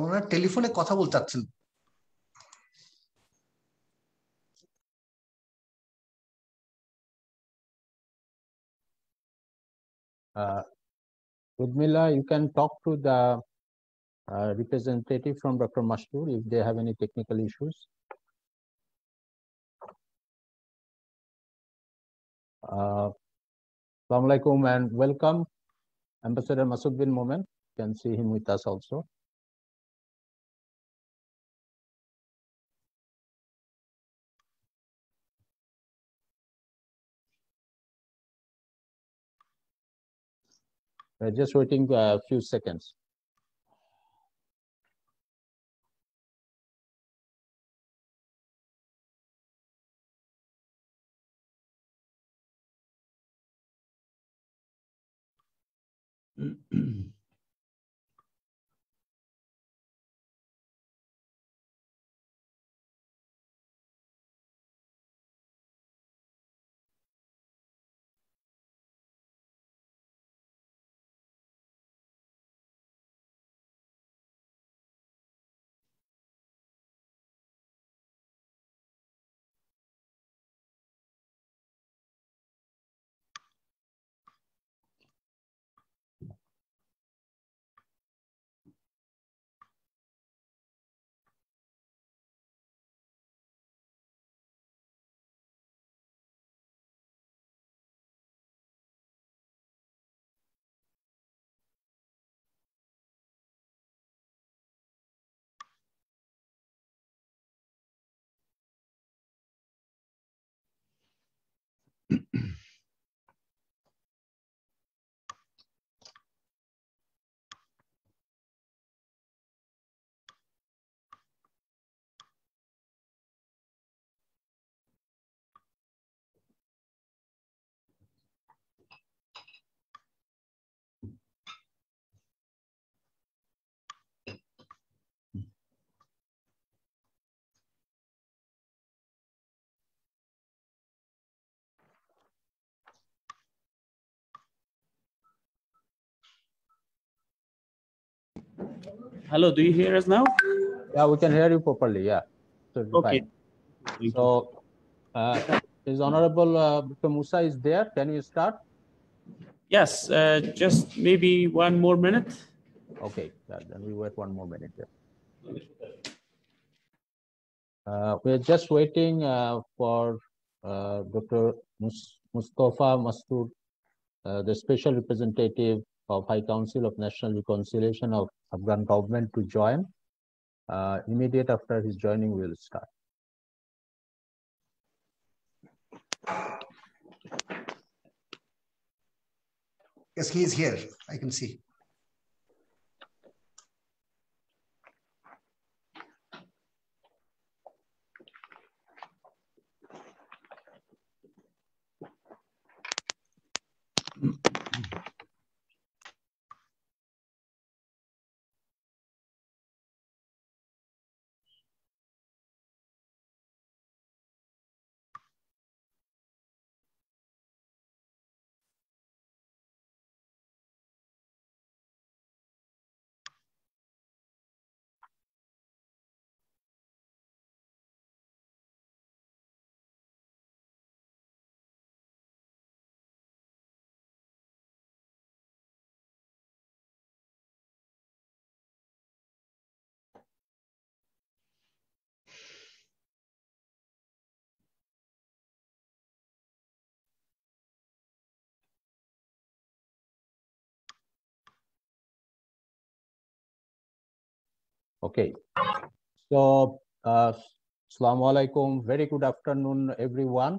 ওনার টেলিফোনে কথা বলতে চাচ্ছেন। Udmila, you can talk to the representative from Dr. Mastur if they have any technical issues. Assalamu alaikum and welcome, Ambassador Masood bin Momen. You can see him with us also. We're just waiting a few seconds. Hello, do you hear us now? Yeah, we can hear you properly. Yeah. Okay. Fine. So, is Honorable Dr. Musa is there? Can you start? Yes, just maybe 1 more minute. Okay, then we wait 1 more minute. We're just waiting for Dr. Mustafa Mastood, the Special Representative of High Council of National Reconciliation of Afghan government to join. Immediate after his joining, we'll start. Yes, he is here. I can see. Okay. So, Assalamu alaikum. Very good afternoon, everyone.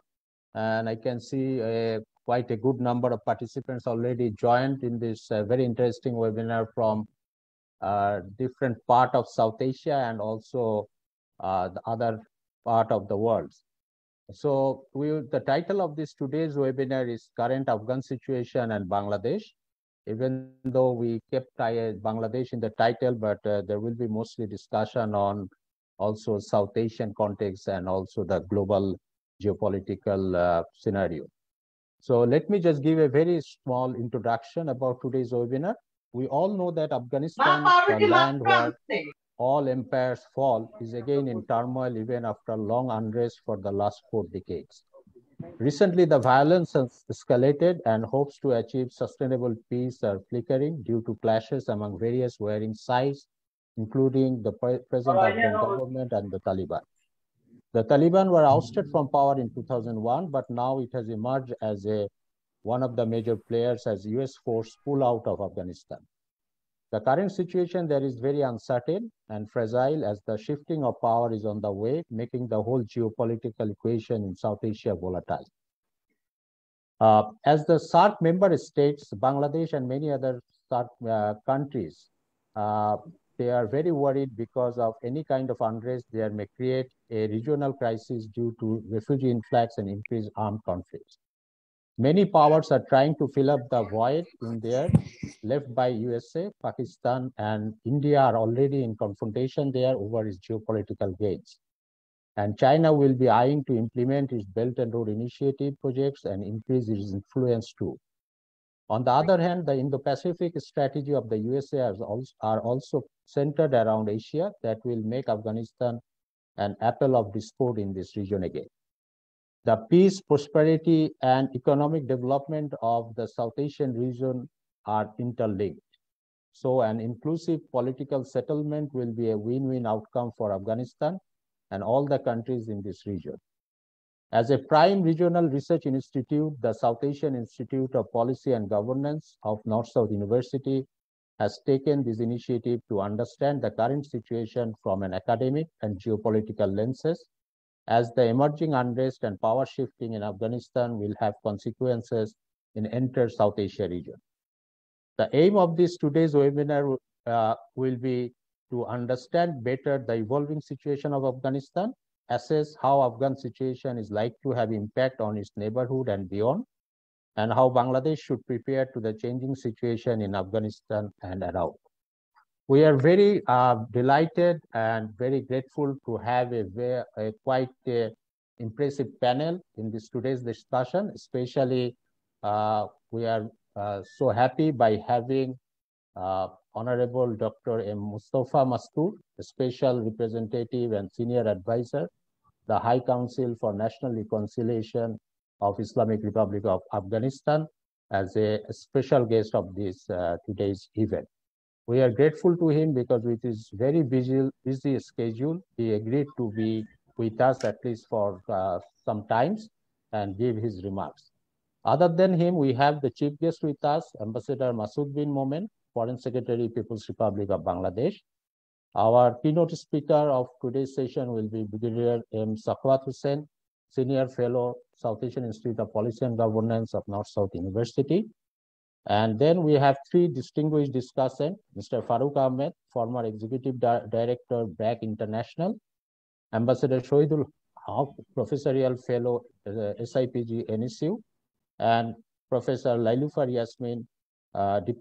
And I can see quite a good number of participants already joined in this very interesting webinar from different part of South Asia and also the other part of the world. So the title of this today's webinar is Current Afghan Situation and Bangladesh. Even though we kept Bangladesh in the title, but there will be mostly discussion on also South Asian context and also the global geopolitical scenario. So let me just give a very small introduction about today's webinar. We all know that Afghanistan, the land where all empires fall is again in turmoil even after long unrest for the last 4 decades. Recently, the violence has escalated and hopes to achieve sustainable peace are flickering due to clashes among various warring sides, including the present Afghan government and the Taliban. The Taliban were ousted from power in 2001, but now it has emerged as one of the major players as US forces pull out of Afghanistan. The current situation there is very uncertain and fragile as the shifting of power is on the way, making the whole geopolitical equation in South Asia volatile. As the SAARC member states, Bangladesh and many other SAARC countries, they are very worried because of any kind of unrest there may create a regional crisis due to refugee influx and increased armed conflicts. Many powers are trying to fill up the void in there left by USA, Pakistan, and India are already in confrontation there over its geopolitical gains. And China will be eyeing to implement its Belt and Road Initiative projects and increase its influence too. On the other hand, the Indo-Pacific strategy of the USA are also centered around Asia that will make Afghanistan an apple of discord in this region again. The peace, prosperity, and economic development of the South Asian region are interlinked. So an inclusive political settlement will be a win-win outcome for Afghanistan and all the countries in this region. As a prime regional research institute, the South Asian Institute of Policy and Governance of North-South University has taken this initiative to understand the current situation from an academic and geopolitical lenses, as the emerging unrest and power shifting in Afghanistan will have consequences in entire South Asia region. The aim of this today's webinar will be to understand better the evolving situation of Afghanistan, assess how Afghan situation is likely to have impact on its neighborhood and beyond, and how Bangladesh should prepare to the changing situation in Afghanistan and around. We are very delighted and very grateful to have a quite impressive panel in this today's discussion. Especially, we are so happy by having Honorable Dr. M. Mustafa Mastoor, the Special Representative and Senior Advisor, the High Council for National Reconciliation of Islamic Republic of Afghanistan, as a special guest of this today's event. We are grateful to him because with his very busy schedule, he agreed to be with us at least for some times and give his remarks. Other than him, we have the chief guest with us, Ambassador Masood bin Momen, Foreign Secretary, People's Republic of Bangladesh. Our keynote speaker of today's session will be Brigadier M. Sakhawat Hussain, Senior Fellow, South Asian Institute of Policy and Governance of North-South University. And then we have three distinguished discussants, Mr. Farooq Ahmed, former Executive Director, BRAC International, Ambassador Shohidul Haq, Professorial Fellow, SIPG NSU, and Professor Lailufar Yasmin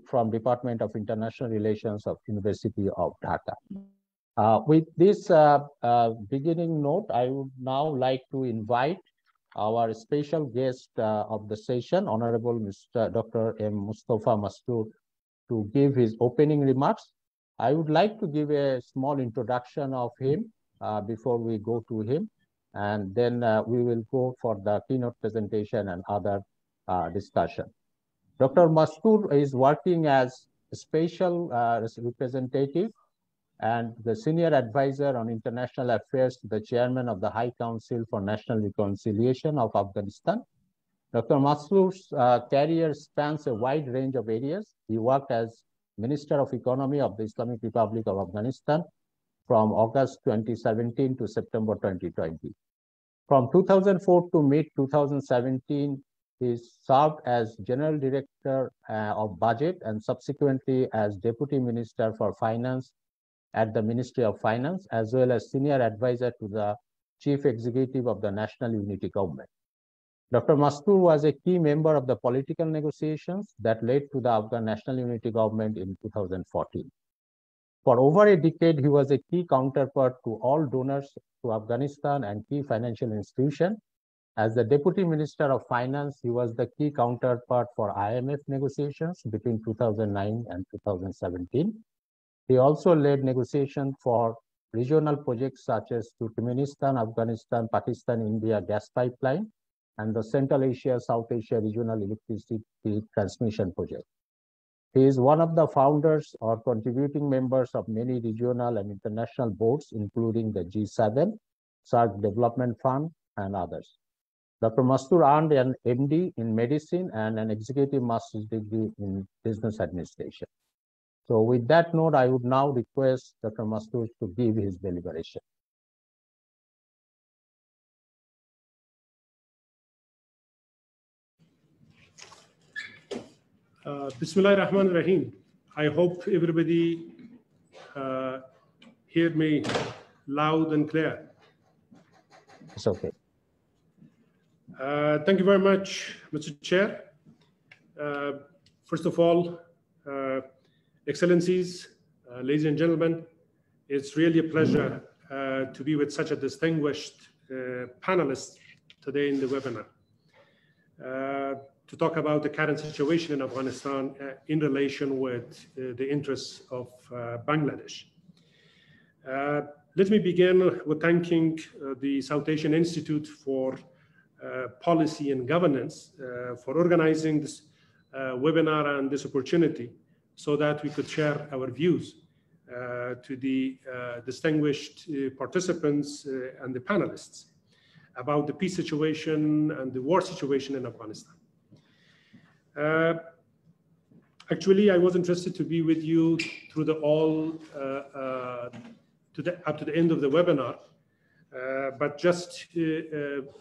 from Department of International Relations of University of Dhaka. With this beginning note, I would now like to invite our special guest of the session, Honorable Mr. Dr. M. Mustafa Mastoor, to give his opening remarks. I would like to give a small introduction of him before we go to him, and then we will go for the keynote presentation and other discussion. Dr. Mastoor is working as a special representative and the senior advisor on international affairs to the chairman of the High Council for National Reconciliation of Afghanistan. Dr. Mastoor's career spans a wide range of areas. He worked as Minister of Economy of the Islamic Republic of Afghanistan from August 2017 to September 2020. From 2004 to mid-2017, he served as General Director of Budget and subsequently as Deputy Minister for Finance at the Ministry of Finance, as well as Senior Advisor to the Chief Executive of the National Unity Government. Dr. Mastoor was a key member of the political negotiations that led to the Afghan National Unity Government in 2014. For over a decade, he was a key counterpart to all donors to Afghanistan and key financial institutions. As the Deputy Minister of Finance, he was the key counterpart for IMF negotiations between 2009 and 2017. He also led negotiation for regional projects such as Turkmenistan, Afghanistan, Pakistan, India gas pipeline, and the Central Asia, South Asia regional electricity transmission project. He is one of the founders or contributing members of many regional and international boards, including the G7, SAARC Development Fund, and others. Dr. Mastoor earned an MD in medicine and an executive master's degree in business administration. So with that note, I would now request Dr. Mastoor to give his deliberation. Bismillah ar-Rahman ar-Rahim. I hope everybody hear me loud and clear. It's okay. Thank you very much, Mr. Chair. First of all, Excellencies, ladies and gentlemen, it's really a pleasure to be with such a distinguished panelist today in the webinar to talk about the current situation in Afghanistan in relation with the interests of Bangladesh. Let me begin with thanking the South Asian Institute for Policy and Governance for organizing this webinar and this opportunity so that we could share our views to the distinguished participants and the panelists about the peace situation and the war situation in Afghanistan. Actually, I was interested to be with you through the up to the end of the webinar, but just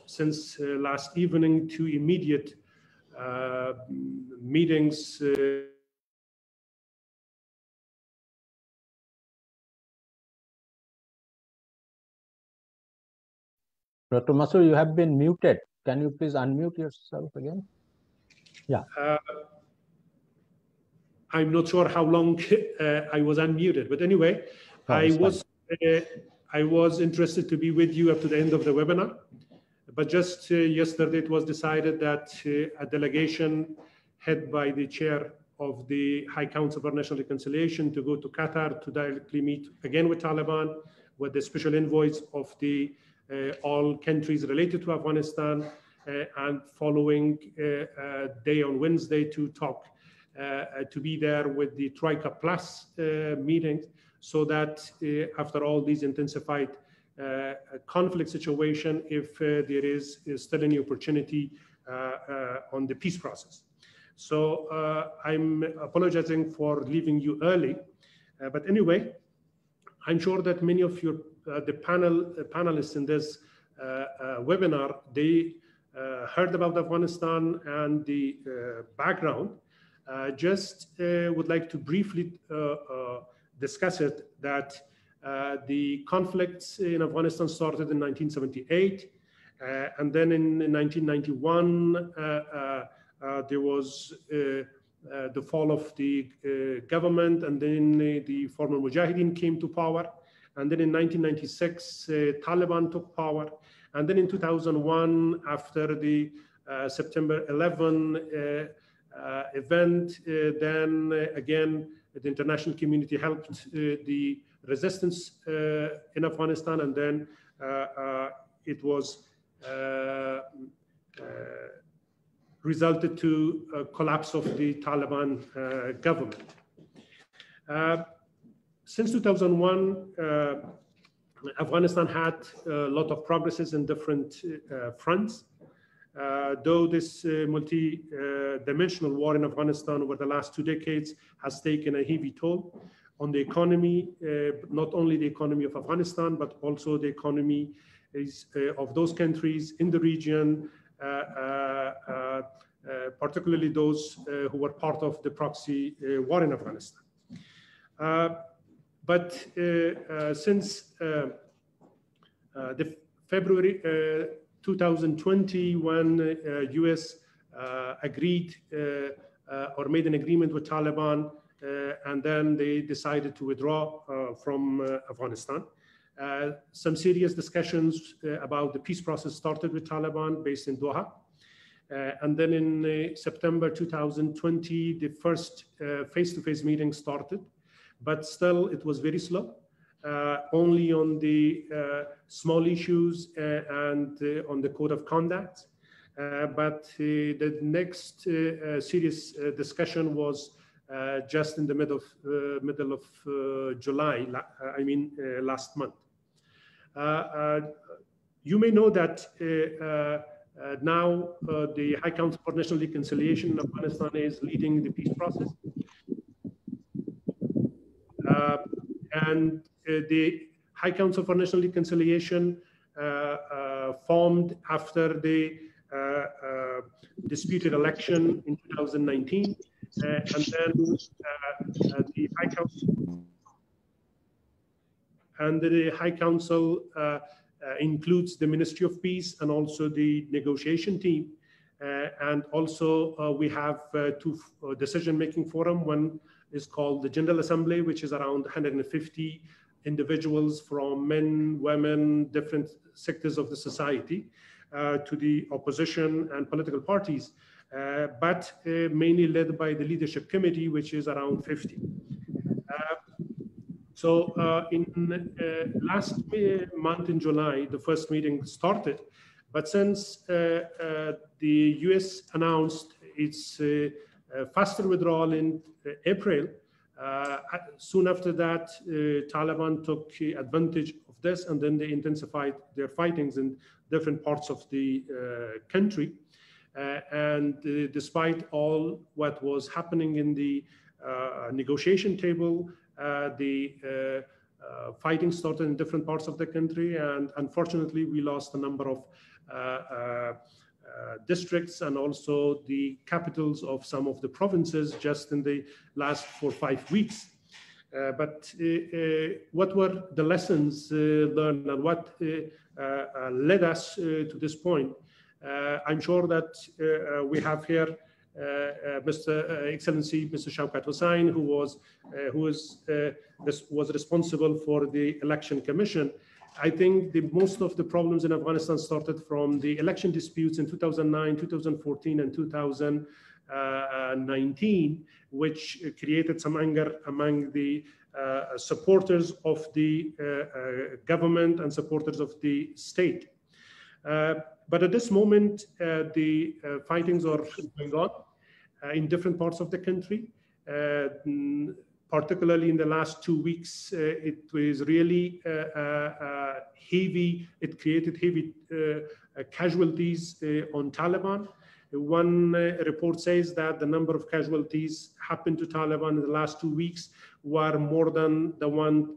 since last evening, two immediate meetings Dr. Mastoor, you have been muted. Can you please unmute yourself again? Yeah. I'm not sure how long I was unmuted, but anyway, I was interested to be with you up to the end of the webinar. But just yesterday, it was decided that a delegation headed by the chair of the High Council for National Reconciliation to go to Qatar to directly meet again with Taliban, with the special envoys of the all countries related to Afghanistan, and following day on Wednesday to talk, to be there with the Troika Plus meetings, so that after all these intensified conflict situation, if there is still any opportunity on the peace process. So I'm apologizing for leaving you early, but anyway, I'm sure that many of your the panelists in this webinar, they heard about Afghanistan and the background. Just would like to briefly discuss it, that the conflicts in Afghanistan started in 1978, and then in 1991 there was the fall of the government, and then the former Mujahideen came to power. And then in 1996, Taliban took power. And then in 2001, after the September 11 event, then again, the international community helped the resistance in Afghanistan. And then it was resulted to a collapse of the Taliban government. Since 2001, Afghanistan had a lot of progresses in different fronts. Though this multi-dimensional war in Afghanistan over the last 2 decades has taken a heavy toll on the economy, not only the economy of Afghanistan, but also the economy of those countries in the region, particularly those who were part of the proxy war in Afghanistan. But since the February 2020, when US agreed or made an agreement with Taliban, and then they decided to withdraw from Afghanistan, some serious discussions about the peace process started with Taliban based in Doha. And then in September 2020, the first face-to-face meeting started but still it was very slow. Only on the small issues and on the code of conduct. But the next serious discussion was just in the middle of July, last month. You may know that now the High Council for National Reconciliation in Afghanistan is leading the peace process. And the High Council for National Reconciliation formed after the disputed election in 2019, and then the High Council includes the Ministry of Peace and also the negotiation team, and also we have two decision-making forum. One is called the General Assembly, which is around 150 individuals from men, women, different sectors of the society, to the opposition and political parties, but mainly led by the Leadership Committee, which is around 50. So in last month in July, the first meeting started, but since the US announced its faster withdrawal in April, soon after that, Taliban took advantage of this, and then they intensified their fightings in different parts of the country. And despite all what was happening in the negotiation table, the fighting started in different parts of the country, and unfortunately we lost a number of districts and also the capitals of some of the provinces just in the last 4 or 5 weeks. But what were the lessons learned, and what led us to this point? I'm sure that we have here Excellency Mr. Shaukat Hussain, who was responsible for the Election Commission. I think most of the problems in Afghanistan started from the election disputes in 2009, 2014, and 2019, which created some anger among the supporters of the government and supporters of the state. But at this moment, the fightings are going on in different parts of the country. Particularly in the last 2 weeks, it was really heavy. It created heavy casualties on Taliban. One report says that the number of casualties happened to Taliban in the last 2 weeks were more than the one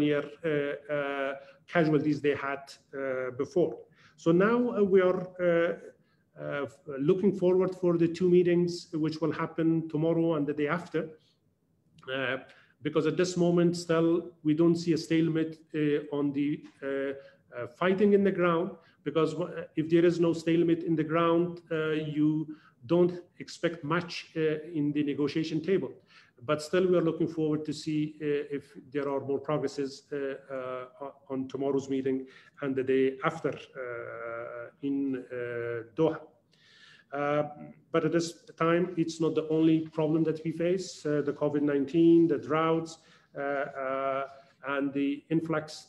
year casualties they had before. So now we are looking forward for the 2 meetings, which will happen tomorrow and the day after. Because at this moment, still, we don't see a stalemate on the fighting in the ground, because if there is no stalemate in the ground, you don't expect much in the negotiation table. But still, we are looking forward to see if there are more progresses on tomorrow's meeting and the day after in Doha. But at this time, it's not the only problem that we face. The COVID-19, the droughts, and the influx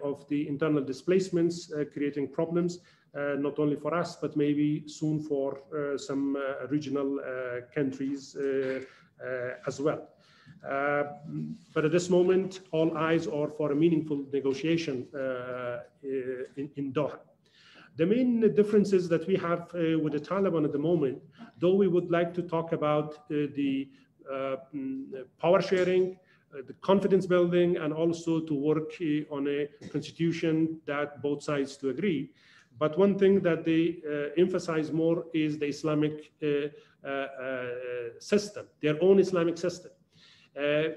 of the internal displacements creating problems, not only for us, but maybe soon for some regional countries as well. But at this moment, all eyes are for a meaningful negotiation in Doha. The main differences that we have with the Taliban at the moment, though we would like to talk about the power sharing, the confidence building, and also to work on a constitution that both sides to agree. But one thing that they emphasize more is the Islamic system, their own Islamic system.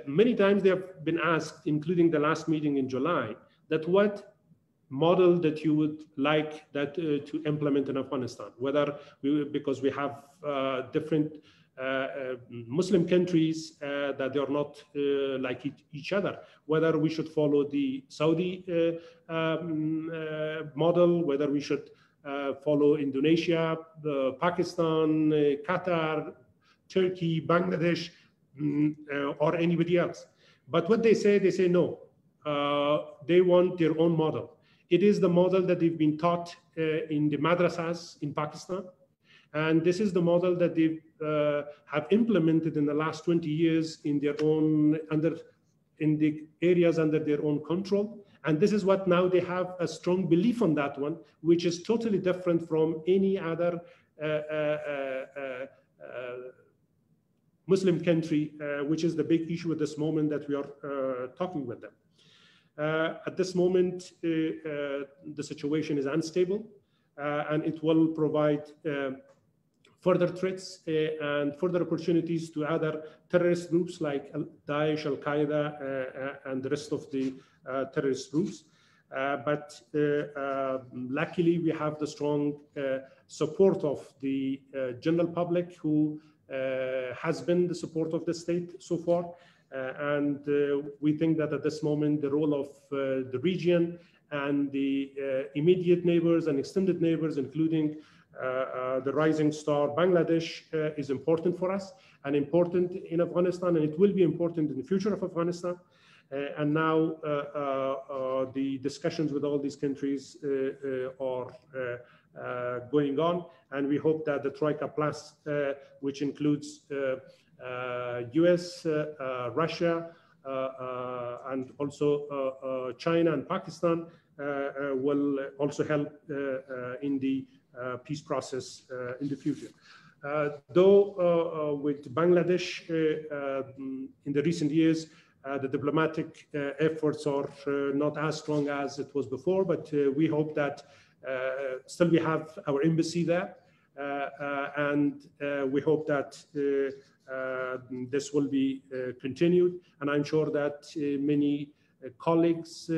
Many times they have been asked, including the last meeting in July, that what model that you would like that to implement in Afghanistan, because we have different Muslim countries that they are not like each other, whether we should follow the Saudi model, whether we should follow Indonesia, Pakistan, Qatar, Turkey, Bangladesh, or anybody else. But what they say no. They want their own model. It is the model that they've been taught in the madrasas in Pakistan. And this is the model that they have implemented in the last 20 years in their own, in the areas under their own control. And this is what now they have a strong belief on that one, which is totally different from any other Muslim country, which is the big issue at this moment that we are talking with them. At this moment, the situation is unstable, and it will provide further threats and further opportunities to other terrorist groups like Daesh, Al-Qaeda, and the rest of the terrorist groups. But luckily, we have the strong support of the general public, who has been the support of the state so far. And we think that at this moment, the role of the region and the immediate neighbors and extended neighbors, including the rising star Bangladesh, is important for us and important in Afghanistan, and it will be important in the future of Afghanistan. And now the discussions with all these countries are going on, and we hope that the Troika Plus, which includes US, Russia, and also China and Pakistan, will also help in the peace process in the future. Though with Bangladesh, in the recent years, the diplomatic efforts are not as strong as it was before, but we hope that still we have our embassy there, and we hope that this will be continued. And I'm sure that many colleagues,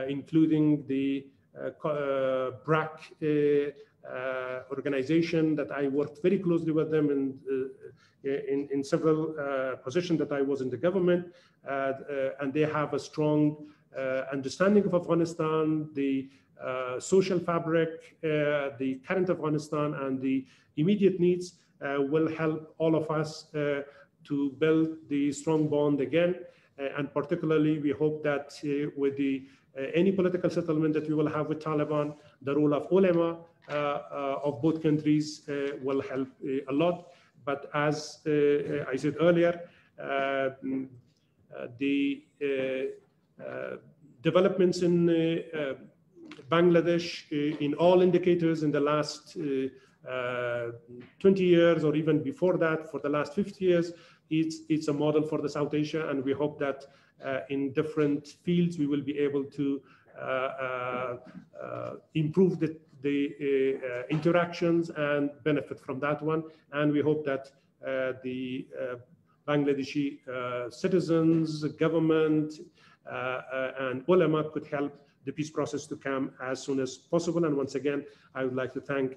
including the BRAC organization, that I worked very closely with them in several positions that I was in the government, and they have a strong understanding of Afghanistan, the social fabric, the current Afghanistan, and the immediate needs, will help all of us to build the strong bond again. And particularly, we hope that with the any political settlement that we will have with Taliban, the role of ulama of both countries will help a lot. But as I said earlier, the developments in Bangladesh, in all indicators in the last 20 years, or even before that, for the last 50 years, it's a model for the South Asia, and we hope that in different fields we will be able to improve the interactions and benefit from that one. And we hope that the Bangladeshi citizens, government, and ulama could help the peace process to come as soon as possible. And once again, I would like to thank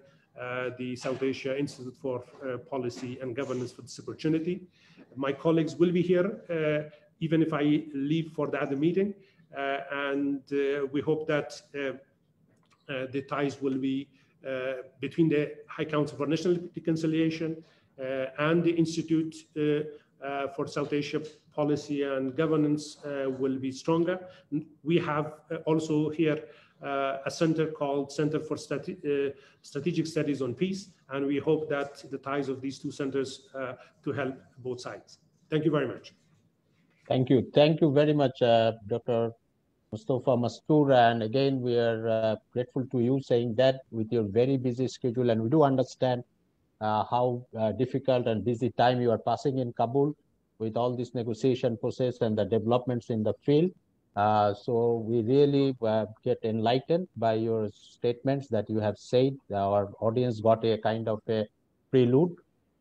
the South Asia Institute for Policy and Governance for this opportunity. My colleagues will be here, even if I leave for the other meeting. And we hope that the ties will be between the High Council for National Reconciliation and the Institute for South Asia Policy and Governance will be stronger. We have also here a center called Center for Strategic Studies on Peace, and we hope that the ties of these two centers to help both sides. Thank you very much. Thank you. Thank you very much, Dr. Mustafa Mastoor. And again, we are grateful to you saying that with your very busy schedule, and we do understand how difficult and busy time you are passing in Kabul with all this negotiation process and the developments in the field. So we really get enlightened by your statements that you have said. Our audience got a kind of a prelude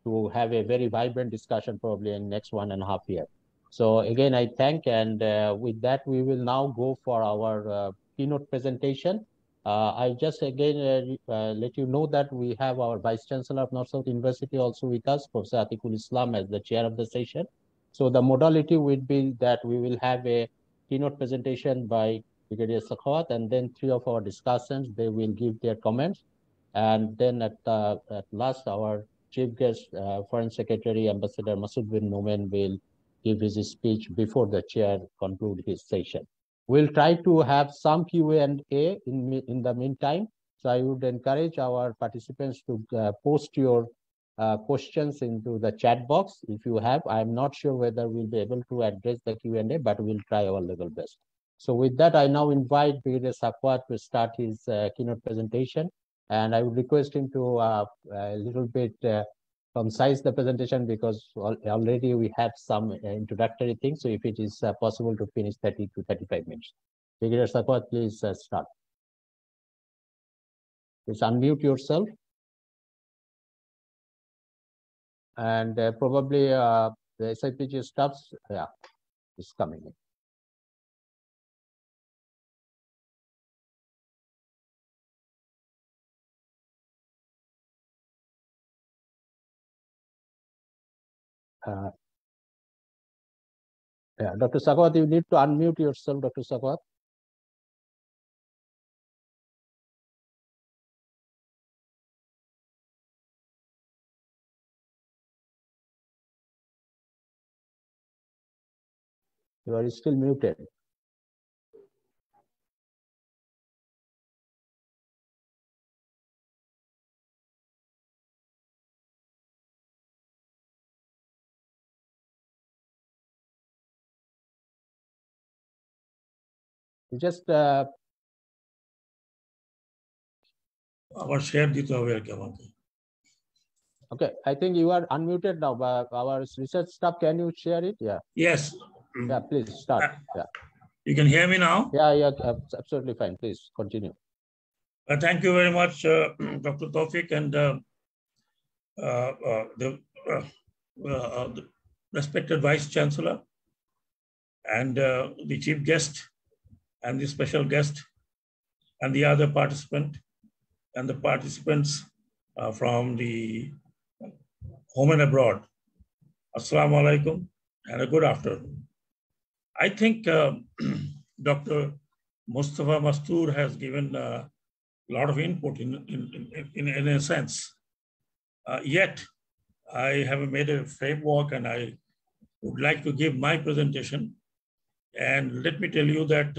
to have a very vibrant discussion probably in next 1.5 years. So again, I thank, and with that, we will now go for our keynote presentation. I just again let you know that we have our Vice Chancellor of North-South University also with us, Professor Atikul Islam, as the chair of the session. So the modality would be that we will have a keynote presentation by Brigadier Sakhawat, and then 3 of our discussants, they will give their comments. And then at last, our chief guest, Foreign Secretary, Ambassador Masood bin Nomen, will give his speech before the chair conclude his session. We'll try to have some Q&A in the meantime. So I would encourage our participants to post your questions into the chat box if you have. I'm not sure whether we'll be able to address the Q&A, but we'll try our level best. So with that, I now invite Brigadier Sakwat to start his keynote presentation. And I would request him to a little bit concise the presentation, because already we have some introductory things. So if it is possible to finish 30 to 35 minutes. Brigadier Sakwat, please start. Please unmute yourself. And probably the SIPG staffs, yeah, is coming in. Yeah, Dr. Sakwat, you need to unmute yourself, Dr. Sakwat. You are still muted. You just share the okay, I think you are unmuted now, but our research staff, can you share it? Yeah. Yes. Yeah, please start. Yeah. You can hear me now? Yeah, absolutely fine. Please continue. Thank you very much, Dr. Tawfiq, and the respected Vice Chancellor, and the Chief Guest, and the special guest, and the other participant, and the participants from the home and abroad. Assalamu alaikum, and a good afternoon. I think Dr. Mustafa Mastoor has given a lot of input in a sense. Yet, I have made a framework, and I would like to give my presentation. And let me tell you that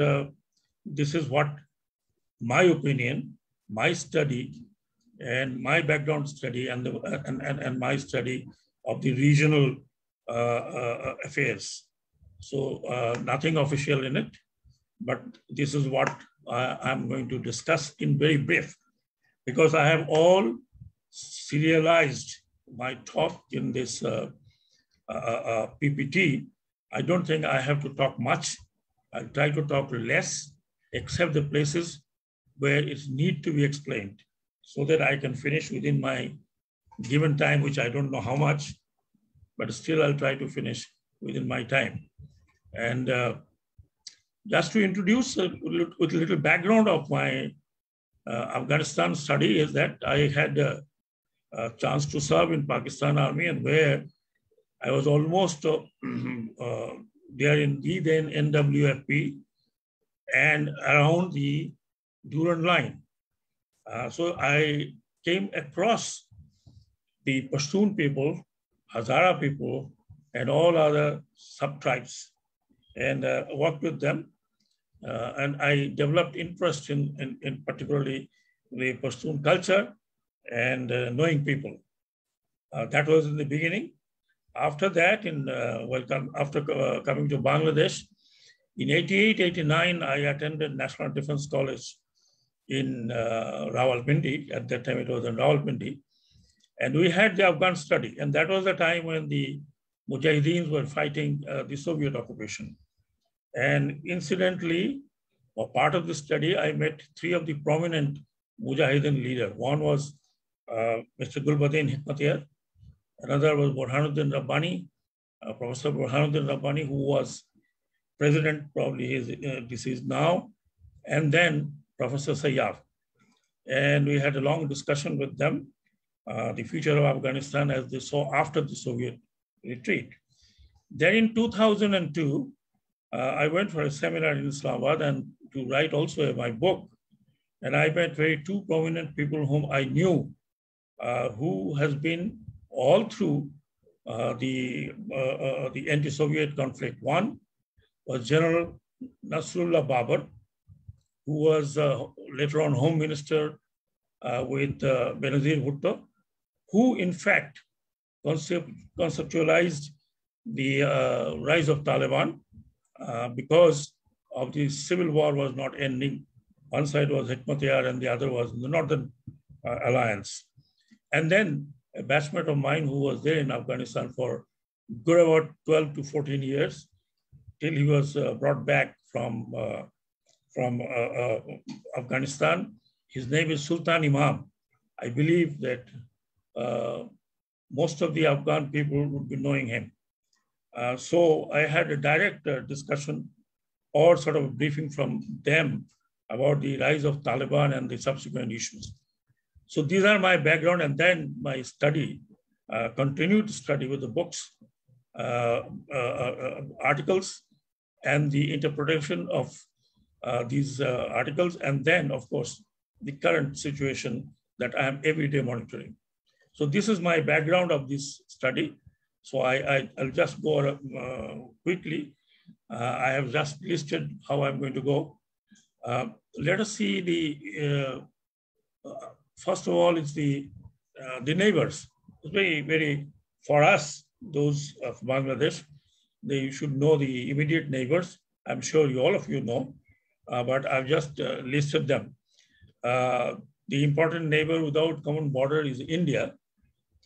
this is what my opinion, my study, and my background study, and my study of the regional affairs. So nothing official in it, but this is what I'm going to discuss in very brief, because I have all serialized my talk in this PPT. I don't think I have to talk much. I'll try to talk less, except the places where it needs to be explained, so that I can finish within my given time, which I don't know how much, but still I'll try to finish within my time. And just to introduce with a little background of my Afghanistan study is that I had a chance to serve in Pakistan Army, and where I was almost there in the then NWFP and around the Durand line. So I came across the Pashtun people, Hazara people, and all other sub-tribes, and worked with them. And I developed interest in particularly the Pashtun culture and knowing people. That was in the beginning. After that, after coming to Bangladesh, in 88, 89, I attended National Defense College in Rawalpindi. At that time, it was in Rawalpindi. And we had the Afghan study. And that was the time when the Mujahideens were fighting the Soviet occupation. And incidentally, or part of the study, I met three of the prominent Mujahideen leaders. One was Mr. Gulbuddin Hikmatyar. Another was Burhanuddin Rabbani, Professor Burhanuddin Rabbani, who was president, probably he is deceased now, and then Professor Sayyaf. And we had a long discussion with them, the future of Afghanistan as they saw after the Soviet retreat. Then in 2002, I went for a seminar in Islamabad and to write also my book. And I met two prominent people whom I knew, who has been all through the anti-Soviet conflict. One was General Nasrullah Babar, who was later on Home Minister with Benazir Bhutto, who in fact conceptualized the rise of Taliban because of the civil war was not ending. One side was Hikmatyar and the other was the Northern Alliance. And then a batchmate of mine who was there in Afghanistan for good about 12 to 14 years, till he was brought back from Afghanistan. His name is Sultan Imam. I believe that most of the Afghan people would be knowing him. So I had a direct discussion or sort of a briefing from them about the rise of Taliban and the subsequent issues. So these are my background, and then my study, continued study with the books, articles, and the interpretation of these articles, and then, of course, the current situation that I am every day monitoring. So this is my background of this study. So I'll just go quickly. I have just listed how I'm going to go. Let us see the, first of all, it's the neighbors. It's very, very, for us, those of Bangladesh, they should know the immediate neighbors. I'm sure all of you know, but I've just listed them. The important neighbor without common border is India.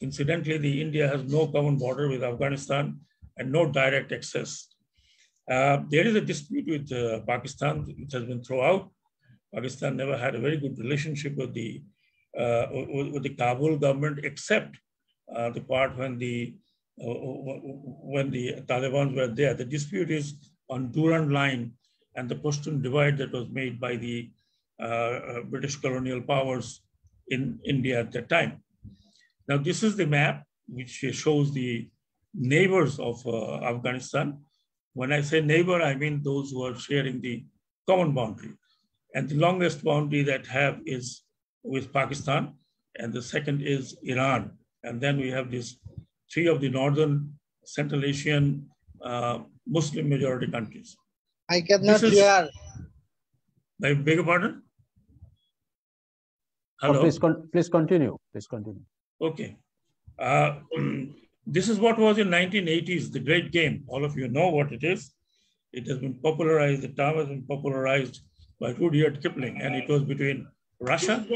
Incidentally, India has no common border with Afghanistan and no direct access. There is a dispute with Pakistan, which has been thrown out. Pakistan never had a very good relationship with the Kabul government, except the part when the Taliban were there. The dispute is on Durand Line and the Pashtun divide that was made by the British colonial powers in India at that time. Now, this is the map which shows the neighbors of Afghanistan. When I say neighbor, I mean those who are sharing the common boundary. And the longest boundary that have is with Pakistan, and the second is Iran. And then we have these three of the northern Central Asian Muslim majority countries. I cannot hear. I beg your pardon? Hello? Oh, please continue. Please continue. Okay. This is what was in 1980s, the Great Game. All of you know what it is. It has been popularized, the term has been popularized by Rudyard Kipling, and it was between Russia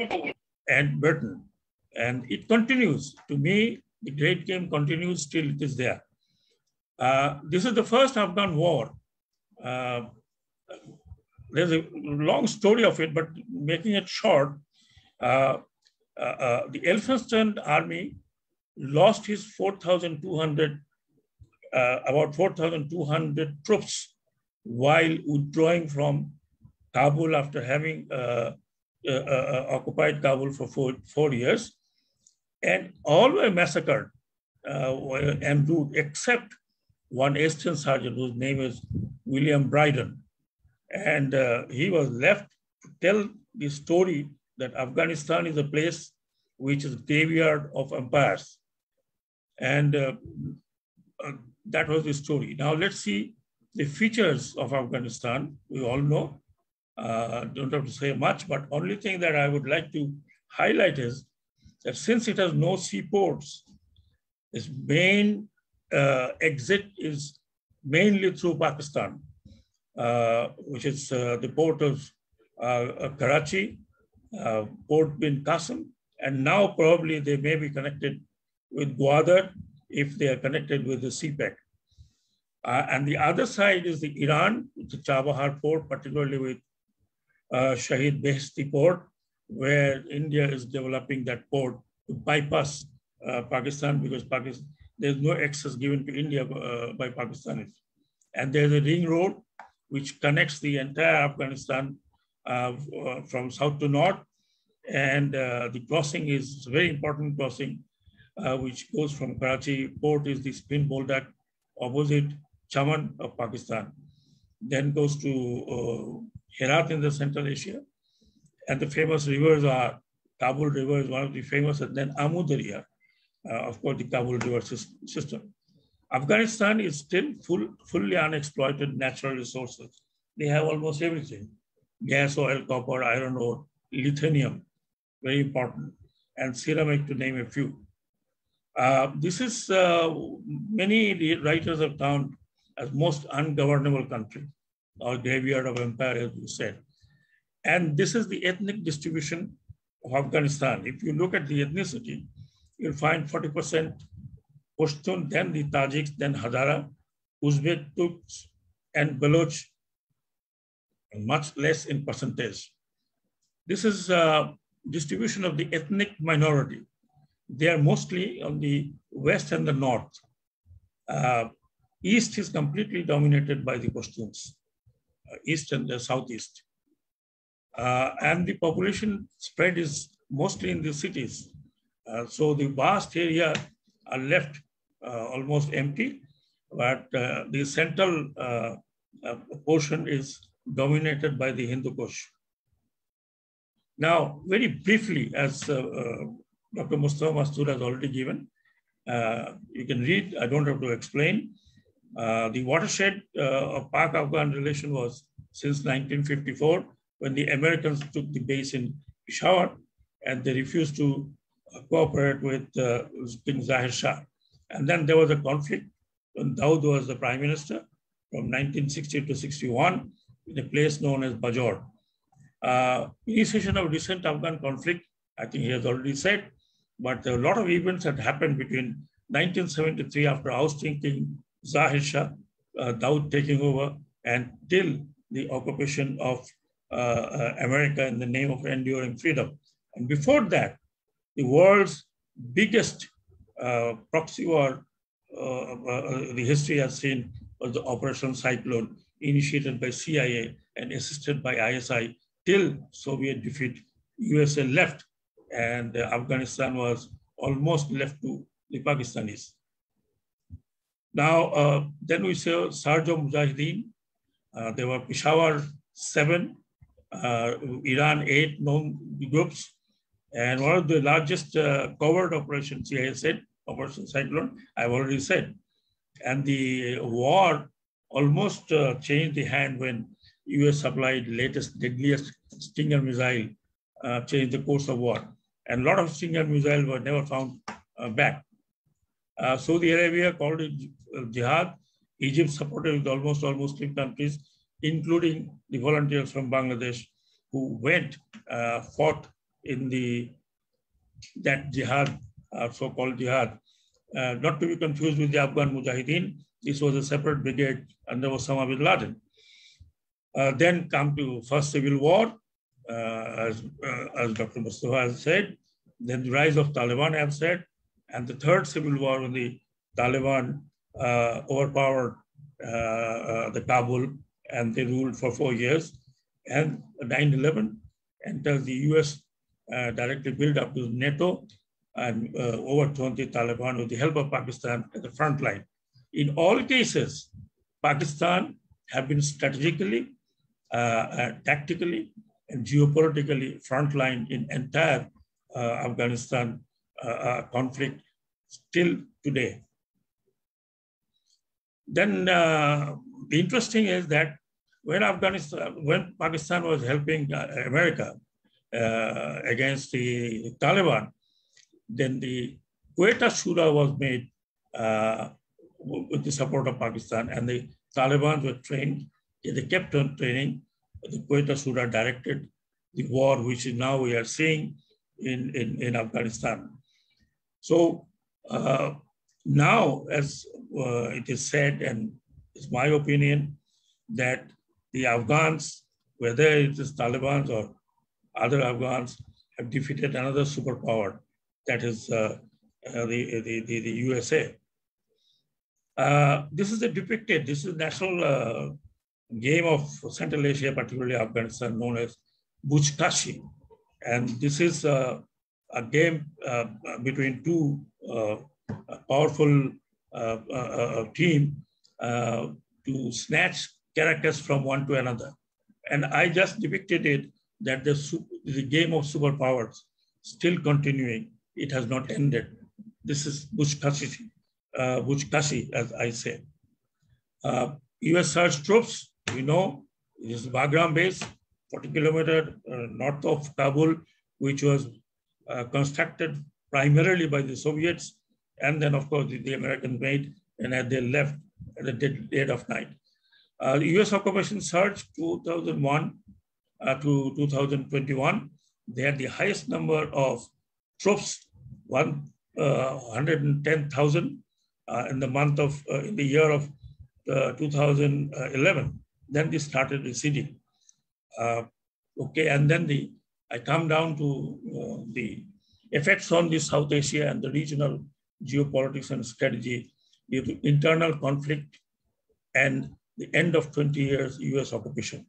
and Britain. And it continues. To me, the Great Game continues till it is there. This is the first Afghan war. There's a long story of it, but making it short, the Elphinstone army lost his 4,200, about 4,200 troops while withdrawing from Kabul after having occupied Kabul for 4 years. And all were massacred en route, except one Eastern sergeant whose name is William Bryden. And he was left to tell the story that Afghanistan is a place which is a graveyard of empires. And that was the story. Now let's see the features of Afghanistan. We all know, don't have to say much, but only thing that I would like to highlight is that since it has no seaports, its main exit is mainly through Pakistan, which is the port of Karachi, Port bin Qasim, and now probably they may be connected with Gwadar if they are connected with the CPEC. And the other side is the Iran, the Chabahar port, particularly with Shahid Beheshti port, where India is developing that port to bypass Pakistan, because there's no access given to India by Pakistanis. And there's a ring road which connects the entire Afghanistan from south to north. And the crossing is a very important crossing, which goes from Karachi port, is the Spin Boldak opposite Chaman of Pakistan. Then goes to Herat in the Central Asia. And the famous rivers are, Kabul River is one of the famous, and then Amu Darya. of course, the Kabul river system. Afghanistan is still fully unexploited natural resources. They have almost everything: gas, oil, copper, iron ore, lithium, very important, and ceramic, to name a few. This is, many writers have found as most ungovernable country, or graveyard of empire, as you said. And this is the ethnic distribution of Afghanistan. If you look at the ethnicity, you'll find 40% Pashtun, then the Tajiks, then Hazara, Uzbek, Turks, and Baloch, much less in percentage. This is distribution of the ethnic minority. They are mostly on the west and the north. East is completely dominated by the Pashtuns, east and the southeast. And the population spread is mostly in the cities. So the vast area are left almost empty, but the central portion is dominated by the Hindu Kush. Now, very briefly, as Dr. Mustafa Mastoor has already given, you can read, I don't have to explain. The watershed of Pak-Afghan relation was since 1954, when the Americans took the base in Peshawar, and they refused to cooperate with King Zahir Shah. And then there was a conflict when Dawood was the prime minister from 1960 to 61 in a place known as Bajor. Initiation of recent Afghan conflict, I think he has already said, but a lot of events had happened between 1973 after ousting King Zahir Shah, Dawood taking over, and till the occupation of America in the name of enduring freedom. And before that, the world's biggest proxy war the history has seen was the Operation Cyclone, initiated by CIA and assisted by ISI till Soviet defeat. USA left, and Afghanistan was almost left to the Pakistanis. Now, then we saw Surge of Mujahideen. There were Peshawar 7, Iran 8 known groups, and one of the largest covert operations, CIA said, Operation Cyclone, I've already said. And the war almost changed the hand when US supplied latest, deadliest Stinger missile, changed the course of war. And a lot of Stinger missiles were never found back. Saudi Arabia called it jihad. Egypt supported with almost all Muslim countries, including the volunteers from Bangladesh who went, fought in that jihad, so-called jihad. Not to be confused with the Afghan Mujahideen. This was a separate brigade under Osama bin Laden. Then come to first civil war, as Dr. Mustafa has said. Then the rise of Taliban, I have said. And the third civil war when the Taliban overpowered the Kabul, and they ruled for 4 years. And 9/11 enters the US directly built up to NATO and overthrown the Taliban with the help of Pakistan at the front line. In all cases, Pakistan have been strategically, tactically, and geopolitically frontline in entire Afghanistan conflict still today. Then the interesting is that when Pakistan was helping America against the Taliban, then the Quetta Shura was made with the support of Pakistan, and the Taliban were trained. They kept on training. The Quetta Shura directed the war, which now we are seeing in Afghanistan. So now, as it is said, and it's my opinion, that the Afghans, whether it is Taliban or other Afghans, have defeated another superpower, that is the USA. This is depicted, this is a national game of Central Asia, particularly Afghanistan, known as Buzkashi. And this is a game between two powerful team to snatch characters from one to another. And I just depicted it that the game of superpowers still continuing. It has not ended. This is Buzkashi, as I say. US surge troops, we know, this is Bagram base, 40 kilometers north of Kabul, which was constructed primarily by the Soviets, and then of course the Americans made, and they left at the dead of night. The US occupation surge 2001 to 2021, they had the highest number of troops, 110,000 in the year of 2011. Then they started receding. Okay, and then I come down to the effects on the South Asia and the regional geopolitics and strategy due to internal conflict and the end of 20 years US occupation.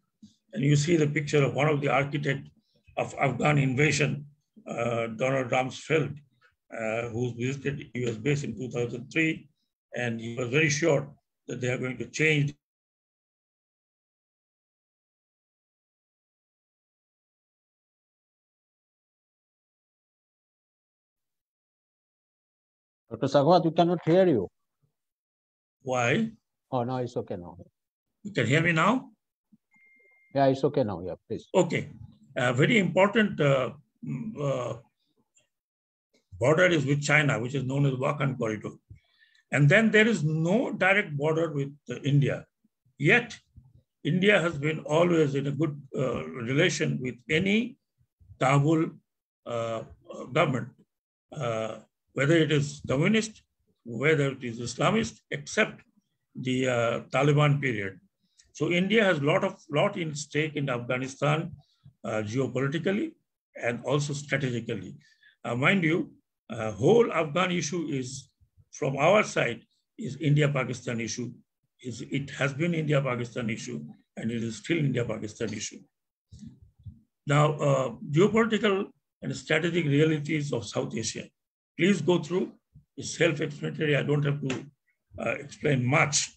And you see the picture of one of the architects of Afghan invasion, Donald Rumsfeld, who visited US base in 2003, and he was very sure that they are going to change. Dr. Sagwat, we cannot hear you. Why? Oh, no, it's okay now. You can hear me now? Yeah, it's okay now. Yeah, please. Okay. A very important border is with China, which is known as Wakhan Corridor. And then there is no direct border with India. Yet, India has been always in a good relation with any Kabul government, whether it is communist, whether it is Islamist, except the Taliban period. So India has lot in stake in Afghanistan geopolitically and also strategically. Mind you, whole Afghan issue is, from our side, is India-Pakistan issue. It has been India-Pakistan issue, and it is still India-Pakistan issue. Now, geopolitical and strategic realities of South Asia. Please go through. It's self-explanatory. I don't have to explain much.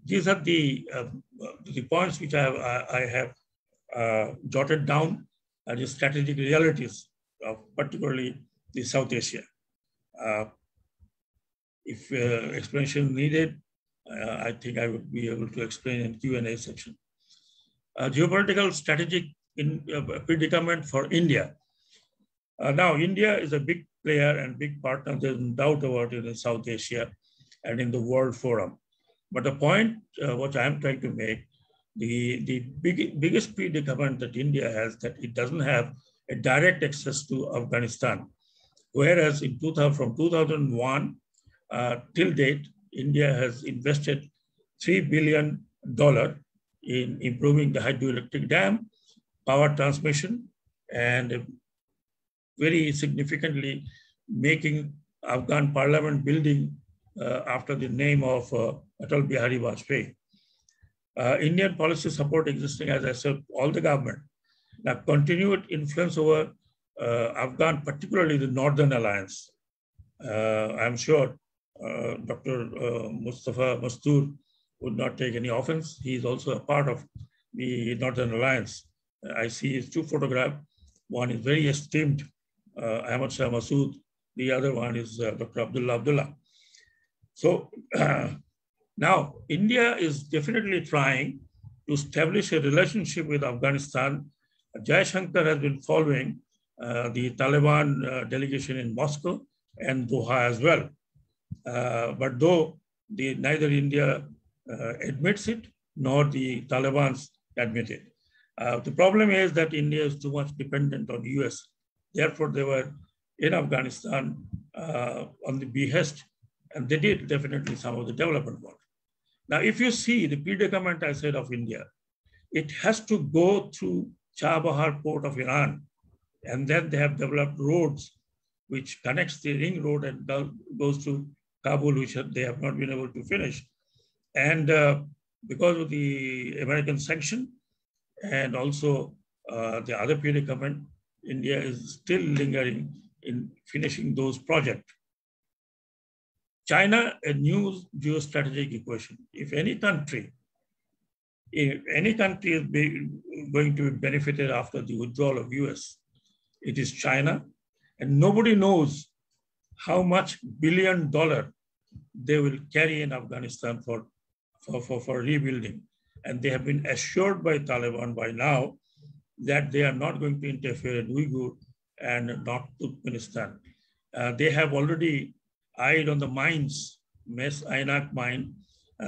These are the points which I have jotted down as the strategic realities of particularly the South Asia. If explanation needed, I think I would be able to explain in Q&A section. Geopolitical strategic predicament for India. Now, India is a big player and big partner, there's no doubt about it, in South Asia and in the World Forum. But the point what I'm trying to make, the biggest predicament that India has, that it doesn't have a direct access to Afghanistan. Whereas from 2001 till date, India has invested $3 billion in improving the hydroelectric dam, power transmission, and very significantly making Afghan parliament building after the name of Atal Bihari Vajpayee. Indian policy support existing, as I said, all the government. Now, continued influence over Afghan, particularly the Northern Alliance. I'm sure Dr. Mustafa Mastoor would not take any offense. He is also a part of the Northern Alliance. I see his two photographs. One is very esteemed Ahmad Shah Massoud. The other one is Dr. Abdullah. So now India is definitely trying to establish a relationship with Afghanistan. Jaishankar has been following the Taliban delegation in Moscow and Doha as well. But though neither India admits it, nor the Taliban admit it. The problem is that India is too much dependent on the US. Therefore, they were in Afghanistan on the behest, and they did definitely some of the development work. Now, if you see the predicament I said of India, it has to go through Chabahar port of Iran, and then they have developed roads which connects the ring road and goes to Kabul, which they have not been able to finish. And because of the American sanction and also the other predicament, India is still lingering in finishing those projects. China, a new geostrategic equation. If any country is going to be benefited after the withdrawal of US, it is China. And nobody knows how much $1 billion they will carry in Afghanistan for rebuilding. And they have been assured by Taliban by now that they are not going to interfere in Uyghur and North Turkmenistan. They have already eyed on the mines, Mes Ainak mine.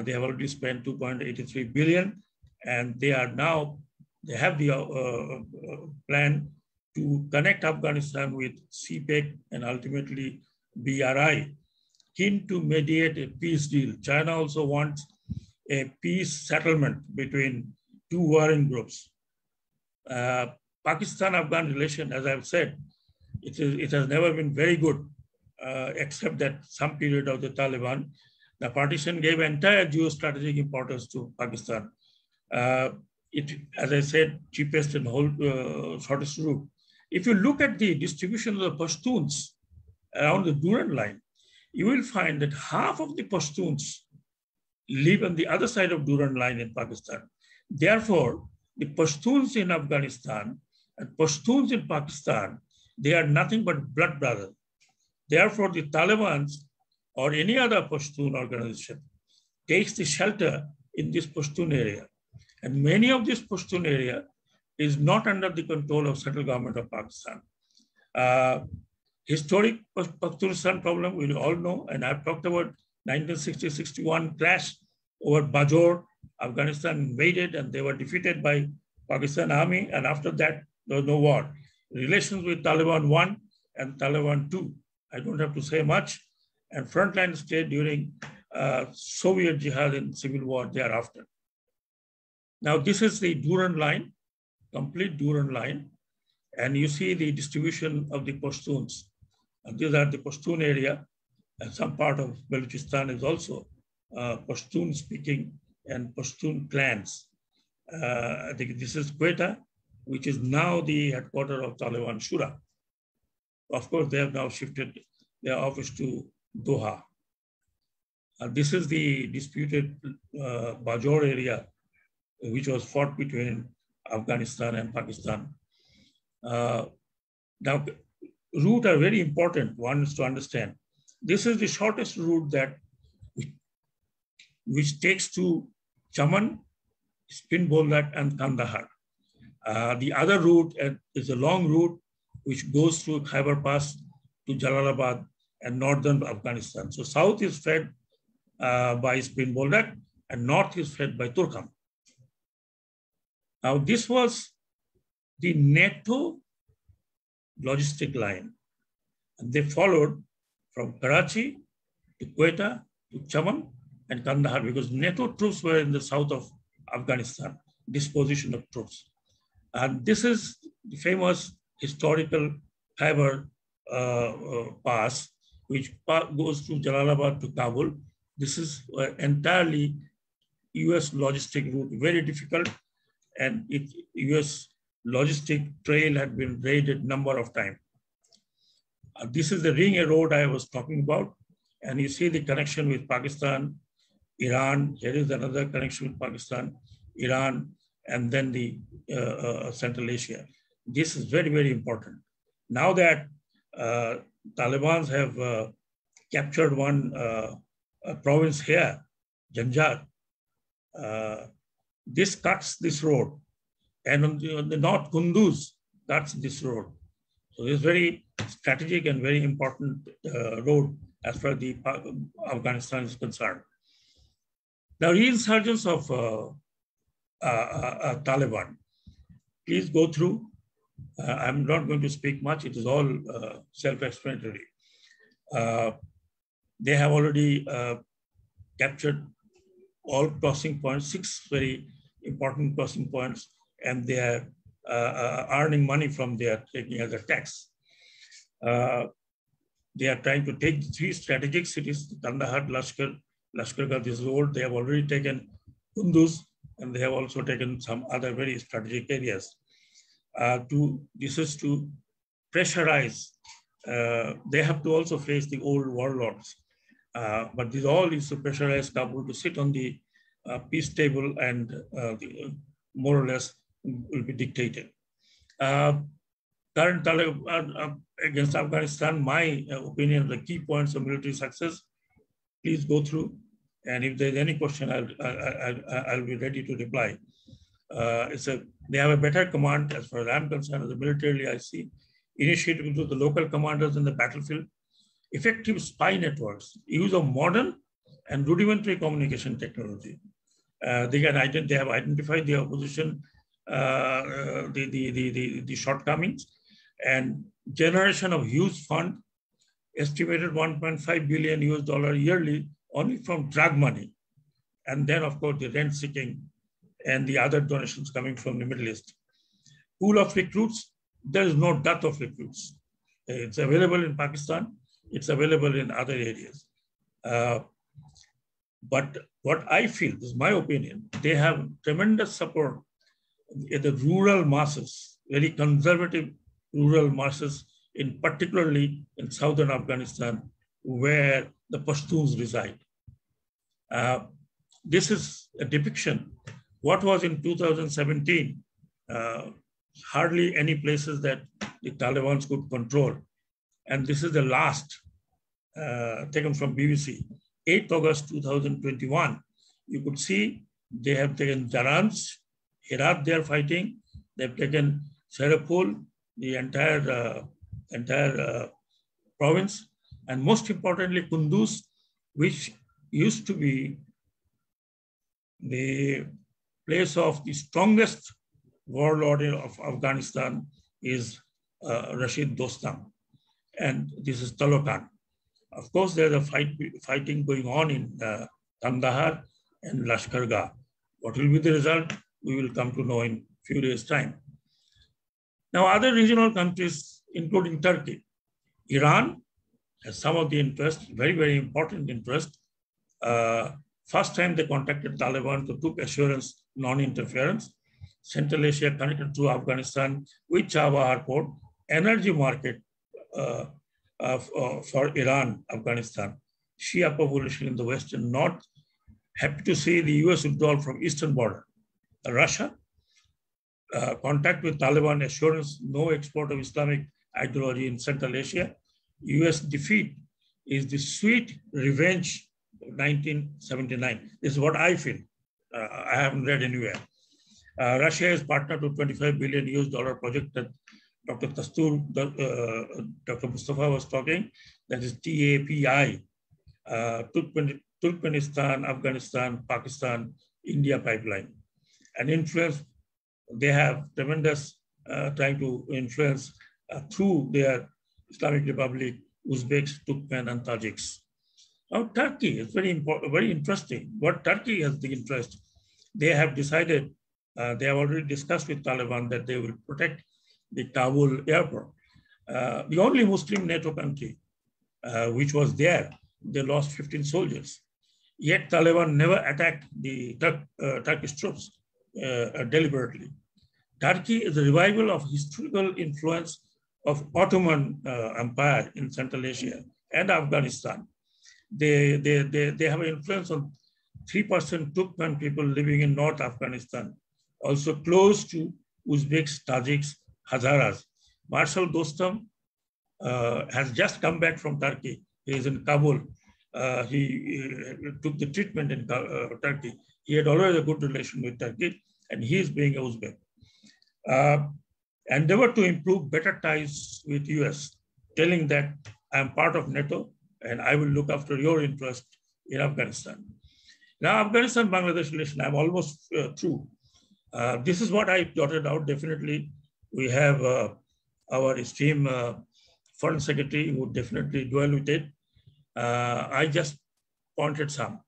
They have already spent 2.83 billion, and they have the plan to connect Afghanistan with CPEC and ultimately BRI, keen to mediate a peace deal. China also wants a peace settlement between two warring groups. Pakistan-Afghan relation, as I've said, it has never been very good, except that some period of the Taliban. The partition gave entire geostrategic importance to Pakistan. As I said, cheapest and shortest route. If you look at the distribution of the Pashtuns around the Durand line, you will find that half of the Pashtuns live on the other side of Durand line in Pakistan. Therefore, the Pashtuns in Afghanistan and Pashtuns in Pakistan, they are nothing but blood brothers. Therefore, the Taliban or any other Pashtun organization takes the shelter in this Pashtun area. And many of this Pashtun area is not under the control of central government of Pakistan. Historic Pakhtunistan problem, we all know, and I've talked about 1960-61 clash over Bajaur. Afghanistan invaded and they were defeated by Pakistan army, and after that, there was no war. Relations with Taliban 1 and Taliban 2, I don't have to say much, and frontline state during Soviet jihad and civil war thereafter. Now, this is the Durand line, complete Durand line, and you see the distribution of the Pashtuns. And these are the Pashtun area, and some part of Balochistan is also Pashtun speaking and Pashtun clans. I think this is Quetta, which is now the headquarters of Taliban Shura. Of course, they have now shifted their office to Doha. This is the disputed Bajaur area, which was fought between Afghanistan and Pakistan. Now, routes are very important, one is to understand. This is the shortest route that which takes to Chaman, Spin Boldak, and Kandahar. The other route is a long route which goes through Khyber Pass to Jalalabad and northern Afghanistan. So south is fed by Spin Boldak and north is fed by Turkham. Now this was the NATO logistic line. And they followed from Karachi to Quetta to Chaman and Kandahar because NATO troops were in the south of Afghanistan, disposition of troops. And this is the famous historical Khyber pass, which goes through Jalalabad to Kabul. This is entirely US logistic route, very difficult. And US logistic trail had been raided number of times. This is the ring road I was talking about. And you see the connection with Pakistan, Iran. Here is another connection with Pakistan, Iran, and then the Central Asia. This is very, very important. Now that Taliban have captured one province here, Janjat, this cuts this road. And on the north, Kunduz cuts this road. So it's very strategic and very important road as far as the Afghanistan is concerned. The reinsurgence of Taliban, please go through. I'm not going to speak much. It is all self-explanatory. They have already captured all crossing points, 6 very important crossing points, and they are earning money from their taking as a tax. They are trying to take 3 strategic cities, Kandahar, Lashkar, this is old. They have already taken Kunduz, and they have also taken some other very strategic areas. This is to pressurize. They have to also face the old warlords. But this all is to pressurize Kabul to sit on the peace table and more or less will be dictated. current Taliban against Afghanistan, my opinion, the key points of military success, please go through. And if there's any question, I'll be ready to reply. They have a better command as far as I'm concerned. As a militarily, I see initiative into the local commanders in the battlefield, effective spy networks, use of modern and rudimentary communication technology. They have identified the opposition, the shortcomings, and generation of huge fund, estimated $1.5 billion yearly only from drug money. And then, of course, the rent seeking and the other donations coming from the Middle East. Pool of recruits, there is no dearth of recruits. It's available in Pakistan. It's available in other areas. But what I feel, this is my opinion, they have tremendous support in the rural masses, very conservative rural masses, particularly in southern Afghanistan, where the Pashtuns reside. This is a depiction. What was in 2017, hardly any places that the Taliban could control. And this is the last, taken from BBC, 8th August 2021. You could see they have taken Jaranj, Herat they are fighting, they've taken Serapul, the entire province, and most importantly, Kunduz, which used to be the place of the strongest warlord of Afghanistan, is Rashid Dostam. And this is Talokan. Of course, there's a fighting going on in Kandahar and Lashkargah. What will be the result? We will come to know in a few days' time. Now, other regional countries, including Turkey, Iran has some of the interest, very, very important interest. First time they contacted Taliban to took assurance, non-interference. Central Asia connected to Afghanistan with Chabahar port, energy market for Iran, Afghanistan. Shia population in the West and North. Happy to see the US withdrawal from eastern border. Russia, contact with Taliban, assurance, no export of Islamic ideology in Central Asia. US defeat is the sweet revenge of 1979. This is what I feel. I haven't read anywhere. Russia is partner to $25 billion project that Dr. Tastur, Dr. Mustafa was talking, that is TAPI, Turkmenistan, Afghanistan, Pakistan, India pipeline. And influence, they have tremendous trying to influence through their Islamic Republic, Uzbeks, Turkmen, and Tajiks. Now, Turkey is very important, very interesting. What Turkey has the interest, they have decided, they have already discussed with Taliban that they will protect the Kabul airport. The only Muslim NATO country which was there, they lost 15 soldiers. Yet Taliban never attacked the Turkish troops deliberately. Turkey is a revival of historical influence of Ottoman Empire in Central Asia and Afghanistan. They have an influence on 3% Turkmen people living in North Afghanistan, also close to Uzbeks, Tajiks, Hazaras. Marshal Dostum has just come back from Turkey. He is in Kabul. He took the treatment in Turkey. He had always a good relation with Turkey, and he is being Uzbek. Endeavor to improve better ties with US, telling that I am part of NATO and I will look after your interest in Afghanistan. Now, Afghanistan-Bangladesh relation, I'm almost through. This is what I jotted out. Definitely, we have our esteemed Foreign Secretary who would definitely dwell with it. I just pointed some.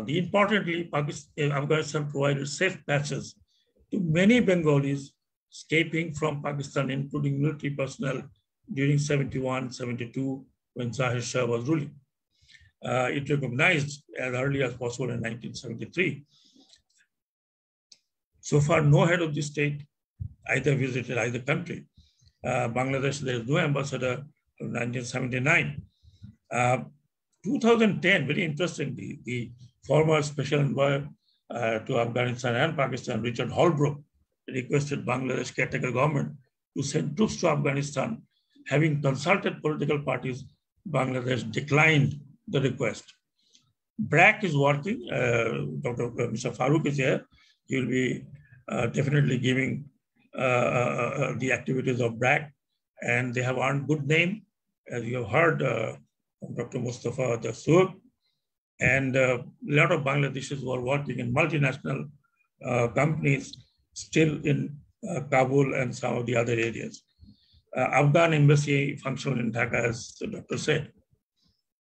Importantly, Afghanistan provided safe passage to many Bengalis escaping from Pakistan, including military personnel during 71, 72, when Zahir Shah was ruling. It recognized as early as possible in 1973. So far, no head of the state either visited either country. Bangladesh, there is no ambassador from 1979. 2010, very interestingly, the former special envoy to Afghanistan and Pakistan, Richard Holbrooke, requested Bangladesh caretaker government to send troops to Afghanistan. Having consulted political parties, Bangladesh declined the request. BRAC is working. Mr. Farooq is here. He will be definitely giving the activities of BRAC, and they have earned good name, as you have heard from Dr. Mustafa Dasur, and a lot of Bangladeshis who are working in multinational companies still in Kabul and some of the other areas. Afghan embassy functional in Dhaka, as the doctor said.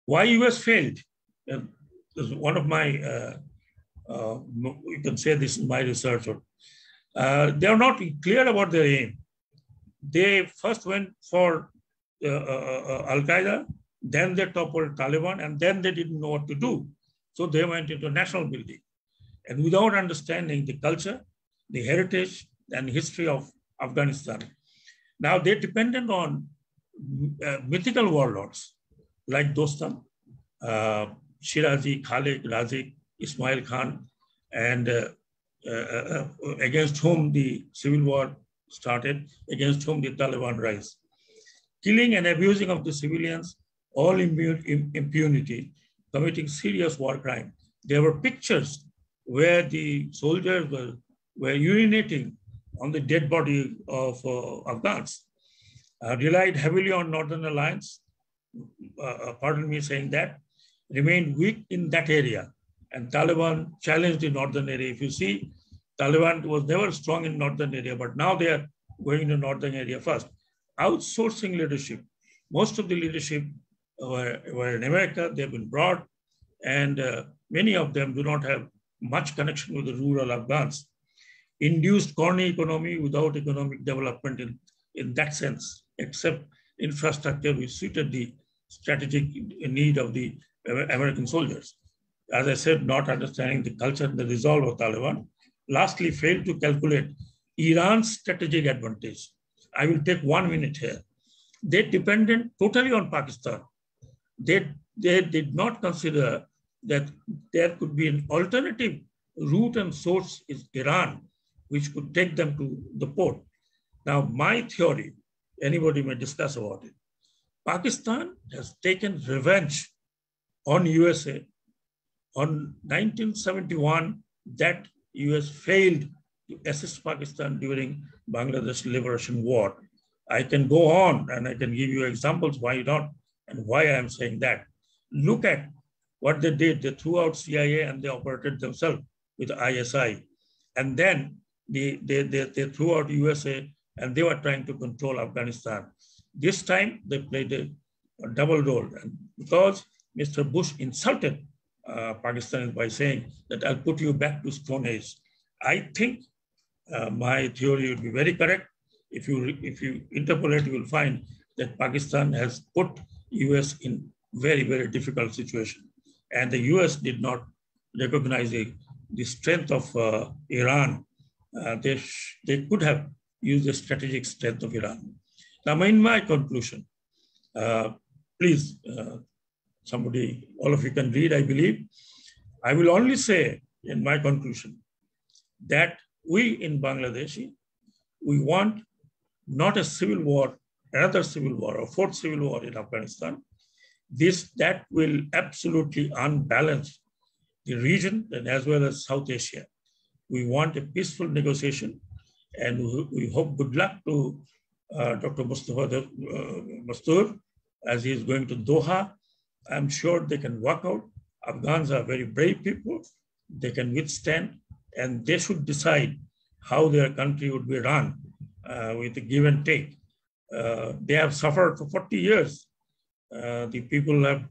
Why US failed? This is one of my, you can say this is my research. They are not clear about their aim. They first went for Al-Qaeda, then they toppled Taliban, and then they didn't know what to do. So they went into national building. And without understanding the culture, the heritage, and history of Afghanistan. Now they depended on mythical warlords like Dostan, Shirazi, Khalid, Razik, Ismail Khan, and against whom the civil war started, against whom the Taliban rise. Killing and abusing of the civilians, all impunity, committing serious war crime. There were pictures where the soldiers were urinating on the dead body of Afghans. Relied heavily on Northern Alliance, pardon me saying that, remained weak in that area. And Taliban challenged the northern area. If you see, Taliban was never strong in northern area, but now they are going to northern area first. Outsourcing leadership. Most of the leadership were in America. They've been brought, and many of them do not have much connection with the rural Afghans. Induced corny economy without economic development in that sense, except infrastructure which suited the strategic need of the American soldiers. As I said, not understanding the culture and the resolve of Taliban. Lastly, failed to calculate Iran's strategic advantage. I will take 1 minute here. They depended totally on Pakistan. They did not consider that there could be an alternative route and source is Iran, which could take them to the port. Now, my theory, anybody may discuss about it. Pakistan has taken revenge on USA. On 1971, that US failed to assist Pakistan during Bangladesh Liberation War. I can go on and I can give you examples why not and why I am saying that. Look at what they did. They threw out CIA and they operated themselves with ISI. And then they threw out USA and they were trying to control Afghanistan. This time they played a double role. And because Mr. Bush insulted Pakistan by saying that I'll put you back to Stone Age. I think my theory would be very correct. If you interpolate, you will find that Pakistan has put US in very, very difficult situation. And the US did not recognize the strength of Iran. They could have used the strategic strength of Iran. Now, in my conclusion, please, somebody, all of you can read, I believe. I will only say in my conclusion that we in Bangladesh, we want not a civil war, another civil war, or fourth civil war in Afghanistan. That will absolutely unbalance the region and as well as South Asia. We want a peaceful negotiation, and we hope good luck to Dr. Mustafa Mastur as he is going to Doha. I'm sure they can work out. Afghans are very brave people. They can withstand, and they should decide how their country would be run with a give and take. They have suffered for 40 years. The people of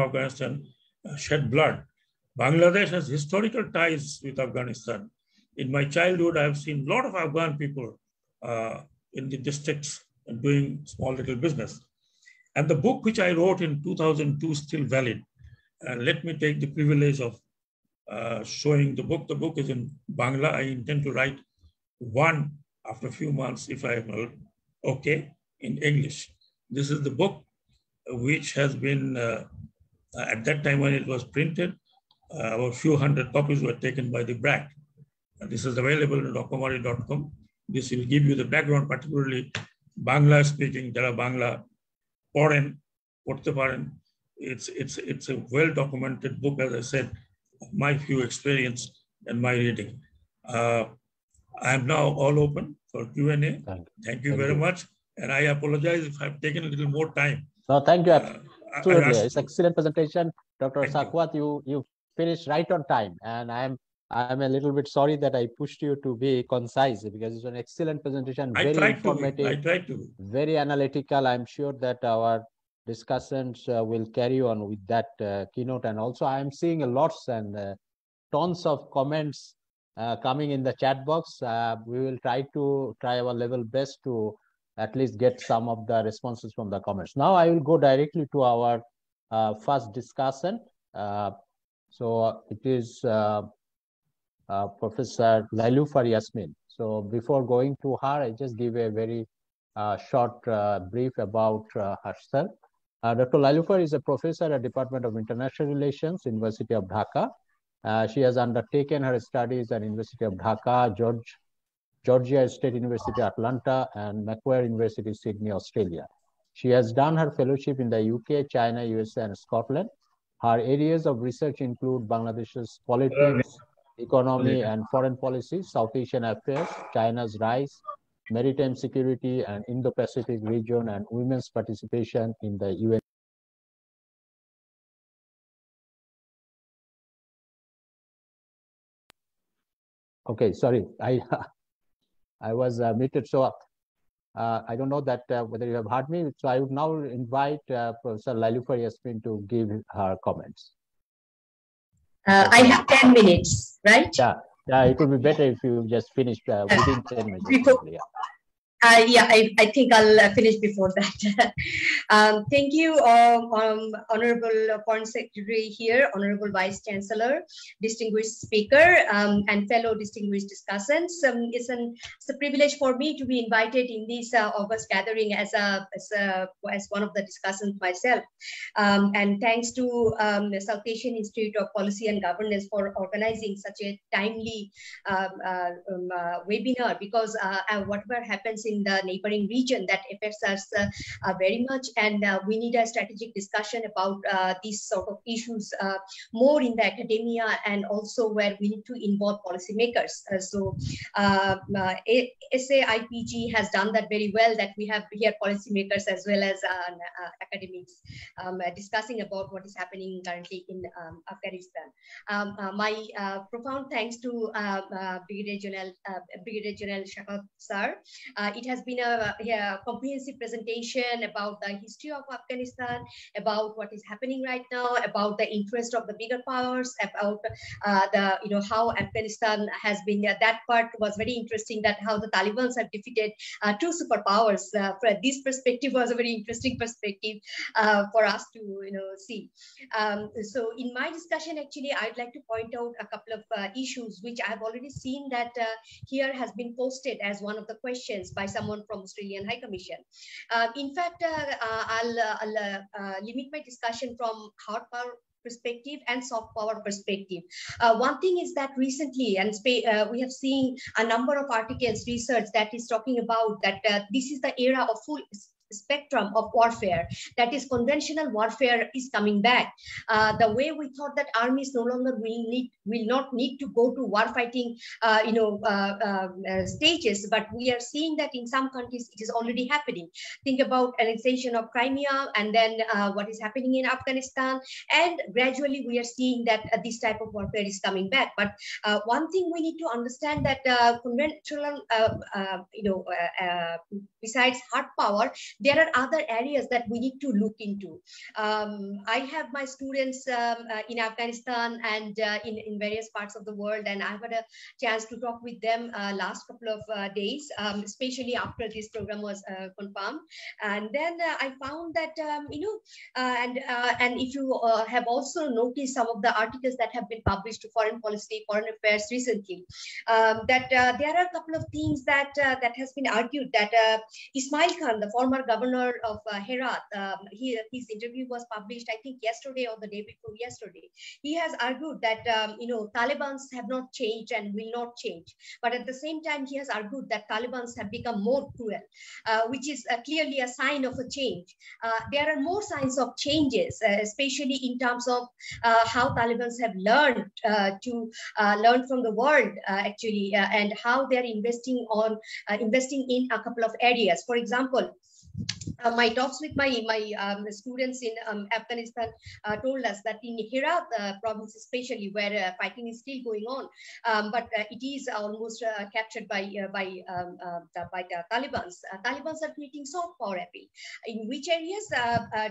Afghanistan shed blood. Bangladesh has historical ties with Afghanistan. In my childhood, I have seen a lot of Afghan people in the districts doing small little business. And the book which I wrote in 2002 is still valid. Let me take the privilege of showing the book. The book is in Bangla. I intend to write one after a few months if I am okay in English. This is the book which has been, at that time when it was printed, about a few hundred copies were taken by the BRAC. This is available on dokumari.com. This will give you the background, particularly Bangla speaking, jara Bangla poren, porte paren. It's a well-documented book, as I said, of my few experience and my reading. I am now all open for Q&A. Thank you very much. And I apologize if I've taken a little more time. No, thank you. Absolutely. It's excellent presentation. Dr. Sakwat, you finished right on time. And I'm a little bit sorry that I pushed you to be concise, because it's an excellent presentation, very informative, I tried to. Very analytical. I'm sure that our discussions will carry on with that keynote. And also I'm seeing lots and tons of comments coming in the chat box. We will try our level best to at least get some of the responses from the comments. Now I will go directly to our first discussion. So it is Professor Lailufar Yasmin. So before going to her, I just give a very short brief about herself. Dr. Lailufar is a professor at Department of International Relations, University of Dhaka. She has undertaken her studies at University of Dhaka, Georgia State University, Atlanta, and Macquarie University, Sydney, Australia. She has done her fellowship in the UK, China, USA, and Scotland. Her areas of research include Bangladesh's politics, economy and foreign policy, South Asian affairs, China's rise, maritime security and Indo-Pacific region, and women's participation in the UN. Okay, sorry, I was muted, so I don't know that whether you have heard me. So I would now invite Professor Lailufar Yasmin to give her comments. I have 10 minutes, right? Yeah, it would be better if you just finish within 10 minutes. I think I'll finish before that. Thank you, Honorable Foreign Secretary here, Honorable Vice Chancellor, distinguished speaker, and fellow distinguished discussants. It's a privilege for me to be invited in this August gathering as one of the discussants myself. And thanks to the South Asian Institute of Policy and Governance for organizing such a timely webinar, because whatever happens in the neighboring region that affects us very much, and we need a strategic discussion about these sort of issues more in the academia, and also where we need to involve policymakers. So SAIPG has done that very well, that we have here policymakers as well as academics discussing about what is happening currently in Afghanistan. My profound thanks to Brigadier General Shakat sir. It has been a comprehensive presentation about the history of Afghanistan, about what is happening right now, about the interest of the bigger powers, about how Afghanistan has been. That part was very interesting. That how the Taliban have defeated two superpowers. This perspective was a very interesting perspective for us to see. So in my discussion, actually, I'd like to point out a couple of issues which I've already seen that here has been posted as one of the questions by someone from Australian High Commission. In fact, I'll limit my discussion from hard power perspective and soft power perspective. One thing is that recently, and we have seen a number of articles, research that is talking about that this is the era of full spectrum of warfare, that is conventional warfare is coming back. The way we thought that armies no longer will not need to go to war fighting stages, but we are seeing that in some countries it is already happening. Think about annexation of Crimea, and then what is happening in Afghanistan, and gradually we are seeing that this type of warfare is coming back. But one thing we need to understand that conventional besides hard power, there are other areas that we need to look into. I have my students in Afghanistan and in various parts of the world, and I've had a chance to talk with them last couple of days, especially after this program was confirmed. And then I found that, and if you have also noticed some of the articles that have been published to Foreign Policy, Foreign Affairs recently, that there are a couple of things that has been argued that Ismail Khan, the former governor of Herat. His interview was published, I think, yesterday or the day before yesterday. He has argued that Taliban's have not changed and will not change. But at the same time, he has argued that Taliban's have become more cruel, which is clearly a sign of a change. There are more signs of changes, especially in terms of how Taliban's have learned to learn from the world, actually, and how they're investing in a couple of areas. For example, my talks with my students in Afghanistan told us that in Herat province, especially where fighting is still going on, but it is almost captured by the Taliban's. Taliban's are creating soft power appeal. In which areas?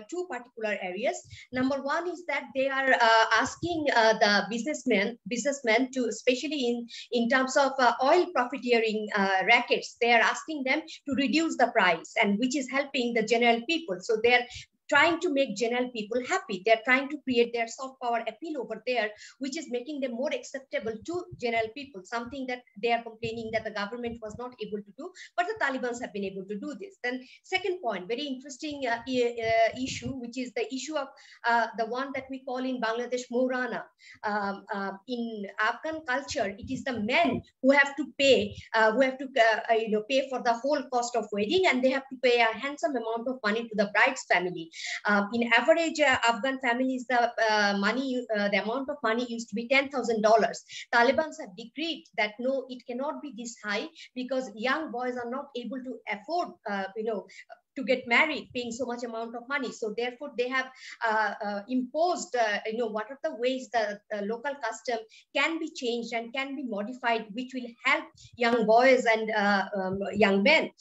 Two particular areas. Number one is that they are asking the businessmen to, especially in terms of oil profiteering rackets, they are asking them to reduce the price, and which is helping the general people. So they're trying to make general people happy. They're trying to create their soft power appeal over there, which is making them more acceptable to general people, something that they are complaining that the government was not able to do, but the Taliban's have been able to do this. Then second point, very interesting issue, which is the issue of the one that we call in Bangladesh Morana. In Afghan culture, it is the men who have to pay, pay for the whole cost of wedding, and they have to pay a handsome amount of money to the bride's family. In average Afghan families, the amount of money used to be $10,000. Taliban's have decreed that no, it cannot be this high, because young boys are not able to afford, to get married, paying so much amount of money. So therefore, they have imposed, what are the ways the local custom can be changed and can be modified, which will help young boys and young men.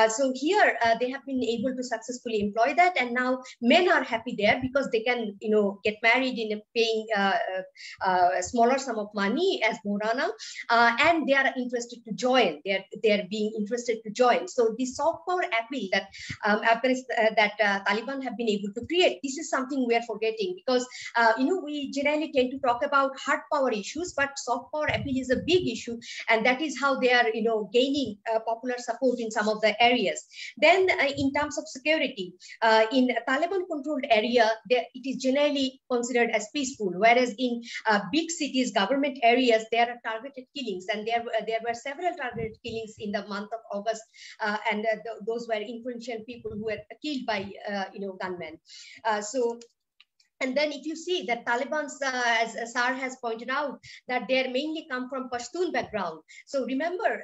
So here they have been able to successfully employ that, and now men are happy there because they can, get married in paying a smaller sum of money as Morana, and they are interested to join. They are being interested to join. So the soft power appeal that Taliban have been able to create. This is something we are forgetting, because we generally tend to talk about hard power issues, but soft power appeal is a big issue, and that is how they are gaining popular support in some of the areas. Then in terms of security, in Taliban controlled area, it is generally considered as peaceful, whereas in big cities, government areas, there are targeted killings, and there were several targeted killings in the month of August, and those were influential people who were killed by gunmen. And then if you see that Taliban's, as Sar has pointed out, that they mainly come from Pashtun background. So remember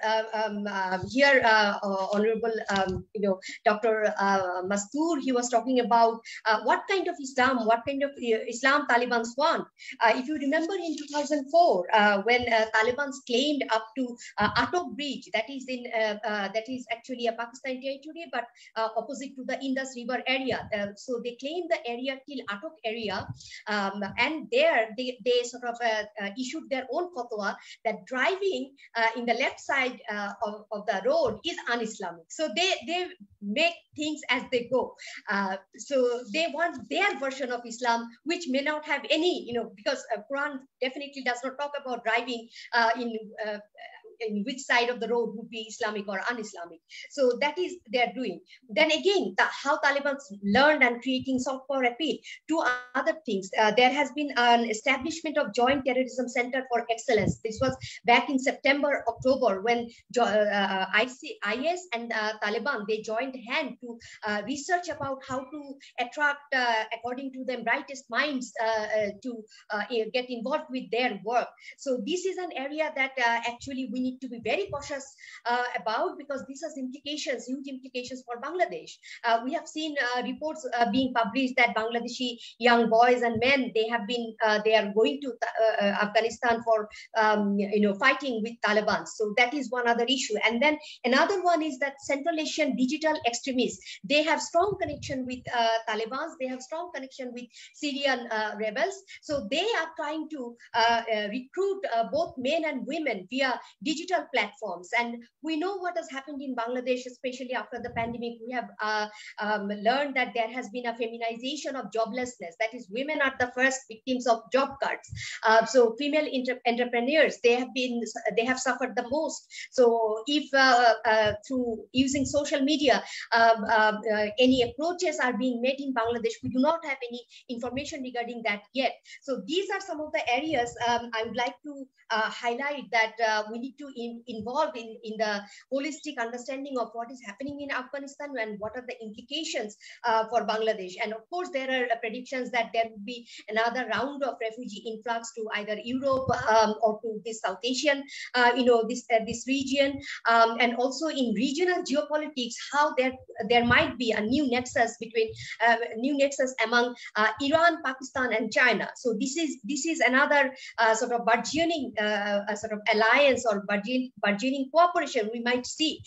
here, Honorable, Dr. Mastoor, he was talking about what kind of Islam Taliban's want. If you remember in 2004, when Taliban's claimed up to Atok Bridge, that is actually a Pakistani territory, but opposite to the Indus River area. So they claimed the area till Atok area. And there they sort of issued their own fatwa that driving in the left side of the road is un-Islamic. So they make things as they go. So they want their version of Islam, which may not have any, because Quran definitely does not talk about driving in which side of the road would be Islamic or un-Islamic. So that is they're doing. Then again, how Taliban's learned and creating soft power appeal. Two other things. There has been an establishment of Joint Terrorism Center for Excellence. This was back in September, October, when IS and Taliban, they joined hand to research about how to attract, according to them, brightest minds to get involved with their work. So this is an area that actually we need to be very cautious about, because this has implications, huge implications for Bangladesh. We have seen reports being published that Bangladeshi young boys and men, they are going to Afghanistan for fighting with Taliban. So that is one other issue. And then another one is that Central Asian digital extremists, they have strong connection with Taliban. They have strong connection with Syrian rebels. So they are trying to recruit both men and women via digital digital platforms. And we know what has happened in Bangladesh, especially after the pandemic. We have learned that there has been a feminization of joblessness. That is, women are the first victims of job cuts. So female entrepreneurs, they have suffered the most. So if through using social media, any approaches are being made in Bangladesh, we do not have any information regarding that yet. So these are some of the areas I would like to highlight that we need to involve in the holistic understanding of what is happening in Afghanistan and what are the implications for Bangladesh. And of course, there are predictions that there will be another round of refugee influx to either Europe or to this South Asian, this region, and also in regional geopolitics, how there might be a new nexus among Iran, Pakistan, and China. So this is another sort of burgeoning sort of alliance or burgeoning cooperation we might see,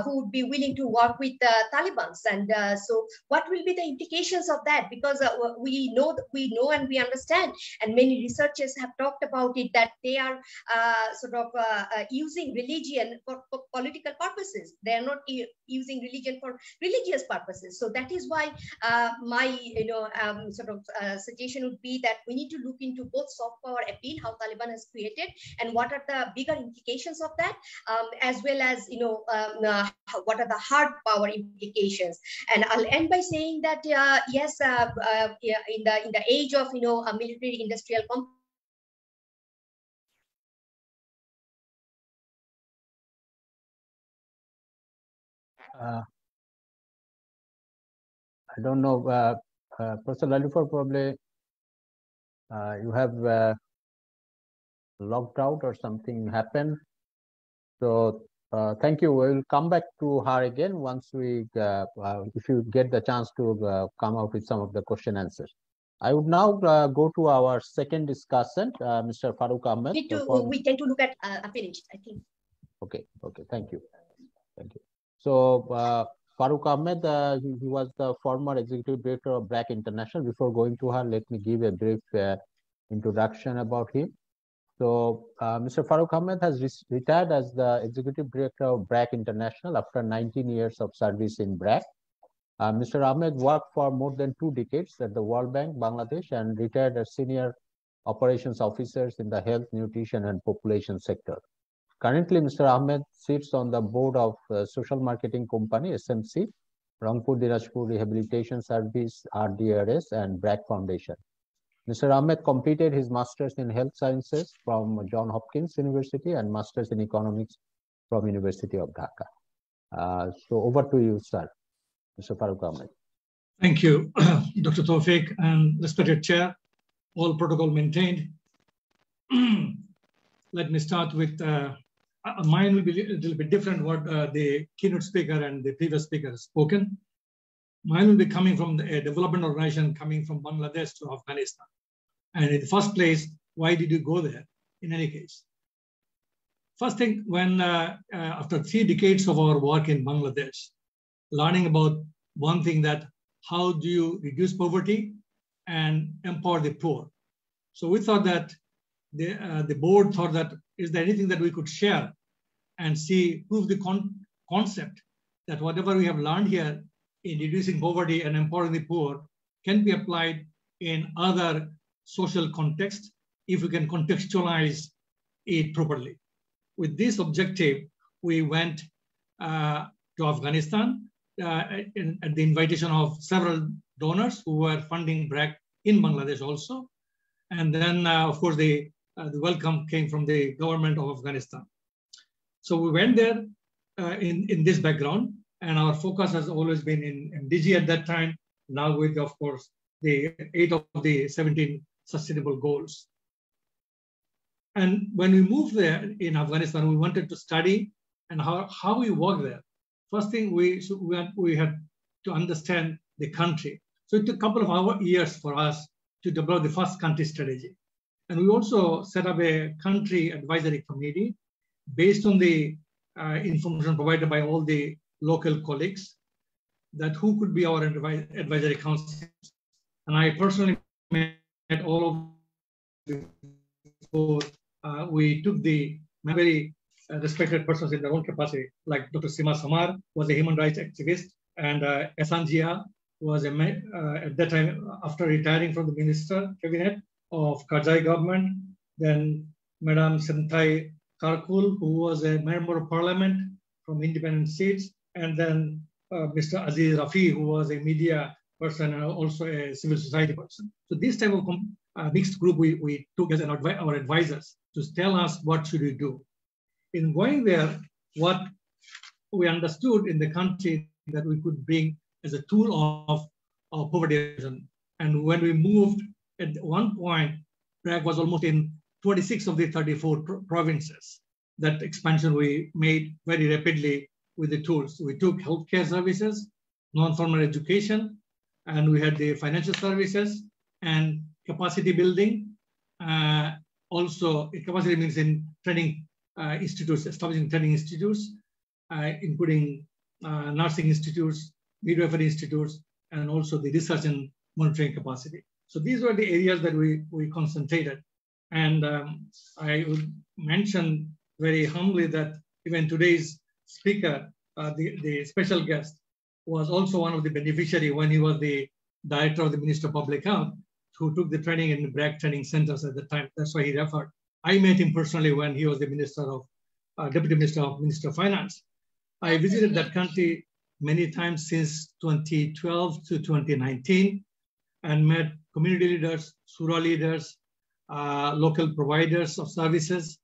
who would be willing to work with Taliban. And so what will be the implications of that? Because we know and we understand, and many researchers have talked about it, that they are using religion for political purposes. They are not using religion for religious purposes. So that is why my suggestion would be that we need to look into both soft power appeal, how Taliban has created, and what are the bigger implications of that, as well as what are the hard power implications. And I'll end by saying that yes, in the age of a military industrial complex, I don't know, Professor Lalifor, probably you have logged out or something happened. So thank you. We'll come back to her again once we, if you get the chance to come out with some of the question answers. I would now go to our second discussant, Mr. Farooq Ahmed. We tend to look at finished, I think. Okay, thank you. So Farooq Ahmed, he was the former executive director of BRAC International. Before going to her, let me give a brief introduction about him. So Mr. Farooq Ahmed has retired as the executive director of BRAC International after 19 years of service in BRAC. Mr. Ahmed worked for more than 2 decades at the World Bank, Bangladesh, and retired as senior operations officers in the health, nutrition, and population sector. Currently, Mr. Ahmed sits on the board of social marketing company, SMC, Rangpur Dinajpur Rehabilitation Service, RDRS, and BRAC Foundation. Mr. Ahmed completed his master's in health sciences from Johns Hopkins University and master's in economics from University of Dhaka. So over to you, sir, Mr. Farooq Ahmed. Thank you, Dr. Tawfiq, and respected chair, all protocol maintained. Let me start with, mine will be a little bit different what the keynote speaker and the previous speaker has spoken. Mine will be coming from a development organization coming from Bangladesh to Afghanistan. And in the first place, why did you go there in any case? First thing, when after 3 decades of our work in Bangladesh, learning about one thing, that how do you reduce poverty and empower the poor? So we thought that the board thought that, is there anything that we could share and see, prove the concept that whatever we have learned here in reducing poverty and empowering the poor can be applied in other social contexts if we can contextualize it properly. With this objective, we went to Afghanistan at the invitation of several donors who were funding BRAC in Bangladesh also. And then, of course, the welcome came from the government of Afghanistan. So we went there in this background, and our focus has always been in MDG at that time, now with, of course, the 8 of the 17 sustainable goals. And when we moved there in Afghanistan, we wanted to study and how we work there. First thing, we had to understand the country. So it took a couple of years for us to develop the first country strategy. And we also set up a country advisory committee based on the information provided by all the local colleagues, that who could be our advisory council. And I personally met all of them before we took the very respected persons in their own capacity, like Dr. Sima Samar was a human rights activist, and Esanjia was at that time, after retiring from the minister cabinet of Karzai government. Then Madam Senthai Karkul, who was a member of parliament from independent seats, and then Mr. Aziz Rafi, who was a media person and also a civil society person. So this type of mixed group we took as our advisors to tell us what should we do. In going there, what we understood in the country that we could bring as a tool of poverty reduction. And when we moved, at one point, BRAC was almost in 26 of the 34 provinces. That expansion we made very rapidly with the tools. We took healthcare services, non-formal education, and we had the financial services and capacity building. Also, capacity means in training institutes, establishing training institutes, including nursing institutes, midwifery institutes, and also the research and monitoring capacity. So these were the areas that we concentrated. And I would mention very humbly that even today's speaker, the special guest, was also one of the beneficiary when he was the director of the Ministry of Public Health, who took the training in the BRAC training centers at the time. That's why he referred. I met him personally when he was the Deputy Minister of Finance. I visited that country many times since 2012 to 2019 and met community leaders, Sura leaders, local providers of services,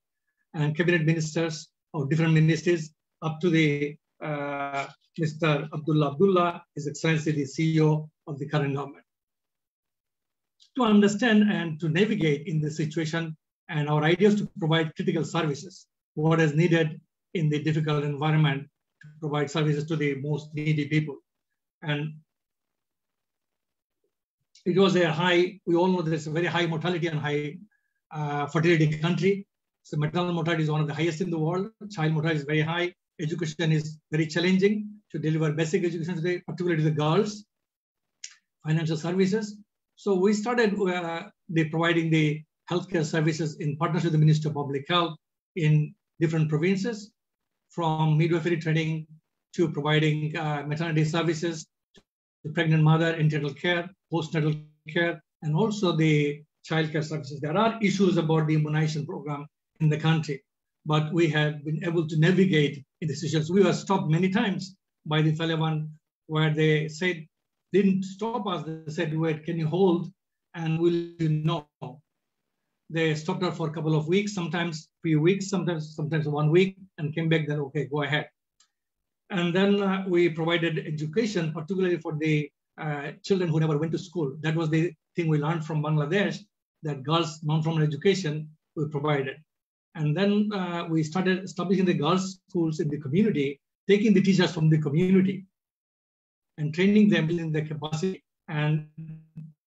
and cabinet ministers of different ministries, up to the Mr. Abdullah, His Excellency, the CEO of the current government. To understand and to navigate in this situation, and our idea is to provide critical services, what is needed in the difficult environment to provide services to the most needy people. And it was a high, we all know there's a very high mortality and high fertility country. So maternal mortality is one of the highest in the world. Child mortality is very high. Education is very challenging to deliver basic education today, particularly to the girls. Financial services. So we started providing the healthcare services in partnership with the Ministry of Public Health in different provinces, from midwifery training to providing maternity services to pregnant mother, antenatal care, postnatal care, and also the childcare services. There are issues about the immunization program in the country, but we have been able to navigate in the situations. We were stopped many times by the Taliban, where they said, didn't stop us, they said, wait, can you hold and will you know? They stopped us for a couple of weeks, sometimes few weeks, sometimes 1 week, and came back then, okay, go ahead. And then we provided education, particularly for the children who never went to school. That was the thing we learned from Bangladesh, that girls non-formal education we provided. And then we started establishing the girls' schools in the community, taking the teachers from the community and training them in their capacity. And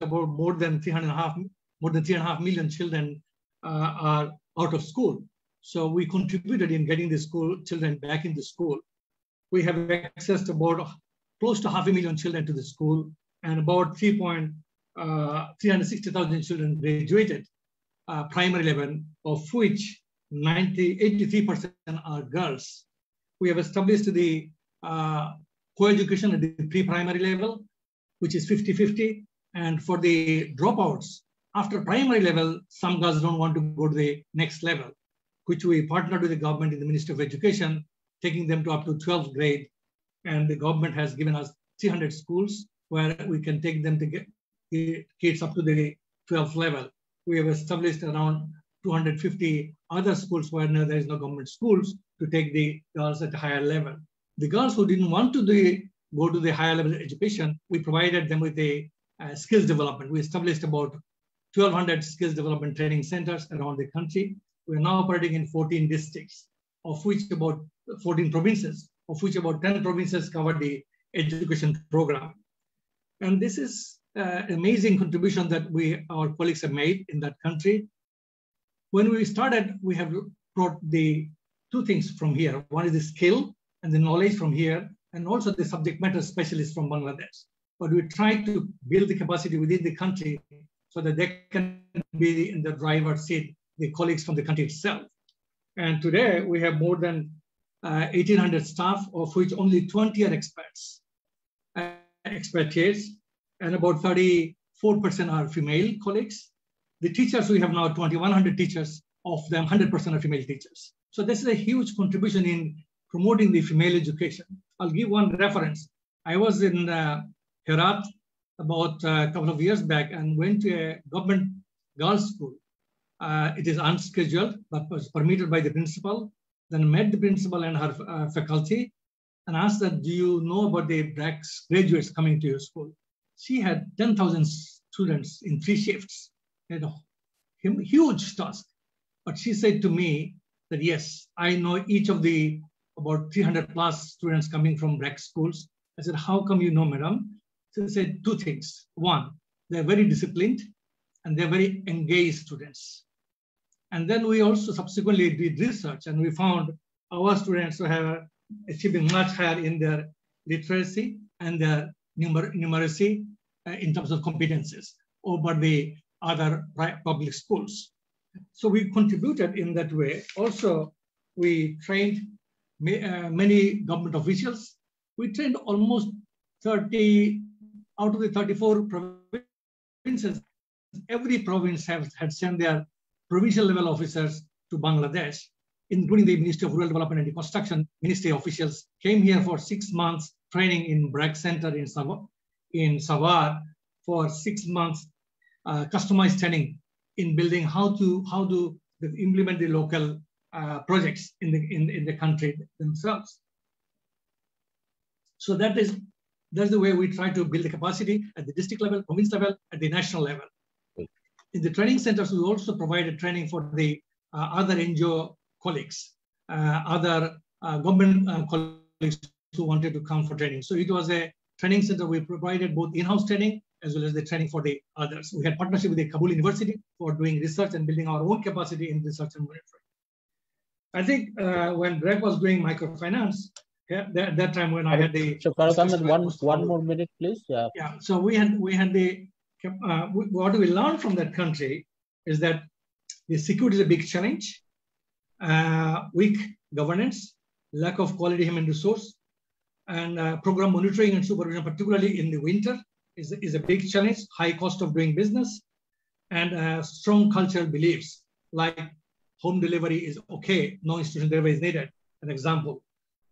about more than 3.5 million children are out of school. So we contributed in getting the school children back into school. We have access to about close to 500,000 children to the school, and about 360,000 children graduated primary level, of which 83% are girls. We have established the co-education at the pre-primary level, which is 50-50. And for the dropouts, after primary level, some girls don't want to go to the next level, which we partnered with the government in the Ministry of Education, taking them to up to 12th grade. And the government has given us 300 schools where we can take them to get the kids up to the 12th level. We have established around 250 other schools where there is no government schools to take the girls at a higher level. The girls who didn't want to go to the higher level education, we provided them with the skills development. We established about 1,200 skills development training centers around the country. We are now operating in 14 districts, of which about 14 provinces, of which about 10 provinces cover the education program. And this is an amazing contribution that our colleagues have made in that country. When we started, we have brought the two things from here. One is the skill and the knowledge from here, and also the subject matter specialists from Bangladesh. But we try to build the capacity within the country so that they can be in the driver's seat, the colleagues from the country itself. And today we have more than 1,800 staff, of which only 20 are experts, expatriates, and about 34% are female colleagues. The teachers, we have now 2,100 teachers, of them 100% are female teachers. So this is a huge contribution in promoting the female education. I'll give one reference. I was in Herat about a couple of years back and went to a government girls' school. It is unscheduled, but was permitted by the principal. Then met the principal and her faculty and asked that, do you know about the black graduates coming to your school? She had 10,000 students in 3 shifts. You know, huge task. But she said to me that, yes, I know each of the about 300 plus students coming from black schools. I said, how come you know, madam? She said 2 things. One, they're very disciplined and they're very engaged students. And then we also subsequently did research and we found our students have achieving much higher in their literacy and their numeracy in terms of competencies over the other public schools. So we contributed in that way. Also, we trained many government officials. We trained almost 30 out of the 34 provinces. Every province had sent their provincial level officers to Bangladesh, including the Ministry of Rural Development and Reconstruction. Ministry officials came here for 6 months training in BRAC Center in Savar for 6 months customized training in building how to implement the local projects in the country themselves. So that's the way we try to build the capacity at the district level, province level, at the national level. In the training centers, we also provided training for the other NGO colleagues, other government colleagues who wanted to come for training. So it was a training center. We provided both in-house training as well as the training for the others. We had partnership with the Kabul University for doing research and building our own capacity in research and monitoring. I think when Greg was doing microfinance, that time when I had the... So one more minute, please. Yeah, so we had the... what we learned from that country is that the security is a big challenge, weak governance, lack of quality human resource, and program monitoring and supervision, particularly in the winter, is a big challenge, high cost of doing business, and strong cultural beliefs like home delivery is okay, no institution delivery is needed, an example.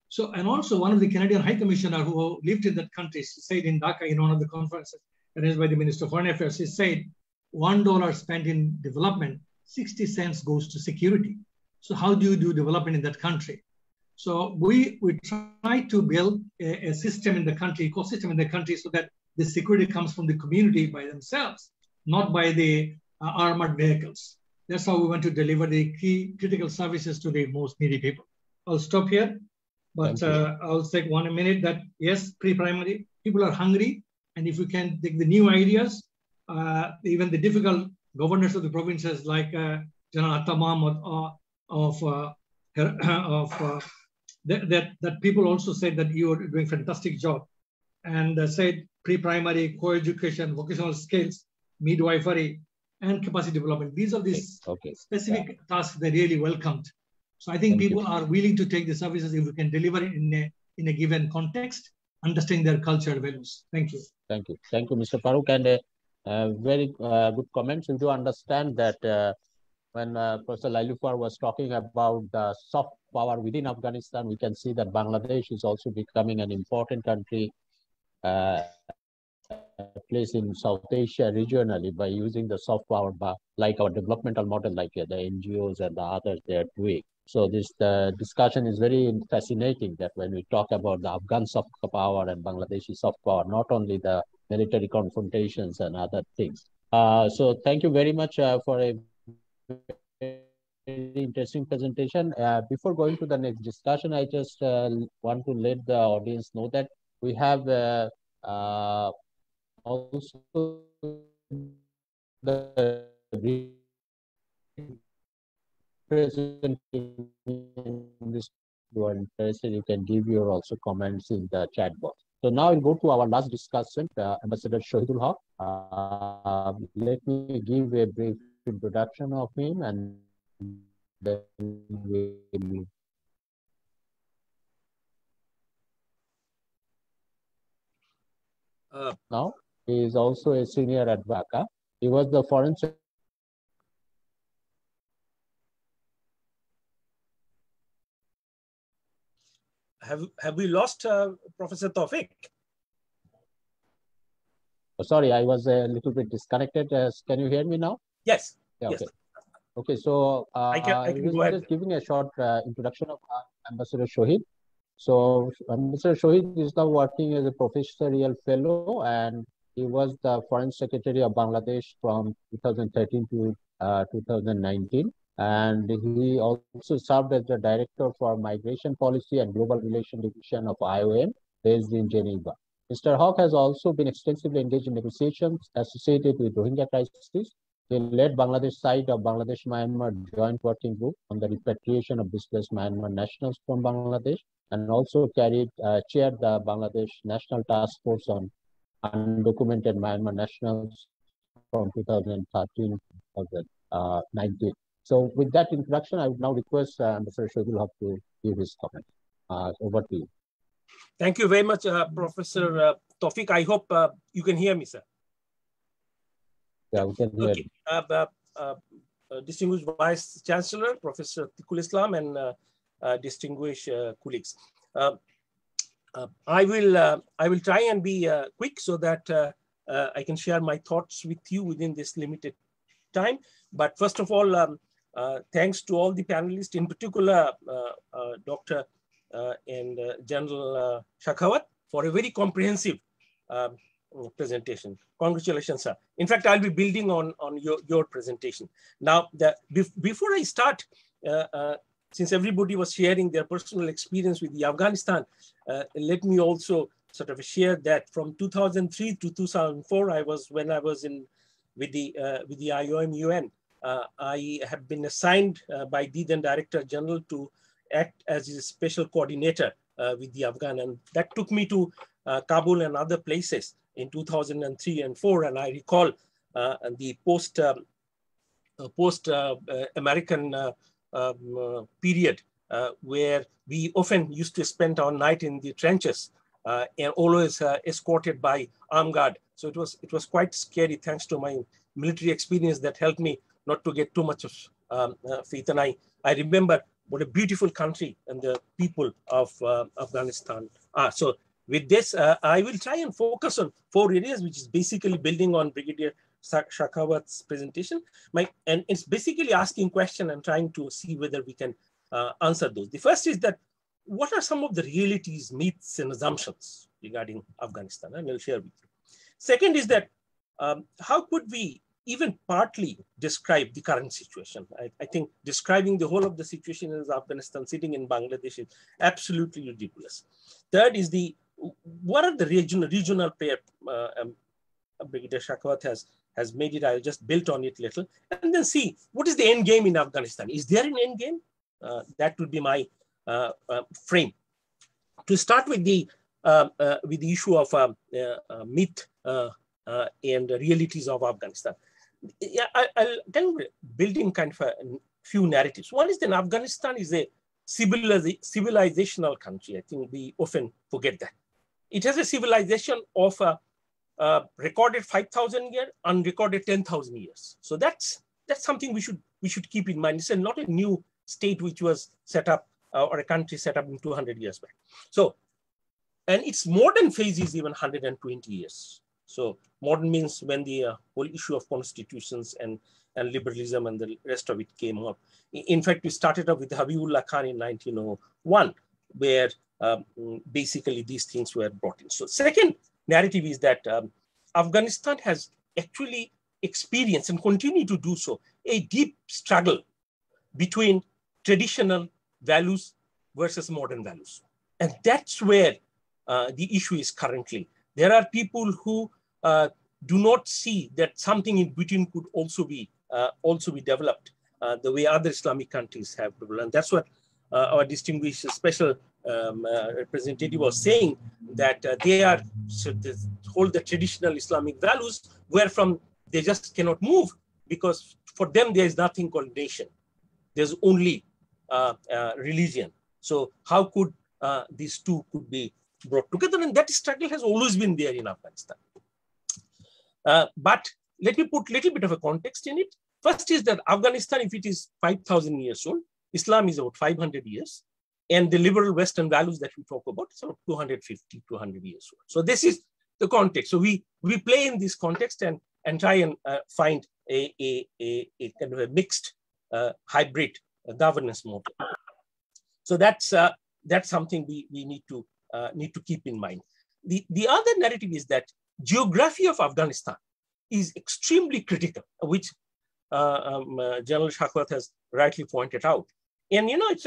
So, and also one of the Canadian High Commissioner who lived in that country said in Dhaka in one of the conferences arranged by the Minister of Foreign Affairs, he said, $1 spent in development, 60 cents goes to security. So how do you do development in that country? So we try to build a system in the country, ecosystem in the country, so that the security comes from the community by themselves, not by the armored vehicles. That's how we want to deliver the key critical services to the most needy people. I'll stop here, but I'll take 1 minute that yes, pre-primary, people are hungry. And if we can take the new ideas, even the difficult governors of the provinces like General Atta Mahmoud that people also said that you are doing a fantastic job and said pre-primary, co-education, vocational skills, midwifery, and capacity development. These are the specific tasks they really welcomed. So I think people are willing to take the services if we can deliver it in a given context, understanding their cultural values. Thank you. Thank you. Thank you, Mr. Farooq. And very good comments. We do understand that when Professor Lailufar was talking about the soft power within Afghanistan, we can see that Bangladesh is also becoming an important country, place in South Asia regionally by using the soft power, like our developmental model, like the NGOs and the others they are doing. So this discussion is very fascinating that when we talk about the Afghan soft power and Bangladeshi soft power, not only the military confrontations and other things. So thank you very much for a very interesting presentation. Before going to the next discussion, I just want to let the audience know that we have also the presentation in this you are interested, you can give your also comments in the chat box. So now we'll go to our last discussant, Ambassador Shahidul Haq. Let me give a brief introduction of him and then we'll... Now, he is also a senior advocate. He was the foreign secretary. Have we lost Professor Tawfiq? Oh, sorry, I was a little bit disconnected. Can you hear me now? Yes. Yeah, yes. okay. Okay, so I was go ahead. just giving a short introduction of Ambassador Shohid. So Ambassador Shohid is now working as a professorial fellow, and he was the Foreign Secretary of Bangladesh from 2013 to 2019. And he also served as the Director for Migration Policy and Global Relations Division of IOM, based in Geneva. Mr. Hawk has also been extensively engaged in negotiations associated with Rohingya crisis. He led Bangladesh side of Bangladesh-Myanmar Joint Working Group on the repatriation of displaced Myanmar nationals from Bangladesh, and also chaired the Bangladesh National Task Force on Undocumented Myanmar Nationals from 2013 to 2019. So with that introduction, I would now request Mr. Shohid Haq to give his comment. Over to you. Thank you very much, Professor Tawfiq. I hope you can hear me, sir. Yeah, we can hear you. Distinguished Vice Chancellor, Professor Tikul Islam, and distinguished colleagues. I will try and be quick so that I can share my thoughts with you within this limited time. But first of all, thanks to all the panelists, in particular, Dr. and General Shakhawat, for a very comprehensive presentation. Congratulations, sir. In fact, I'll be building on your presentation. Now, before I start, since everybody was sharing their personal experience with the Afghanistan, let me also sort of share that from 2003 to 2004, when I was with the IOM UN, I have been assigned by the then Director General to act as a special coordinator with the Afghan, and that took me to Kabul and other places in 2003 and 4. And I recall the post-American period where we often used to spend our night in the trenches and always escorted by armed guard. So it was quite scary, thanks to my military experience that helped me not to get too much of faith. And I remember what a beautiful country and the people of Afghanistan are. So with this, I will try and focus on 4 areas, which is basically building on Brigadier Shakhawat's presentation. And it's basically asking questions and trying to see whether we can answer those. The first is that, what are some of the realities, myths, and assumptions regarding Afghanistan? And I'll share with you. Second is that, how could we even partly describe the current situation? I think describing the whole of the situation in Afghanistan sitting in Bangladesh is absolutely ridiculous. Third is what are the regional pair? Brigadier Shakhawat has made it. I just built on it a little, and then see what is the end game in Afghanistan. Is there an end game? That would be my frame. To start with the issue of myth and the realities of Afghanistan. Yeah, I'll then building kind of a few narratives. One is that Afghanistan is a civilizational country. I think we often forget that. It has a civilization of recorded 5,000 years, unrecorded 10,000 years. So that's something we should keep in mind. It's not a new state which was set up or a country set up in 200 years back. So, and its modern phase is even 120 years. So modern means when the whole issue of constitutions and liberalism and the rest of it came up. In fact, we started up with Habibullah Khan in 1901, where basically these things were brought in. So second narrative is that Afghanistan has actually experienced and continue to do so a deep struggle between traditional values versus modern values. And that's where the issue is currently. There are people who do not see that something in between could also be developed the way other Islamic countries have developed. And that's what our distinguished special representative was saying, that they hold the traditional Islamic values, wherefrom they just cannot move, because for them there is nothing called nation. there's only religion. So how could these two could be brought together? And that struggle has always been there in Afghanistan. But let me put a little bit of a context in it. First is that Afghanistan, if it is 5,000 years old, Islam is about 500 years. And the liberal Western values that we talk about is about 250, 200 years old. So this is the context. So we play in this context and try and find a kind of a mixed hybrid governance model. So that's something we need to keep in mind. The other narrative is that geography of Afghanistan is extremely critical, which General Shakwat has rightly pointed out. And you know, it's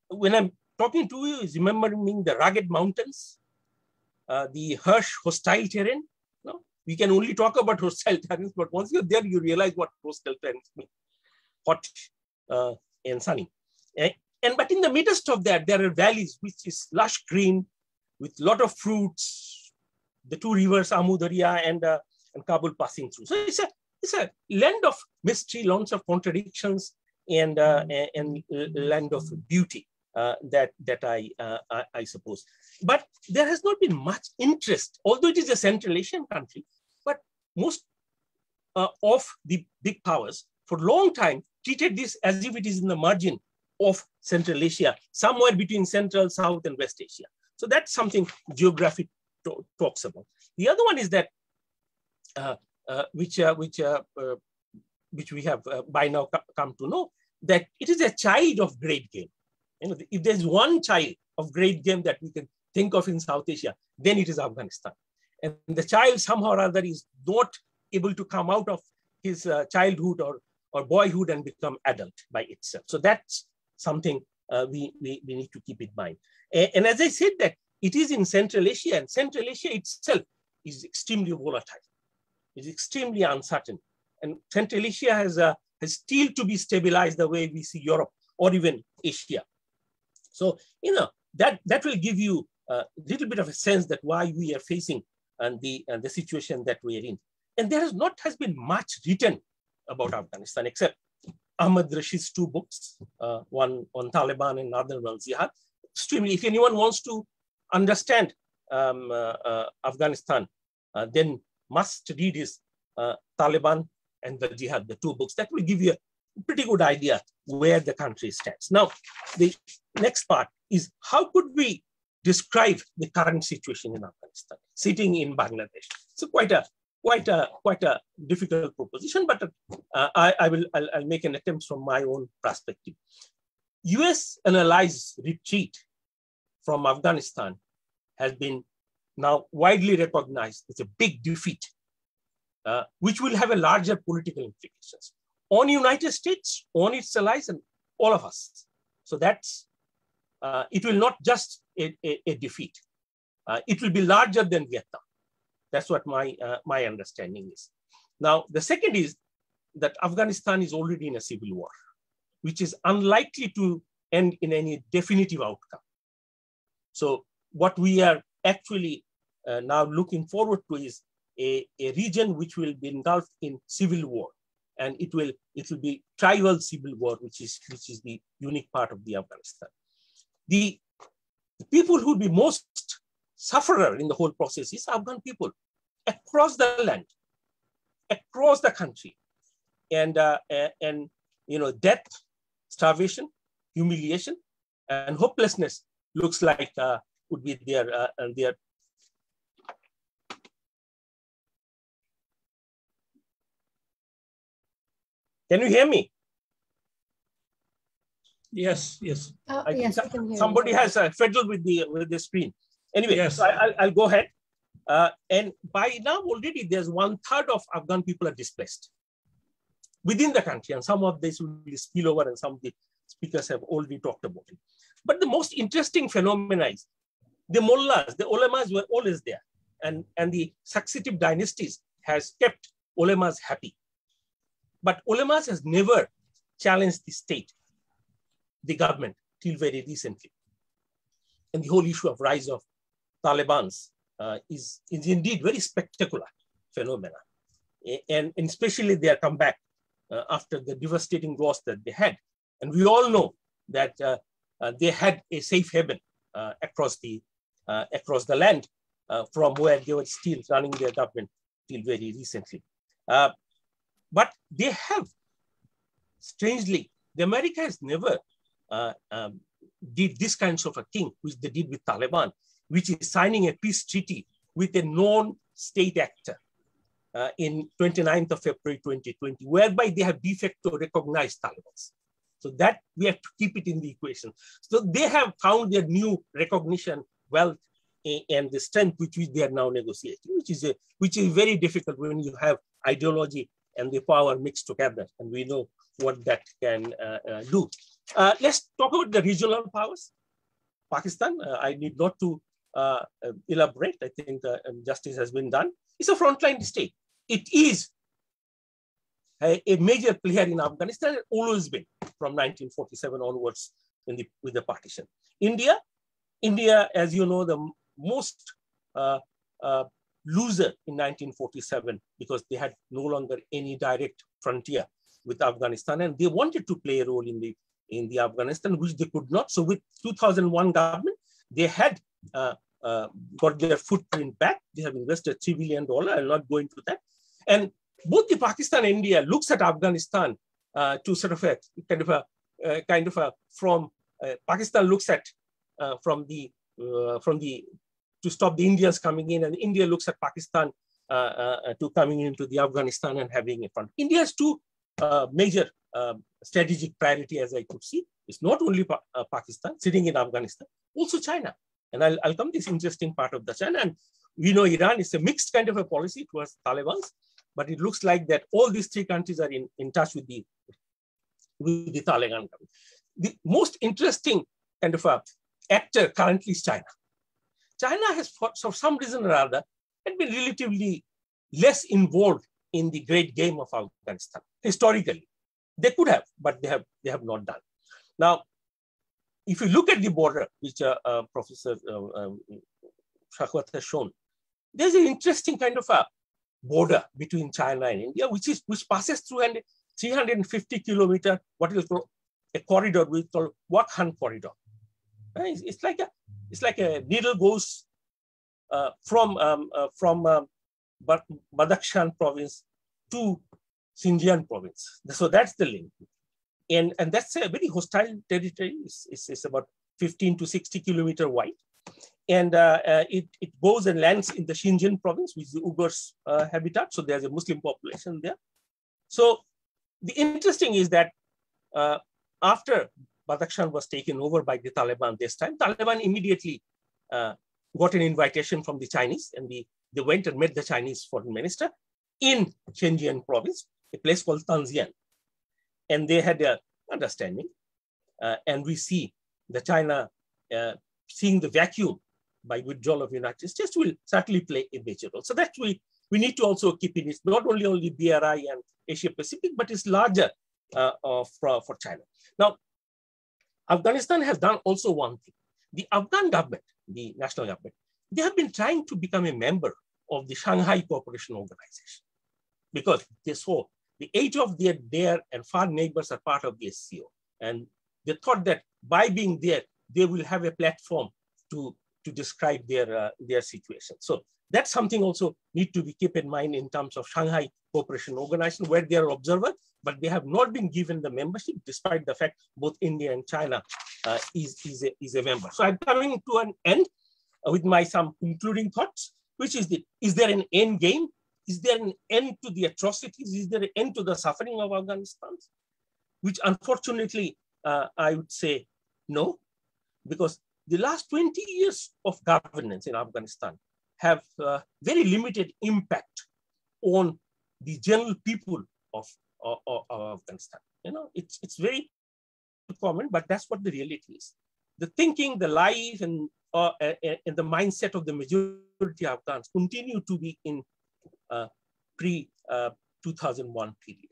when I'm talking to you, is remembering the rugged mountains, the harsh hostile terrain. No, we can only talk about hostile terrains, but once you're there, you realize what hostile terrains mean: hot and sunny. But in the midst of that, there are valleys which is lush green with a lot of fruits, the two rivers, Amu Darya and Kabul passing through. So it's a land of mystery, lots of contradictions, and land of beauty that I suppose. But there has not been much interest, although it is a Central Asian country, but most of the big powers for a long time treated this as if it is in the margin of Central Asia, somewhere between Central, South, and West Asia. So that's something geography talks about. The other one is that which we have by now come to know, that it is a child of great game. You know, if there's one child of great game that we can think of in South Asia, then it is Afghanistan. And the child somehow or other is not able to come out of his childhood or boyhood and become adult by itself. So that's something we need to keep in mind. And as I said, that it is in Central Asia, and Central Asia itself is extremely volatile. It's extremely uncertain. And Central Asia has still to be stabilized the way we see Europe or even Asia. So, you know, that will give you a little bit of a sense that why we are facing the situation that we are in. And there has been much written about Afghanistan, except Ahmad Rashid's two books, one on Taliban and another on Jihad. Extremely, if anyone wants to understand Afghanistan, then must read his Taliban and the Jihad, the two books. That will give you a pretty good idea where the country stands. Now, the next part is how could we describe the current situation in Afghanistan, sitting in Bangladesh? It's quite a difficult proposition, but I'll make an attempt from my own perspective. US and allies' retreat from Afghanistan has been now widely recognized as a big defeat, which will have a larger political implications on United States, on its allies, and all of us. So that's, it will not just a defeat. It will be larger than Vietnam. That's what my understanding is. Now, the second is that Afghanistan is already in a civil war, which is unlikely to end in any definitive outcome. So what we are actually now looking forward to is a region which will be engulfed in civil war, and it will be tribal civil war, which is the unique part of the Afghanistan. The people who will be most sufferer in the whole process is Afghan people across the land, across the country, and you know, death, starvation, humiliation, and hopelessness looks like would be their. Can you hear me? Yes, yes. Yes, we can hear somebody you. has fiddled with the screen. Anyway, Yes. so I'll go ahead. And by now already there's 1/3 of Afghan people are displaced within the country, and some of this will spill over, and some of the speakers have already talked about it. But the most interesting phenomena is the mullahs, the ulamas were always there, and the successive dynasties has kept ulamas happy. But ulamas has never challenged the state, the government, till very recently. And the whole issue of rise of Taliban's is indeed very spectacular phenomena. And especially their comeback after the devastating loss that they had. And we all know that they had a safe haven across the land from where they were still running their government till very recently. But they have, strangely, the America has never did this kinds of a thing, which they did with Taliban, which is signing a peace treaty with a non-state actor in 29th of February 2020, whereby they have de facto recognized Taliban. So that we have to keep it in the equation. So they have found their new recognition, wealth, and the strength which they are now negotiating, which is very difficult when you have ideology and the power mixed together, and we know what that can do. Let's talk about the regional powers. Pakistan, I need not to elaborate. I think justice has been done. It's a frontline state. It is a major player in Afghanistan, always been from 1947 onwards with the partition. India, as you know, the most loser in 1947 because they had no longer any direct frontier with Afghanistan, and they wanted to play a role in the Afghanistan, which they could not. So with 2001 government, they had got their footprint back. They have invested $3 billion. I'll not go into that. And both the Pakistan and India looks at Afghanistan to sort of Pakistan looks at to stop the Indians coming in, and India looks at Pakistan to coming into the Afghanistan and having a front. India has two major strategic priority, as I could see. It's not only Pakistan sitting in Afghanistan, also China. And I'll come to this interesting part of the China. And we know Iran is a mixed kind of a policy towards Taliban, but it looks like that all these three countries are in touch with the Taliban. The most interesting kind of a actor currently is China. China has, for some reason or other, had been relatively less involved in the great game of Afghanistan. Historically, they could have, but they have not done. Now, if you look at the border, which Professor Shakwat has shown, there's an interesting kind of a border between China and India, which passes through a 350 kilometer, what is called a corridor, we call Wakhan corridor. It's like a needle goes from Badakhshan province to Xinjiang province. So that's the link. And that's a very hostile territory. It's about 15 to 60 kilometer wide. And it goes and lands in the Xinjiang province, which is the Uyghurs' habitat. So there's a Muslim population there. So the interesting is that after Badakhshan was taken over by the Taliban this time, Taliban immediately got an invitation from the Chinese, and they went and met the Chinese foreign minister in Xinjiang province, a place called Tanzian. And they had an understanding. And we see the China seeing the vacuum by withdrawal of the United States will certainly play a major role. So that we need to also keep in it, not only BRI and Asia Pacific, but it's larger for China. Now, Afghanistan has done also one thing. The Afghan government, the national government, they have been trying to become a member of the Shanghai Cooperation Organization because they saw the 8 of their near and far neighbors are part of the SCO. And they thought that by being there, they will have a platform to describe their situation. So that's something also need to be kept in mind in terms of Shanghai Cooperation Organization, where they are observers, but they have not been given the membership, despite the fact both India and China is a member. So I'm coming to an end with some concluding thoughts, which is there an end game? Is there an end to the atrocities? Is there an end to the suffering of Afghanistan? Which unfortunately, I would say no, because the last 20 years of governance in Afghanistan have very limited impact on the general people of Afghanistan. You know, it's very common, but that's what the reality is. The thinking, the life, and the mindset of the majority of Afghans continue to be in pre-2001 period.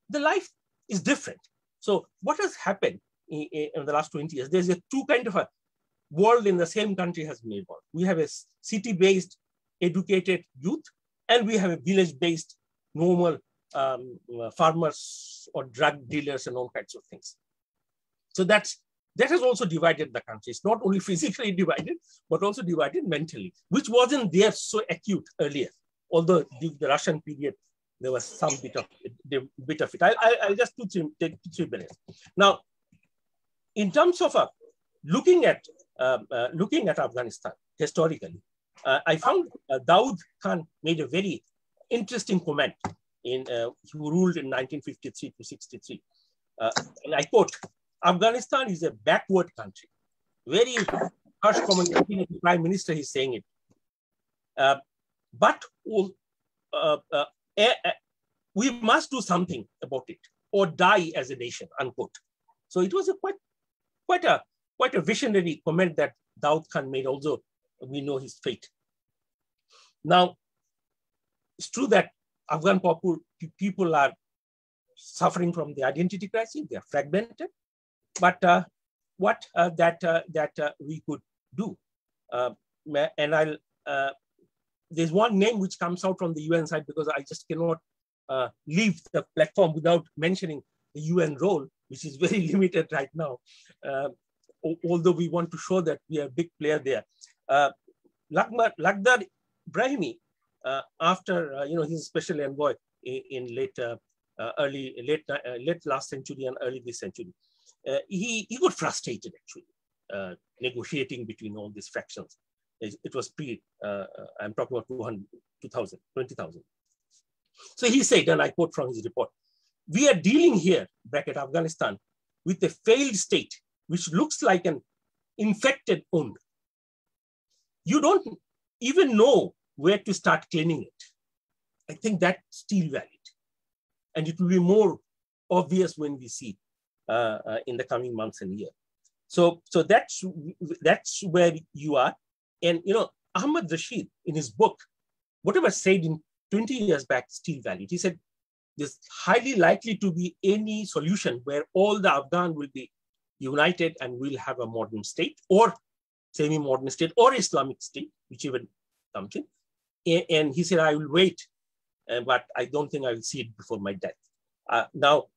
The life is different. So what has happened in the last 20 years? There's a two kind of a world in the same country has been evolved. We have a city-based educated youth, and we have a village-based normal farmers or drug dealers and all kinds of things. So that has also divided the country. It's not only physically divided, but also divided mentally, which wasn't there so acute earlier. Although during the Russian period, there was some bit of it. I'll just take 2-3 minutes. Now, in terms of looking at Afghanistan historically, I found Daud Khan made a very interesting comment who ruled in 1953 to 63. And I quote, "Afghanistan is a backward country." Very harsh comment. The Prime Minister is saying it. But we must do something about it or die as a nation, unquote. So it was a quite a visionary comment that Daud Khan made, although we know his fate. Now, it's true that Afghan people are suffering from the identity crisis. They are fragmented. But what we could do, and there's one name which comes out from the UN side, because I just cannot leave the platform without mentioning the UN role, which is very limited right now. Although we want to show that we are a big player there. Lakhdar Brahimi, after his special envoy in late last century and early this century, he got frustrated actually negotiating between all these factions. It was I'm talking about 20,000. So he said, and I quote from his report, "We are dealing here, bracket Afghanistan, with a failed state which looks like an infected wound. You don't even know where to start cleaning it." I think that's still valid. And it will be more obvious when we see in the coming months and years. So that's where you are. And Ahmad Rashid, in his book, whatever said in 20 years back, still valid. He said, there's highly likely to be any solution where all the Afghan will be united and we'll have a modern state or semi-modern state or Islamic state, whichever comes in. And he said, I will wait, but I don't think I will see it before my death. Now,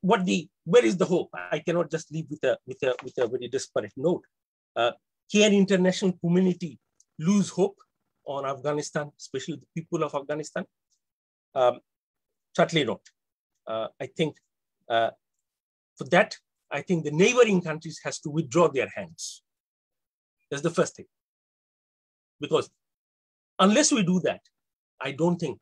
where is the hope? I cannot just leave with a very desperate note. Can international community lose hope on Afghanistan, especially the people of Afghanistan? Certainly not. I think for that, I think the neighboring countries has to withdraw their hands. That's the first thing. Because unless we do that, I don't think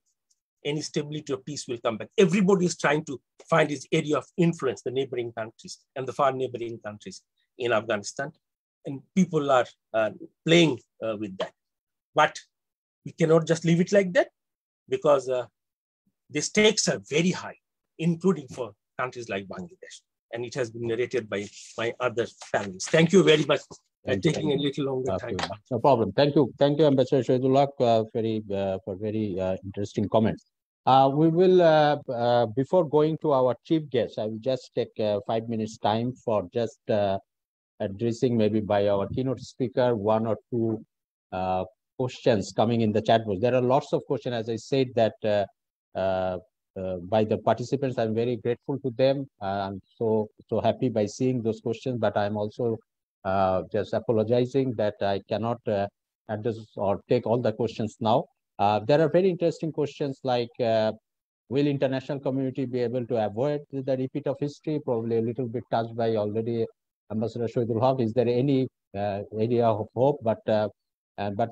any stability or peace will come back. Everybody is trying to find its area of influence, the neighboring countries and the far neighboring countries in Afghanistan. And people are playing with that. But we cannot just leave it like that, because the stakes are very high, including for countries like Bangladesh. And it has been narrated by my other panelists. Thank you very much. Taking a little longer time. No problem. Thank you, Ambassador Shahidullah, for very interesting comments. We will, before going to our chief guest, I will just take 5 minutes time for just addressing maybe by our keynote speaker, 1 or 2 questions coming in the chat box. There are lots of questions, as I said, that by the participants. I'm very grateful to them. I'm so happy by seeing those questions, but I'm also just apologizing that I cannot address or take all the questions now. There are very interesting questions like, will international community be able to avoid the repeat of history? Probably a little bit touched by already Ambassador Shahidullah. Is there any area of hope? But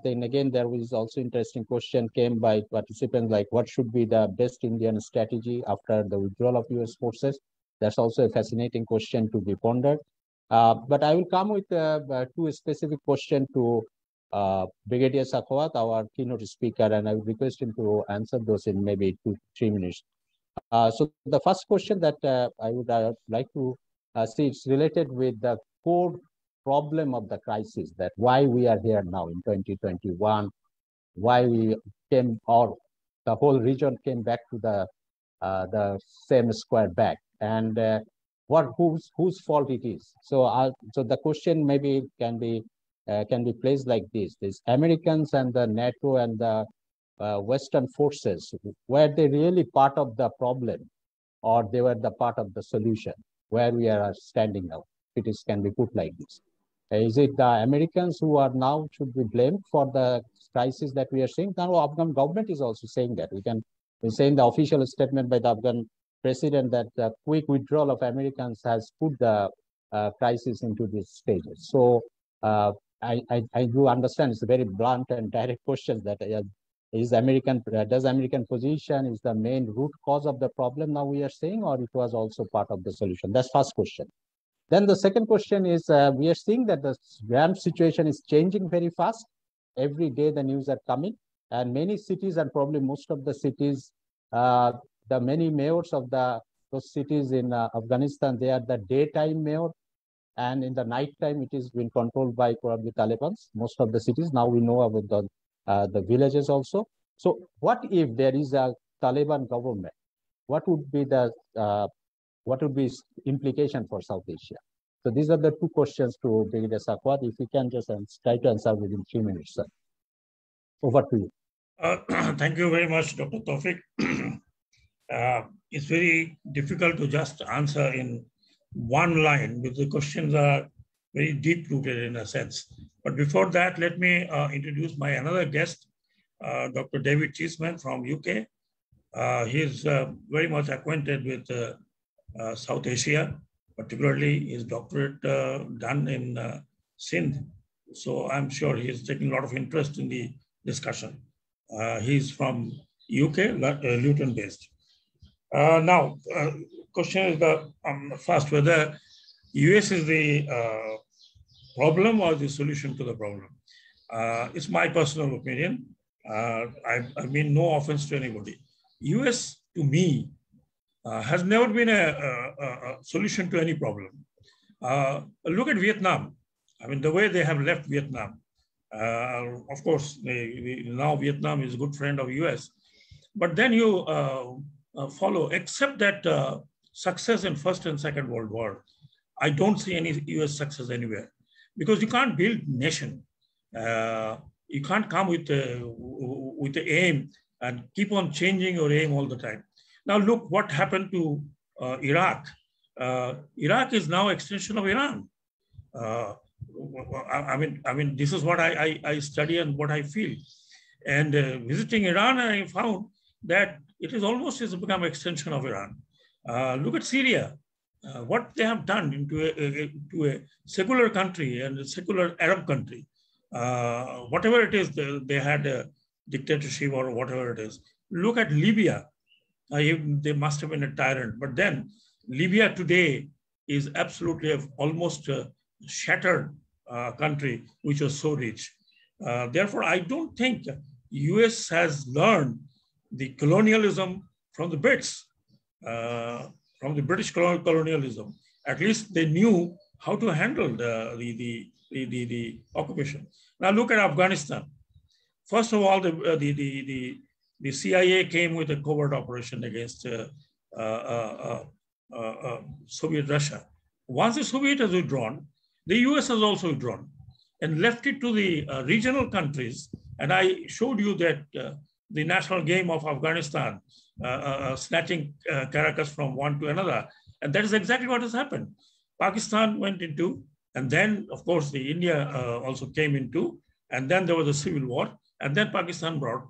then again, there was also interesting question came by participants like, what should be the best Indian strategy after the withdrawal of US forces? That's also a fascinating question to be pondered. But I will come with 2 specific questions to Brigadier Sakhawat, our keynote speaker, and I will request him to answer those in maybe 2 to 3 minutes. So the first question that I would like to see, it's related with the core problem of the crisis, that why we are here now in 2021, why we came, or the whole region came back to the same square back, and whose fault it is. So so the question maybe can be placed like this: These Americans and the NATO and the Western forces, were they really part of the problem, or they were the part of the solution, where we are standing now? It is can be put like this. Is it the Americans who are now should be blamed for the crisis that we are seeing? Now, Afghan government is also saying that. We say in the official statement by the Afghan president that the quick withdrawal of Americans has put the crisis into these stages. So I do understand it's a very blunt and direct question that does American position is the main root cause of the problem now we are saying, or it was also part of the solution? That's first question. Then the second question is, we are seeing that the RAM situation is changing very fast. Every day the news are coming, and many cities, and probably most of the cities, the many mayors of those cities in Afghanistan, they are the daytime mayor, and in the night time it is being controlled by probably Taliban. Most of the cities now we know about the villages also. So what if there is a Taliban government? What would be the implication for South Asia? So these are the two questions to Brigadier Sakwat. If you can just try to answer within 3 minutes, sir. Over to you. Thank you very much, Dr. Tawfiq. It's very difficult to just answer in one line because the questions are very deep-rooted in a sense. But before that, let me introduce my another guest, Dr. David Cheeseman from UK. He's very much acquainted with South Asia, particularly his doctorate done in Sindh. So I'm sure he's taking a lot of interest in the discussion. He's from UK, Luton based. Now, question is first whether US is the problem or the solution to the problem. It's my personal opinion. I mean no offense to anybody. US, to me, has never been a solution to any problem. Look at Vietnam. I mean, the way they have left Vietnam. Of course, now Vietnam is a good friend of US. But then you follow, except that success in First and Second World War, I don't see any US success anywhere. Because you can't build nation. You can't come with the aim and keep on changing your aim all the time. Now look what happened to Iraq. Iraq is now extension of Iran. I mean, this is what I study and what I feel. And visiting Iran, I found that it is almost has become an extension of Iran. Look at Syria. What they have done into a secular country and a secular Arab country. Whatever it is, they had a dictatorship or whatever it is. Look at Libya. They must have been a tyrant. But then Libya today is absolutely almost a shattered country, which was so rich. Therefore, I don't think US has learned the colonialism from the Brits, from the British colonialism. At least they knew how to handle the occupation. Now look at Afghanistan. First of all, the CIA came with a covert operation against Soviet Russia. Once the Soviet has withdrawn, the US has also withdrawn and left it to the regional countries. And I showed you that the national game of Afghanistan, snatching Caracas from one to another. And that is exactly what has happened. Pakistan went into, and then of course the India also came into, and then there was a civil war, and then Pakistan brought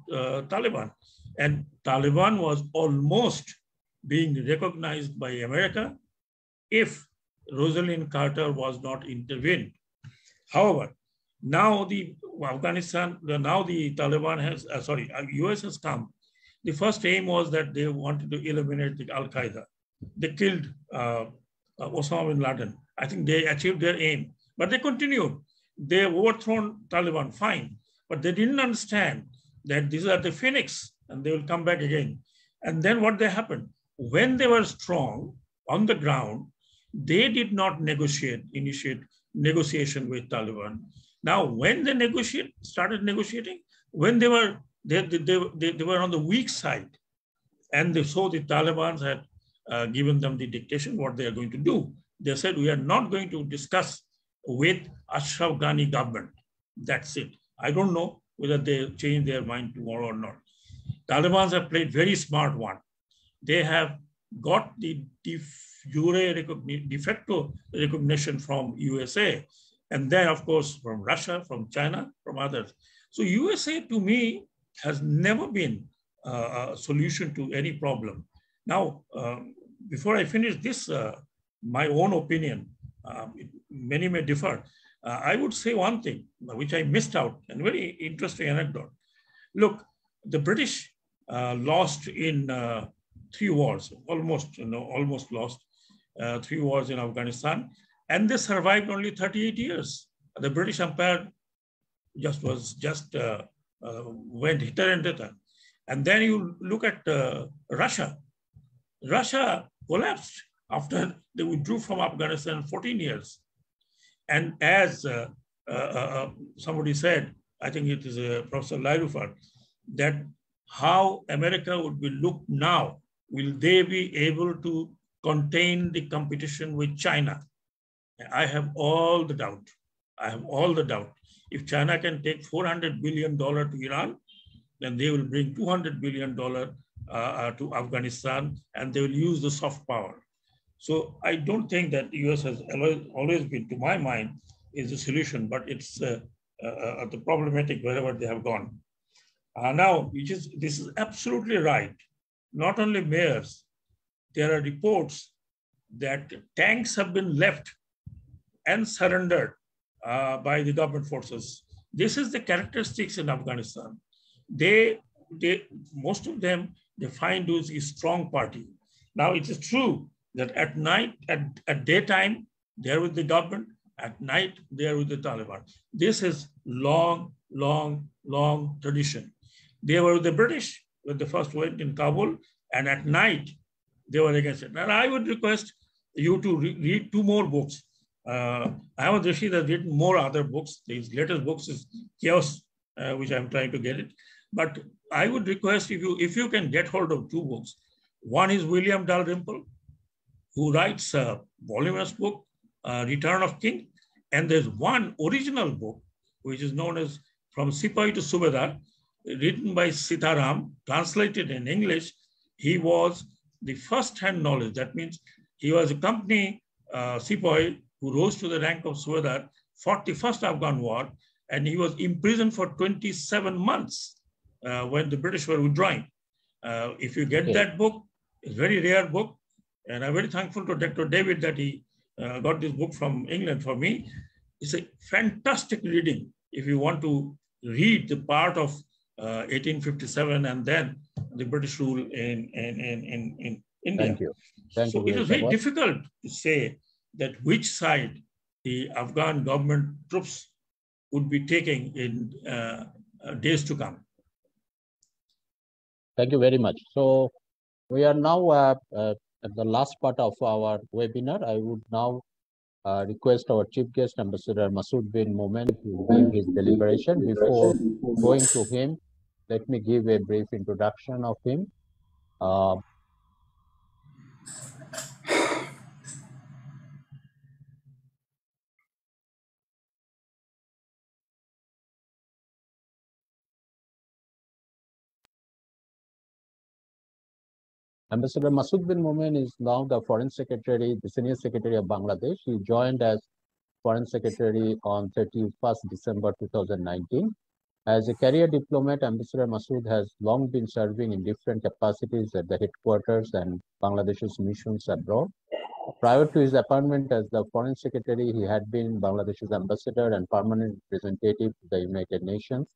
Taliban. And Taliban was almost being recognized by America if Rosalind Carter was not intervened. However, now the Taliban has, US has come. The first aim was that they wanted to eliminate the Al-Qaeda. They killed Osama bin Laden. I think they achieved their aim, but they continued. They overthrown Taliban, fine, but they didn't understand that these are the phoenix and they will come back again. And then what happened? When they were strong on the ground, they did not initiate negotiation with Taliban. Now, when they started negotiating, when they were on the weak side, and so the Taliban had given them the dictation what they are going to do. They said, we are not going to discuss with Ashraf Ghani government. That's it. I don't know whether they change their mind tomorrow or not. Taliban have played very smart one. They have got the de facto recognition from USA, and then of course from Russia, from China, from others. So USA to me has never been a solution to any problem. Now, before I finish this, my own opinion, many may differ. I would say one thing which I missed out, and very interesting anecdote. Look, the British lost in 3 wars, almost lost 3 wars in Afghanistan, and they survived only 38 years. The British Empire went hither and thither. And then you look at Russia. Russia collapsed after they withdrew from Afghanistan 14 years. And as somebody said, I think it is Professor Lairufar, that how America would be looked now. Will they be able to contain the competition with China? I have all the doubt. I have all the doubt. If China can take $400 billion to Iran, then they will bring $200 billion to Afghanistan, and they will use the soft power. So I don't think that the US has always been, to my mind, is the solution, but it's the problematic wherever they have gone. Now, this is absolutely right. Not only mayors, there are reports that tanks have been left and surrendered by the government forces. This is the characteristics in Afghanistan. Most of them, they find those a strong party. Now, it is true that at night, at daytime, they're with the government. At night, they're with the Taliban. This is long tradition. They were with the British when they first went in Kabul, and at night, they were against it. And I would request you to read 2 more books. Ahmad Rashid has written more other books. His latest books is Chaos, which I'm trying to get it. But I would request if you can get hold of 2 books. One is William Dalrymple, who writes a voluminous book, Return of King. And there's one original book, which is known as From Sipahi to Subedar, written by Sitaram, translated in English. He was the first-hand knowledge. That means he was a company Sipahi who rose to the rank of Subedar, fought the first Afghan war, and he was imprisoned for 27 months when the British were withdrawing. If you get that book, it's a very rare book, and I'm very thankful to Dr. David that he got this book from England for me. It's a fantastic reading if you want to read the part of 1857 and then the British rule in India. Thank you. Thank so you it is very difficult to say that which side the Afghan government troops would be taking in days to come. Thank you very much. So we are now at the last part of our webinar. I would now request our chief guest, Ambassador Masood bin Momen, to give his deliberation. Before going to him, let me give a brief introduction of him. Ambassador Masood bin Momen is now the Foreign Secretary, the Senior Secretary of Bangladesh. He joined as Foreign Secretary on 31st December 2019. As a career diplomat, Ambassador Masood has long been serving in different capacities at the headquarters and Bangladesh's missions abroad. Prior to his appointment as the Foreign Secretary, he had been Bangladesh's ambassador and permanent representative to the United Nations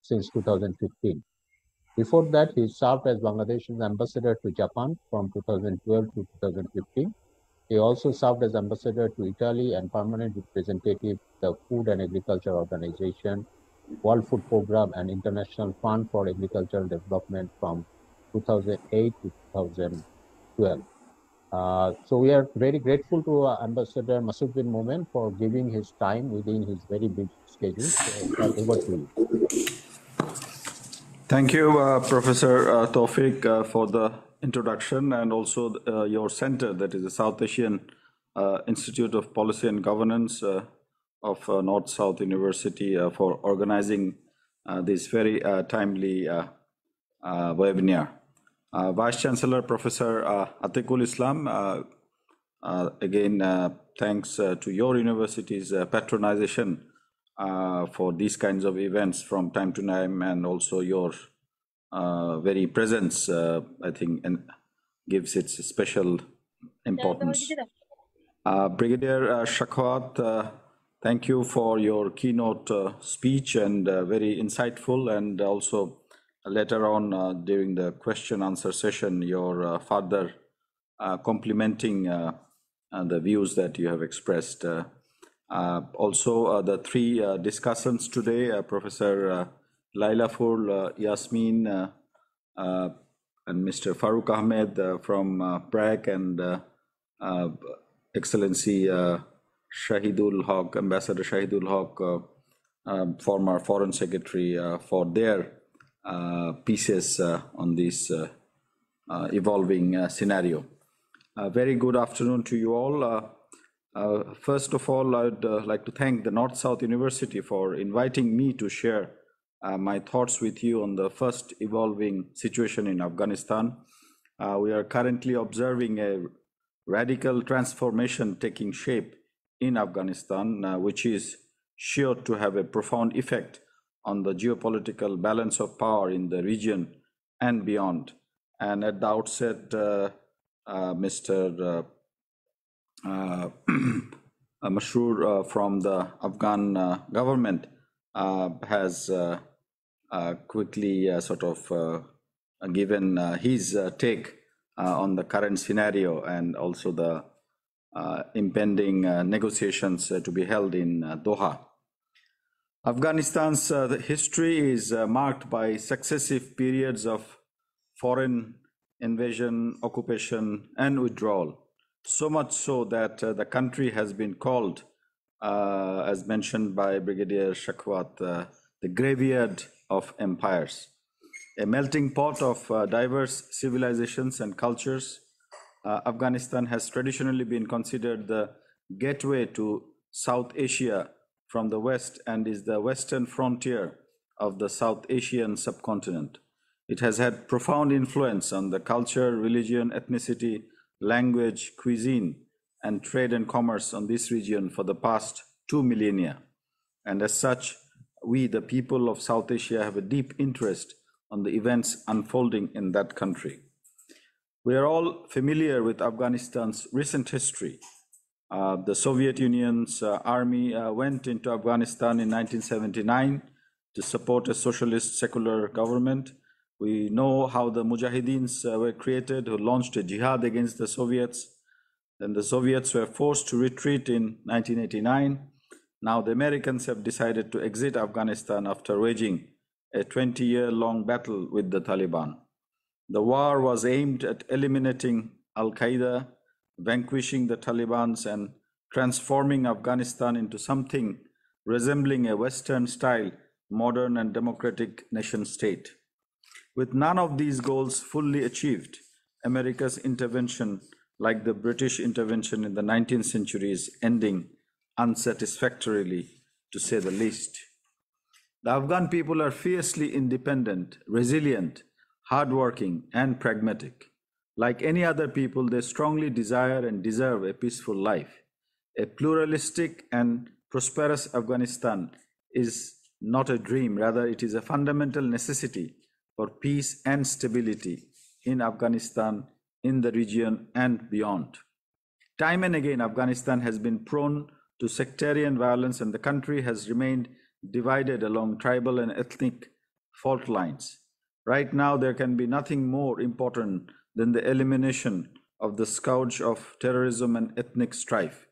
since 2015. Before that, he served as Bangladesh's ambassador to Japan from 2012 to 2015. He also served as ambassador to Italy and permanent representative to the Food and Agriculture Organization, World Food Programme, and International Fund for Agricultural Development from 2008 to 2012. So we are very grateful to Ambassador Masood bin Momen for giving his time within his very big schedule. So, over to you. Thank you, Professor Tawfiq, for the introduction, and also your center, that is the South Asian Institute of Policy and Governance of North-South University, for organizing this very timely webinar. Vice Chancellor Professor Atikul Islam, again, thanks to your university's patronization for these kinds of events from time to time, and also your very presence, I think, and gives its special importance. Brigadier Shakwat, thank you for your keynote speech, and very insightful, and also later on during the question answer session, your further complementing the views that you have expressed. Also, the three discussants today, Professor Lailafur Yasmin and Mr. Farooq Ahmed from Prague, and Excellency Shahidul Haq, Ambassador Shahidul Haq, former Foreign Secretary, for their pieces on this evolving scenario. Very good afternoon to you all. First of all, I'd like to thank the North-South University for inviting me to share my thoughts with you on the first evolving situation in Afghanistan. We are currently observing a radical transformation taking shape in Afghanistan, which is sure to have a profound effect on the geopolitical balance of power in the region and beyond. And at the outset, Mr. Masroor from the Afghan government has quickly sort of given his take on the current scenario, and also the impending negotiations to be held in Doha. Afghanistan's history is marked by successive periods of foreign invasion, occupation, and withdrawal. So much so that the country has been called, as mentioned by Brigadier Shakwat, the graveyard of empires, a melting pot of diverse civilizations and cultures. Afghanistan has traditionally been considered the gateway to South Asia from the West, and is the western frontier of the South Asian subcontinent. It has had profound influence on the culture, religion, ethnicity, language, cuisine, and trade and commerce on this region for the past 2 millennia. And as such, we, the people of South Asia, have a deep interest on the events unfolding in that country. We are all familiar with Afghanistan's recent history. The Soviet Union's army went into Afghanistan in 1979 to support a socialist secular government. We know how the Mujahideens were created, who launched a jihad against the Soviets. Then the Soviets were forced to retreat in 1989. Now the Americans have decided to exit Afghanistan after waging a 20-year-long battle with the Taliban. The war was aimed at eliminating Al-Qaeda, vanquishing the Taliban, and transforming Afghanistan into something resembling a Western-style, modern and democratic nation-state. With none of these goals fully achieved, America's intervention, like the British intervention in the 19th century, is ending unsatisfactorily, to say the least. The Afghan people are fiercely independent, resilient, hardworking, and pragmatic. Like any other people, they strongly desire and deserve a peaceful life. A pluralistic and prosperous Afghanistan is not a dream, rather it is a fundamental necessity for peace and stability in Afghanistan, in the region, and beyond. Time and again, Afghanistan has been prone to sectarian violence, and the country has remained divided along tribal and ethnic fault lines. Right now, there can be nothing more important than the elimination of the scourge of terrorism and ethnic strife,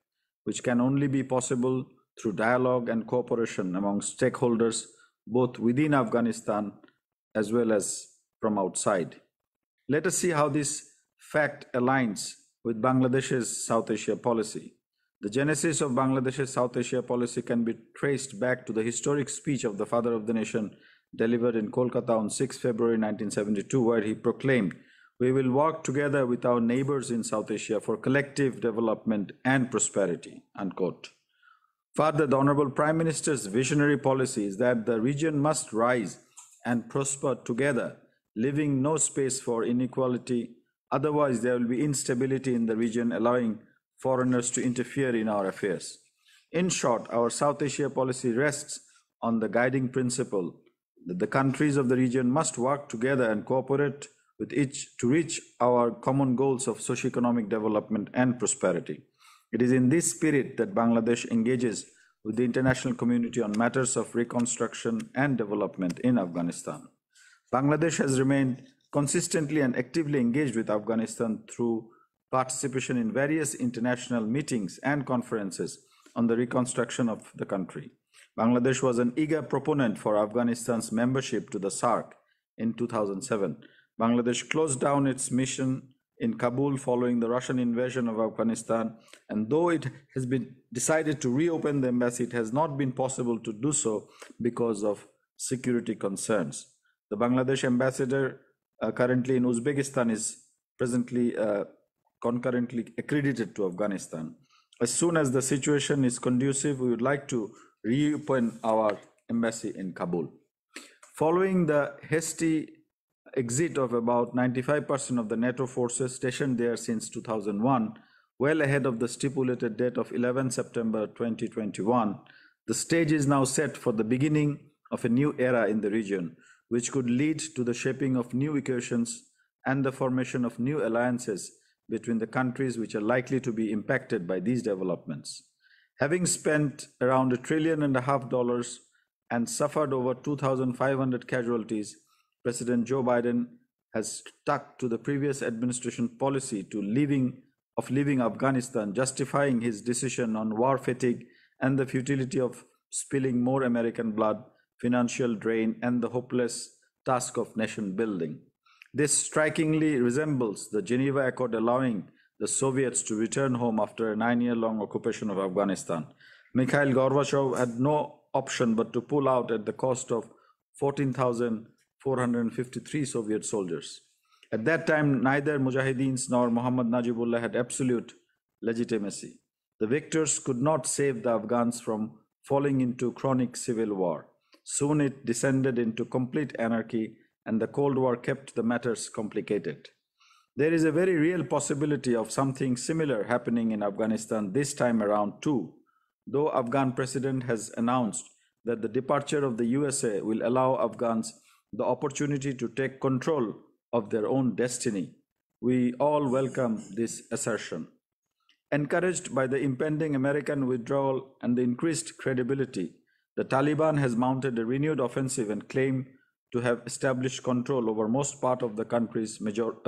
which can only be possible through dialogue and cooperation among stakeholders, both within Afghanistan as well as from outside. Let us see how this fact aligns with Bangladesh's South Asia policy. The genesis of Bangladesh's South Asia policy can be traced back to the historic speech of the father of the nation delivered in Kolkata on 6 February 1972, where he proclaimed, "We will work together with our neighbors in South Asia for collective development and prosperity," unquote. Further, the Honorable Prime Minister's visionary policy is that the region must rise and prosper together leaving no space for inequality. Otherwise, there will be instability in the region, allowing foreigners to interfere in our affairs. In short, our South Asia policy rests on the guiding principle that the countries of the region must work together and cooperate with each to reach our common goals of socio-economic development and prosperity. It is in this spirit that Bangladesh engages with the international community on matters of reconstruction and development in Afghanistan. Bangladesh has remained consistently and actively engaged with Afghanistan through participation in various international meetings and conferences on the reconstruction of the country. Bangladesh was an eager proponent for Afghanistan's membership to the SAARC in 2007. Bangladesh closed down its mission in Kabul following the Russian invasion of Afghanistan, and though it has been decided to reopen the embassy, it has not been possible to do so because of security concerns. The Bangladesh ambassador currently in Uzbekistan is presently concurrently accredited to Afghanistan. As soon as the situation is conducive, we would like to reopen our embassy in Kabul. Following the hasty exit of about 95% of the NATO forces stationed there since 2001, well ahead of the stipulated date of 11 September 2021, the stage is now set for the beginning of a new era in the region, which could lead to the shaping of new equations and the formation of new alliances between the countries which are likely to be impacted by these developments. Having spent around $1.5 trillion and suffered over 2,500 casualties, President Joe Biden has stuck to the previous administration policy of leaving Afghanistan, justifying his decision on war fatigue and the futility of spilling more American blood, financial drain, and the hopeless task of nation building. This strikingly resembles the Geneva Accord allowing the Soviets to return home after a 9-year-long occupation of Afghanistan. Mikhail Gorbachev had no option but to pull out at the cost of 14,453 Soviet soldiers. At that time, neither Mujahideens nor Muhammad Najibullah had absolute legitimacy. The victors could not save the Afghans from falling into chronic civil war. Soon it descended into complete anarchy, and the Cold War kept the matters complicated. There is a very real possibility of something similar happening in Afghanistan this time around too, though Afghan president has announced that the departure of the USA will allow Afghans the opportunity to take control of their own destiny. We all welcome this assertion. Encouraged by the impending American withdrawal and the increased credibility, the Taliban has mounted a renewed offensive and claimed to have established control over most part of the country's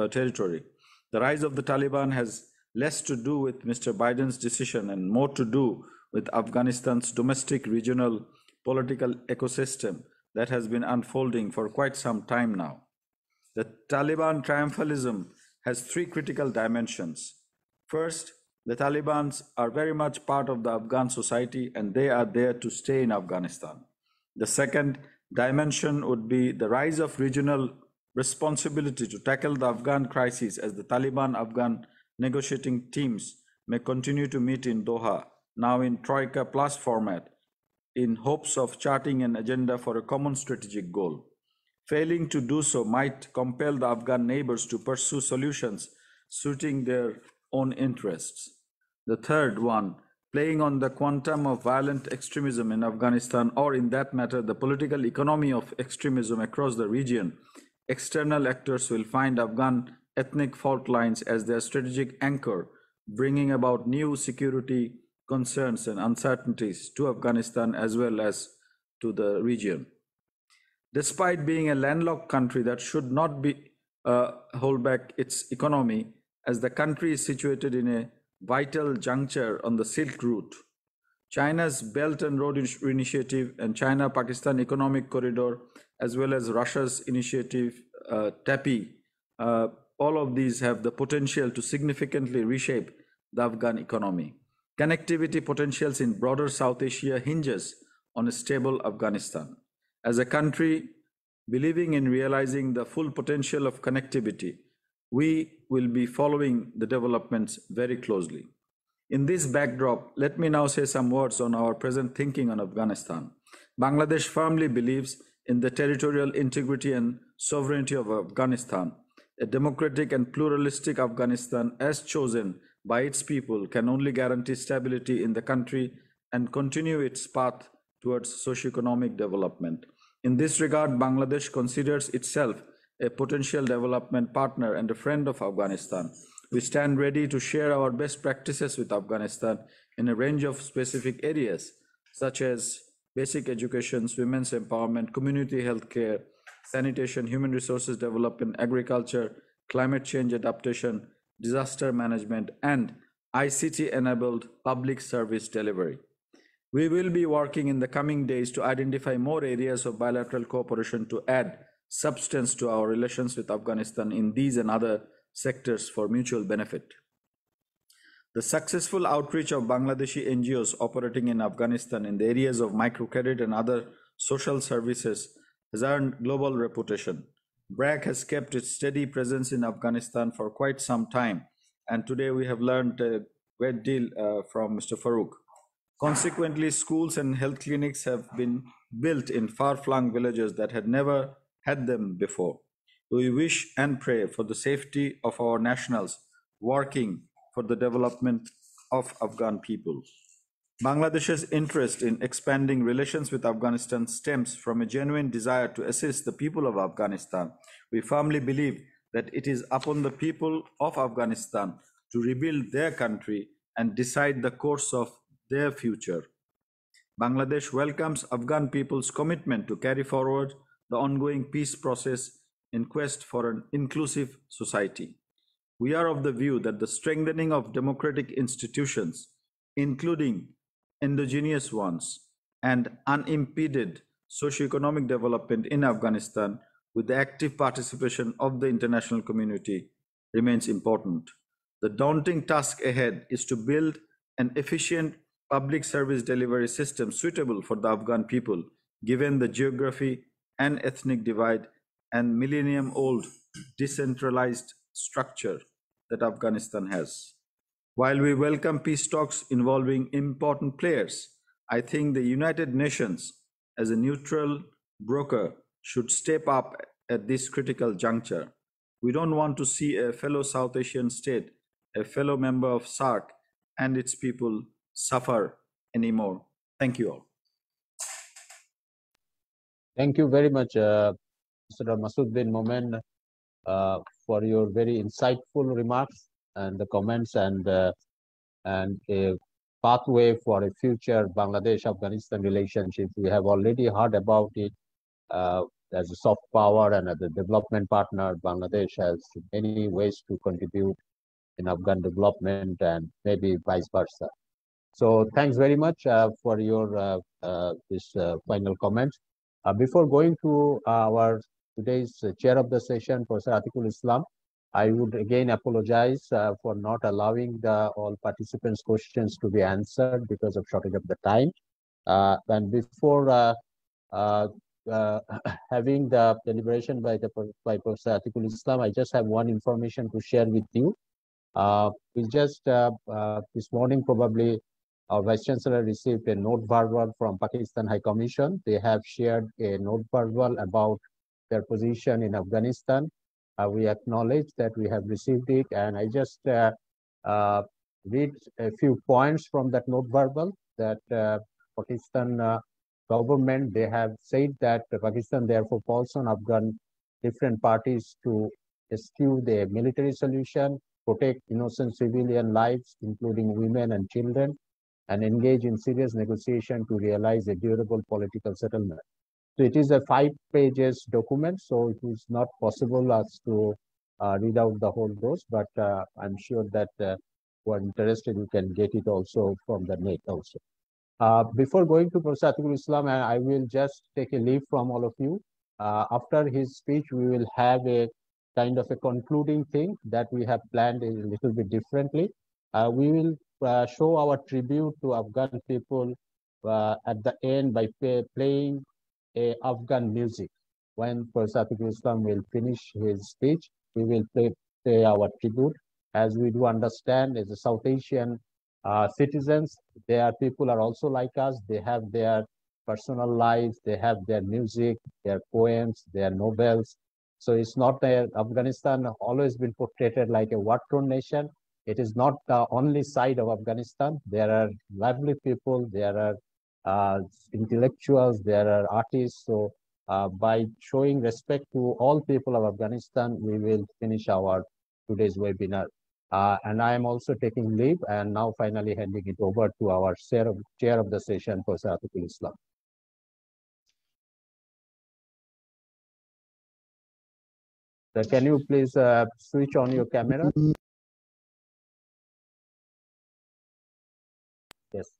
territory. The rise of the Taliban has less to do with Mr. Biden's decision and more to do with Afghanistan's domestic regional political ecosystem that has been unfolding for quite some time now. The Taliban triumphalism has three critical dimensions. First, the Taliban are very much part of the Afghan society and they are there to stay in Afghanistan. The second dimension would be the rise of regional responsibility to tackle the Afghan crisis as the Taliban-Afghan negotiating teams may continue to meet in Doha, now in Troika Plus format, in hopes of charting an agenda for a common strategic goal. Failing to do so might compel the Afghan neighbors to pursue solutions suiting their own interests. The third one, playing on the quantum of violent extremism in Afghanistan, or in that matter, the political economy of extremism across the region, external actors will find Afghan ethnic fault lines as their strategic anchor, bringing about new security concerns and uncertainties to Afghanistan as well as to the region. Despite being a landlocked country that should not be hold back its economy, as the country is situated in a vital juncture on the Silk Route, China's Belt and Road Initiative and China-Pakistan Economic Corridor, as well as Russia's initiative TAPI, all of these have the potential to significantly reshape the Afghan economy. Connectivity potentials in broader South Asia hinges on a stable Afghanistan. As a country believing in realizing the full potential of connectivity, we will be following the developments very closely. In this backdrop, let me now say some words on our present thinking on Afghanistan. Bangladesh firmly believes in the territorial integrity and sovereignty of Afghanistan. A democratic and pluralistic Afghanistan, as chosen by its people, can only guarantee stability in the country and continue its path towards socio-economic development. In this regard, Bangladesh considers itself a potential development partner and a friend of Afghanistan. We stand ready to share our best practices with Afghanistan in a range of specific areas, such as basic education, women's empowerment, community health care, sanitation, human resources development, agriculture, climate change adaptation, disaster management, and ICT-enabled public service delivery. We will be working in the coming days to identify more areas of bilateral cooperation to add substance to our relations with Afghanistan in these and other sectors for mutual benefit. The successful outreach of Bangladeshi NGOs operating in Afghanistan in the areas of microcredit and other social services has earned global reputation. BRAC has kept its steady presence in Afghanistan for quite some time, and today we have learned a great deal from Mr. Farouk. Consequently, schools and health clinics have been built in far-flung villages that had never had them before. We wish and pray for the safety of our nationals working for the development of Afghan people. Bangladesh's interest in expanding relations with Afghanistan stems from a genuine desire to assist the people of Afghanistan. We firmly believe that it is upon the people of Afghanistan to rebuild their country and decide the course of their future. Bangladesh welcomes Afghan people's commitment to carry forward the ongoing peace process in quest for an inclusive society. We are of the view that the strengthening of democratic institutions, including endogenous ones, and unimpeded socio-economic development in Afghanistan with the active participation of the international community remains important. The daunting task ahead is to build an efficient public service delivery system suitable for the Afghan people, given the geography and ethnic divide and millennium-old decentralized structure that Afghanistan has. While we welcome peace talks involving important players, I think the United Nations, as a neutral broker, should step up at this critical juncture. We don't want to see a fellow South Asian state, a fellow member of SAARC, and its people suffer anymore. Thank you all. Thank you very much, Mr. Masood bin Momen, for your very insightful remarks and the comments and a pathway for a future Bangladesh-Afghanistan relationship. We have already heard about it as a soft power and as a development partner. Bangladesh has many ways to contribute in Afghan development and maybe vice versa. So thanks very much for your this final comments. Before going to our today's chair of the session, Professor Atikul Islam, I would again apologize for not allowing all participants' questions to be answered because of shortage of the time. And before having the deliberation by Professor Atikul Islam, I just have one information to share with you. We just this morning probably our Vice Chancellor received a note verbal from Pakistan High Commission. They have shared a note verbal about their position in Afghanistan. We acknowledge that we have received it, and I just read a few points from that note verbal that Pakistan government, they have said that Pakistan therefore calls on Afghan different parties to eschew the military solution, protect innocent civilian lives, including women and children, and engage in serious negotiation to realize a durable political settlement. So it is a 5 pages document, so it is not possible as to read out the whole dose, but I'm sure that who are interested, you can get it also from the net also. Before going to Professor Atikul Islam, I will just take a leave from all of you. After his speech, we will have a kind of a concluding thing that we have planned a little bit differently. We will show our tribute to Afghan people at the end by playing Afghan music. When Professor Atikul Islam will finish his speech, we will play our tribute. As we do understand, as a South Asian citizens, their people are also like us. They have their personal lives, they have their music, their poems, their novels, So it's not Afghanistan always been portrayed like a war-torn nation. It is not the only side of Afghanistan. There are lively people, there are intellectuals, there are artists. So by showing respect to all people of Afghanistan, we will finish our today's webinar. And I am also taking leave and now finally handing it over to our chair of the session, Professor Atikul Islam. So can you please switch on your camera? Yes.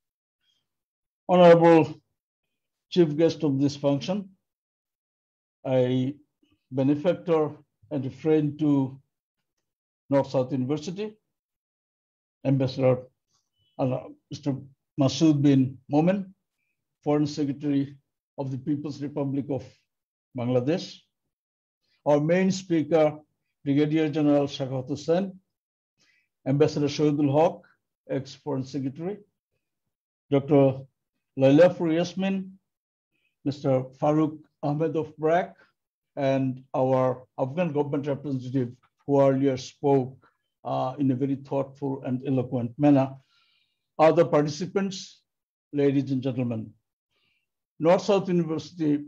Honorable Chief Guest of this function, a benefactor and a friend to North-South University, Ambassador Mr. Masood bin Momen, Foreign Secretary of the People's Republic of Bangladesh, our main speaker, Brigadier General Shakawat Hussain, Ambassador Shahidul Haq, ex-Foreign Secretary, Dr. Lailafur Yasmin, Mr. Farooq Ahmed of BRAC, and our Afghan government representative who earlier spoke in a very thoughtful and eloquent manner. Other participants, ladies and gentlemen, North-South University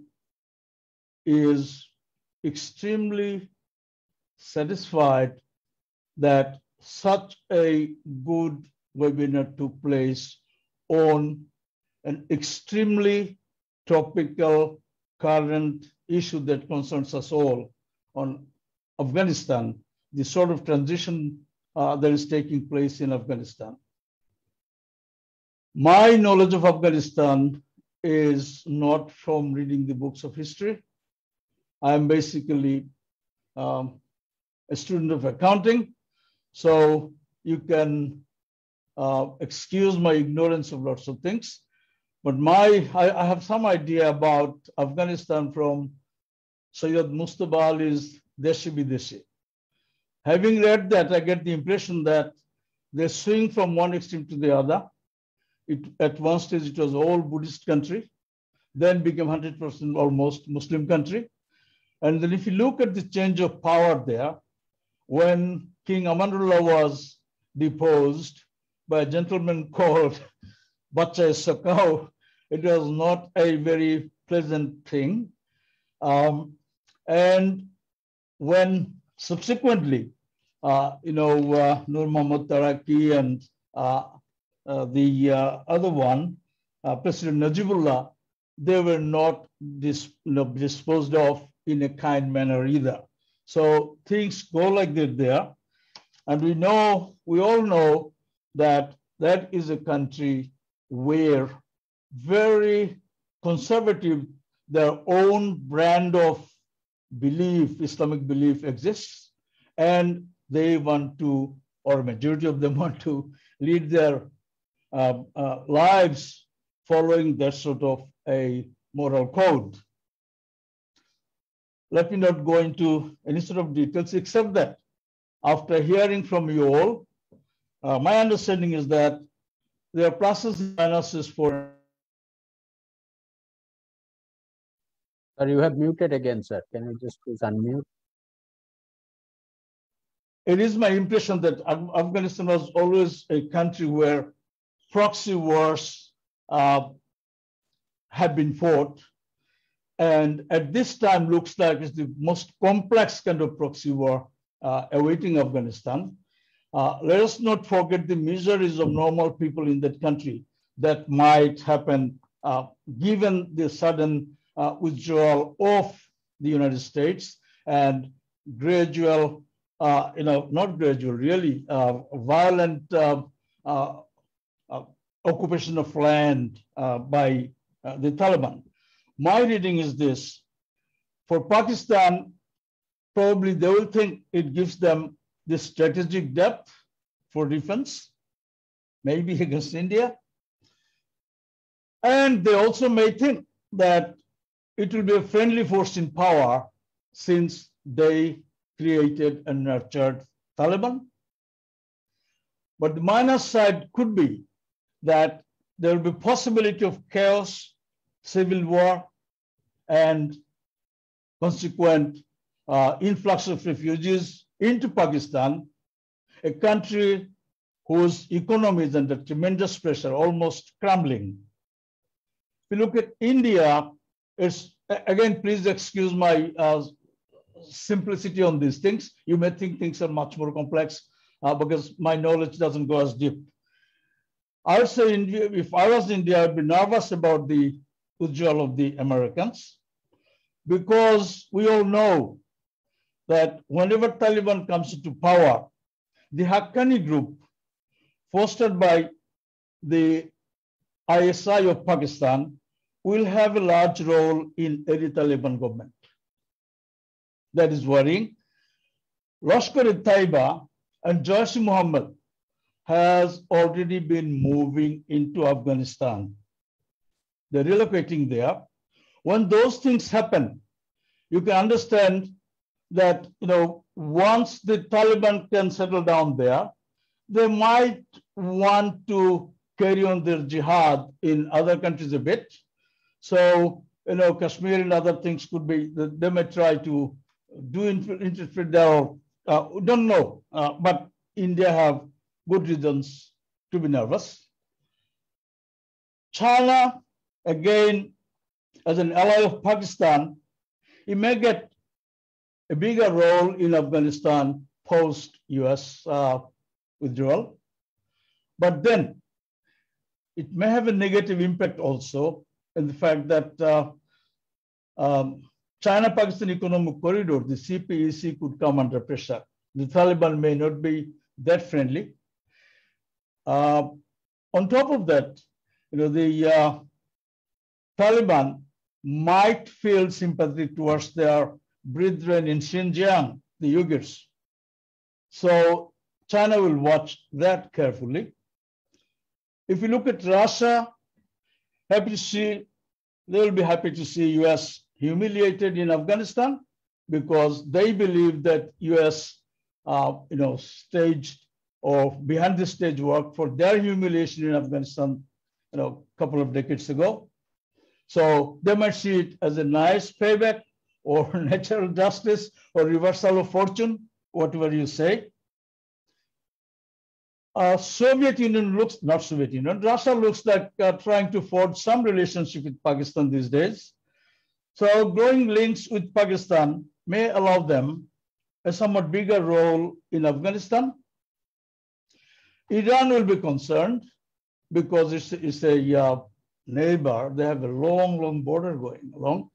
is extremely satisfied that such a good webinar took place on an extremely topical current issue that concerns us all on Afghanistan, the sort of transition that is taking place in Afghanistan. My knowledge of Afghanistan is not from reading the books of history. I'm basically a student of accounting, so you can excuse my ignorance of lots of things. But I have some idea about Afghanistan from Sayyid Mustafa Ali's Deshi Bideshi. Having read that, I get the impression that they swing from one extreme to the other. At one stage, it was all Buddhist country, then became 100% almost Muslim country. And then if you look at the change of power there, when King Amanullah was deposed by a gentleman called Bacha Sakau, it was not a very pleasant thing. And when subsequently, Nur Muhammad Taraki and the other one, President Najibullah, they were not disposed of in a kind manner either. So things go like that there. And we all know that that is a country where very conservative, their own brand of belief, Islamic belief exists, and they want to, or majority of them want to lead their lives following that sort of a moral code. Let me not go into any sort of details, except that after hearing from you all, my understanding is that there are pluses and minuses for. Sir, you have muted again, sir. Can you just please unmute? It is my impression that Afghanistan was always a country where proxy wars have been fought. And at this time, looks like it's the most complex kind of proxy war awaiting Afghanistan. Let us not forget the miseries of normal people in that country that might happen given the sudden withdrawal of the United States and gradual, not gradual, really violent occupation of land by the Taliban. My reading is this: for Pakistan, probably they will think it gives them this strategic depth for defense, maybe against India. And they also may think that it will be a friendly force in power since they created and nurtured Taliban. But the minus side could be that there will be possibility of chaos, civil war, and consequent influx of refugees into Pakistan, a country whose economy is under tremendous pressure, almost crumbling. If you look at India, it's, again, please excuse my simplicity on these things. You may think things are much more complex because my knowledge doesn't go as deep. I would say India, if I was India, I'd be nervous about the withdrawal of the Americans, because we all know that whenever Taliban comes into power, the Haqqani group, fostered by the ISI of Pakistan, will have a large role in any Taliban government. That is worrying. Lashkar-e-Taiba and Jaish-e-Mohammed has already been moving into Afghanistan. They're relocating there. When those things happen, you can understand that, once the Taliban can settle down there, they might want to carry on their jihad in other countries a bit. So, Kashmir and other things could be, they may try to interpret there. We don't know, but India have good reasons to be nervous. China, again, as an ally of Pakistan, it may get a bigger role in Afghanistan post-US withdrawal. But then it may have a negative impact also in the fact that China-Pakistan Economic Corridor, the CPEC, could come under pressure. The Taliban may not be that friendly. On top of that, the Taliban might feel sympathy towards their brethren in Xinjiang, the Uyghurs. So China will watch that carefully. If you look at Russia, they will be happy to see US humiliated in Afghanistan, because they believe that US, staged or behind the stage work for their humiliation in Afghanistan, a couple of decades ago. So they might see it as a nice payback or natural justice or reversal of fortune, whatever you say. Russia looks like trying to forge some relationship with Pakistan these days. So growing links with Pakistan may allow them a somewhat bigger role in Afghanistan. Iran will be concerned because it's a neighbor. They have a long border going along.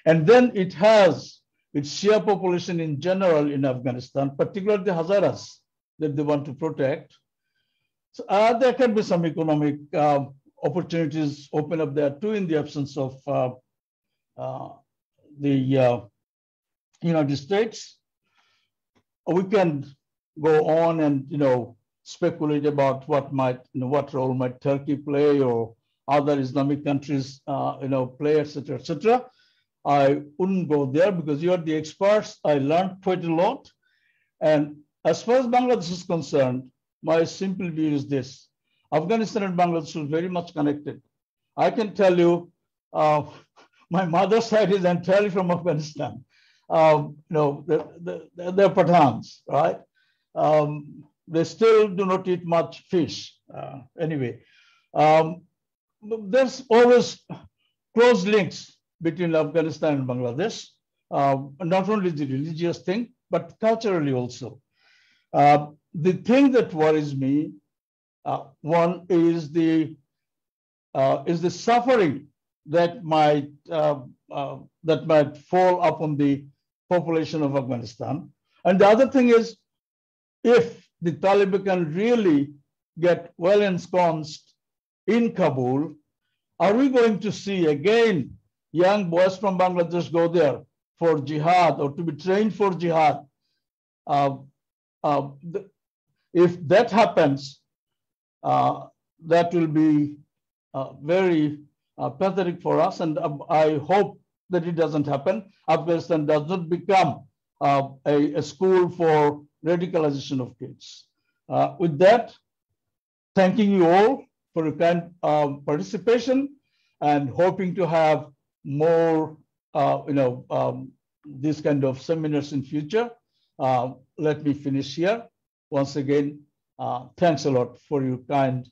And then it has its Shia population in general in Afghanistan, particularly the Hazaras that they want to protect. So there can be some economic opportunities open up there too in the absence of the United States. We can go on and speculate about what role might Turkey play or other Islamic countries play, etc., etc. I wouldn't go there because you're the experts. I learned quite a lot. And as far as Bangladesh is concerned, my simple view is this: Afghanistan and Bangladesh are very much connected. I can tell you, my mother's side is entirely from Afghanistan. They're Pathans, right? They still do not eat much fish. Anyway, there's always close links between Afghanistan and Bangladesh, not only the religious thing, but culturally also. The thing that worries me, one is the suffering that might fall upon the population of Afghanistan. And the other thing is, if the Taliban can really get well ensconced in Kabul, are we going to see again young boys from Bangladesh go there for jihad or to be trained for jihad? If that happens, that will be very pathetic for us, and I hope that it doesn't happen. Afghanistan does not become a school for radicalization of kids. With that, thanking you all for your kind participation and hoping to have more these kind of seminars in future. Let me finish here. Once again, thanks a lot for your kind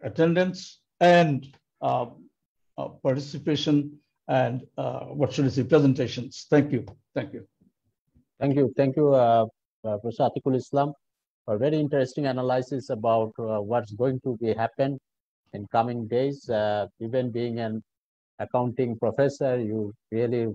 attendance and participation and what should I say, presentations. Thank you. Thank you. Thank you. Thank you, Professor Atikul Islam, for very interesting analysis about what's going to be happen in coming days. Even being an accounting professor, you really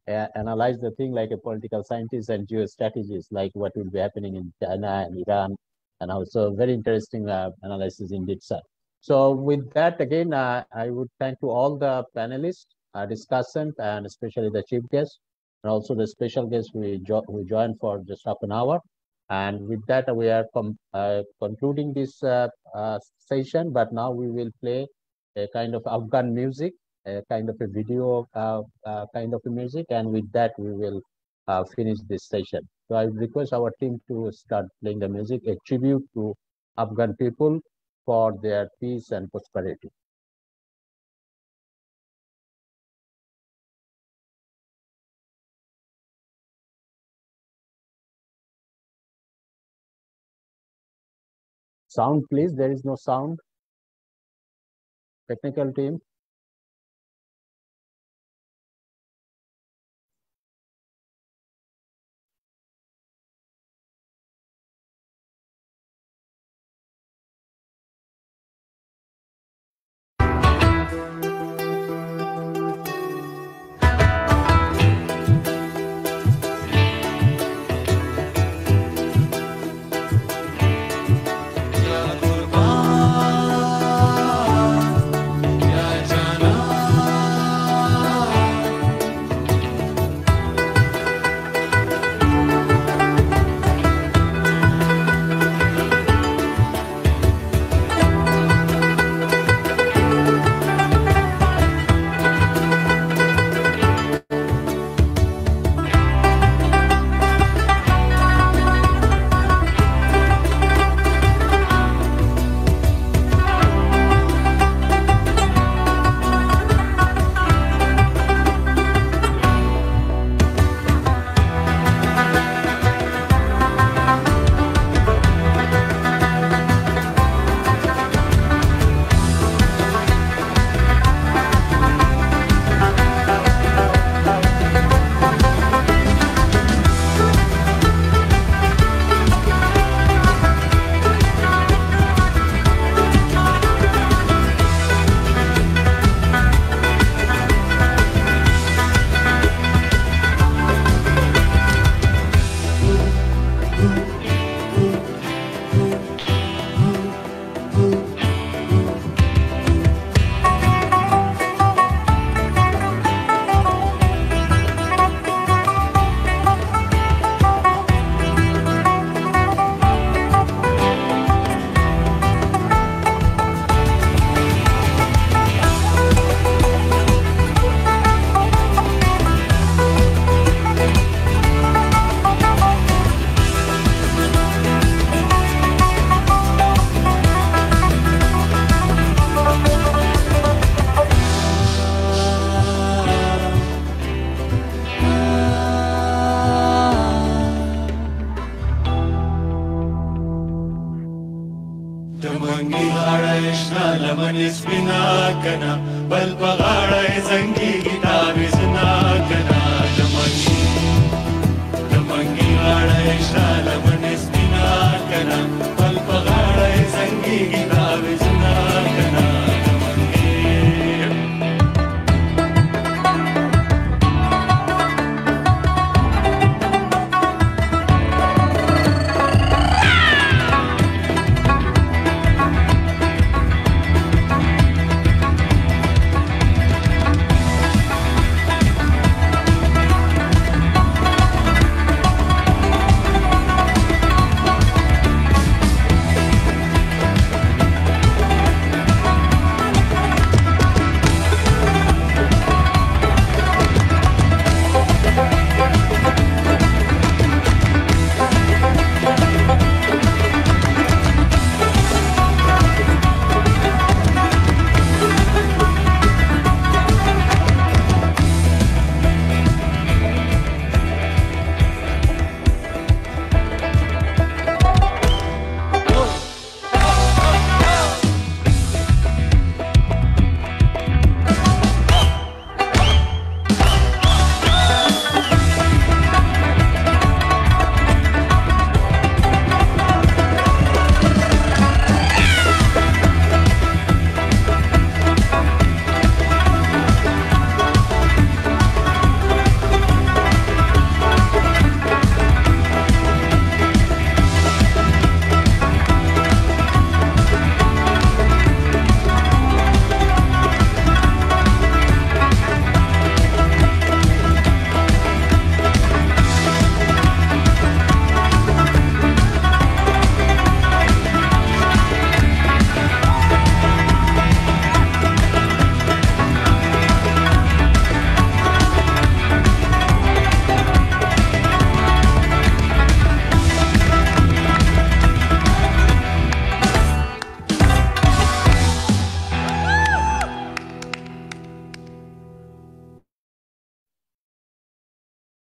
analyze the thing like a political scientist and geostrategist, like what will be happening in China and Iran, and also very interesting analysis indeed, sir. So with that, again, I would thank to all the panelists, discussants, and especially the chief guest, and also the special guest who joined for just half an hour. And with that, we are concluding this session, but now we will play a kind of Afghan music, a kind of a video kind of a music, and with that, we will finish this session. So I request our team to start playing the music, a tribute to Afghan people for their peace and prosperity. Sound, please. There is no sound. Technical team.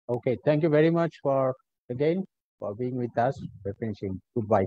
Okay, thank you very much for again for being with us. We're finishing. Goodbye.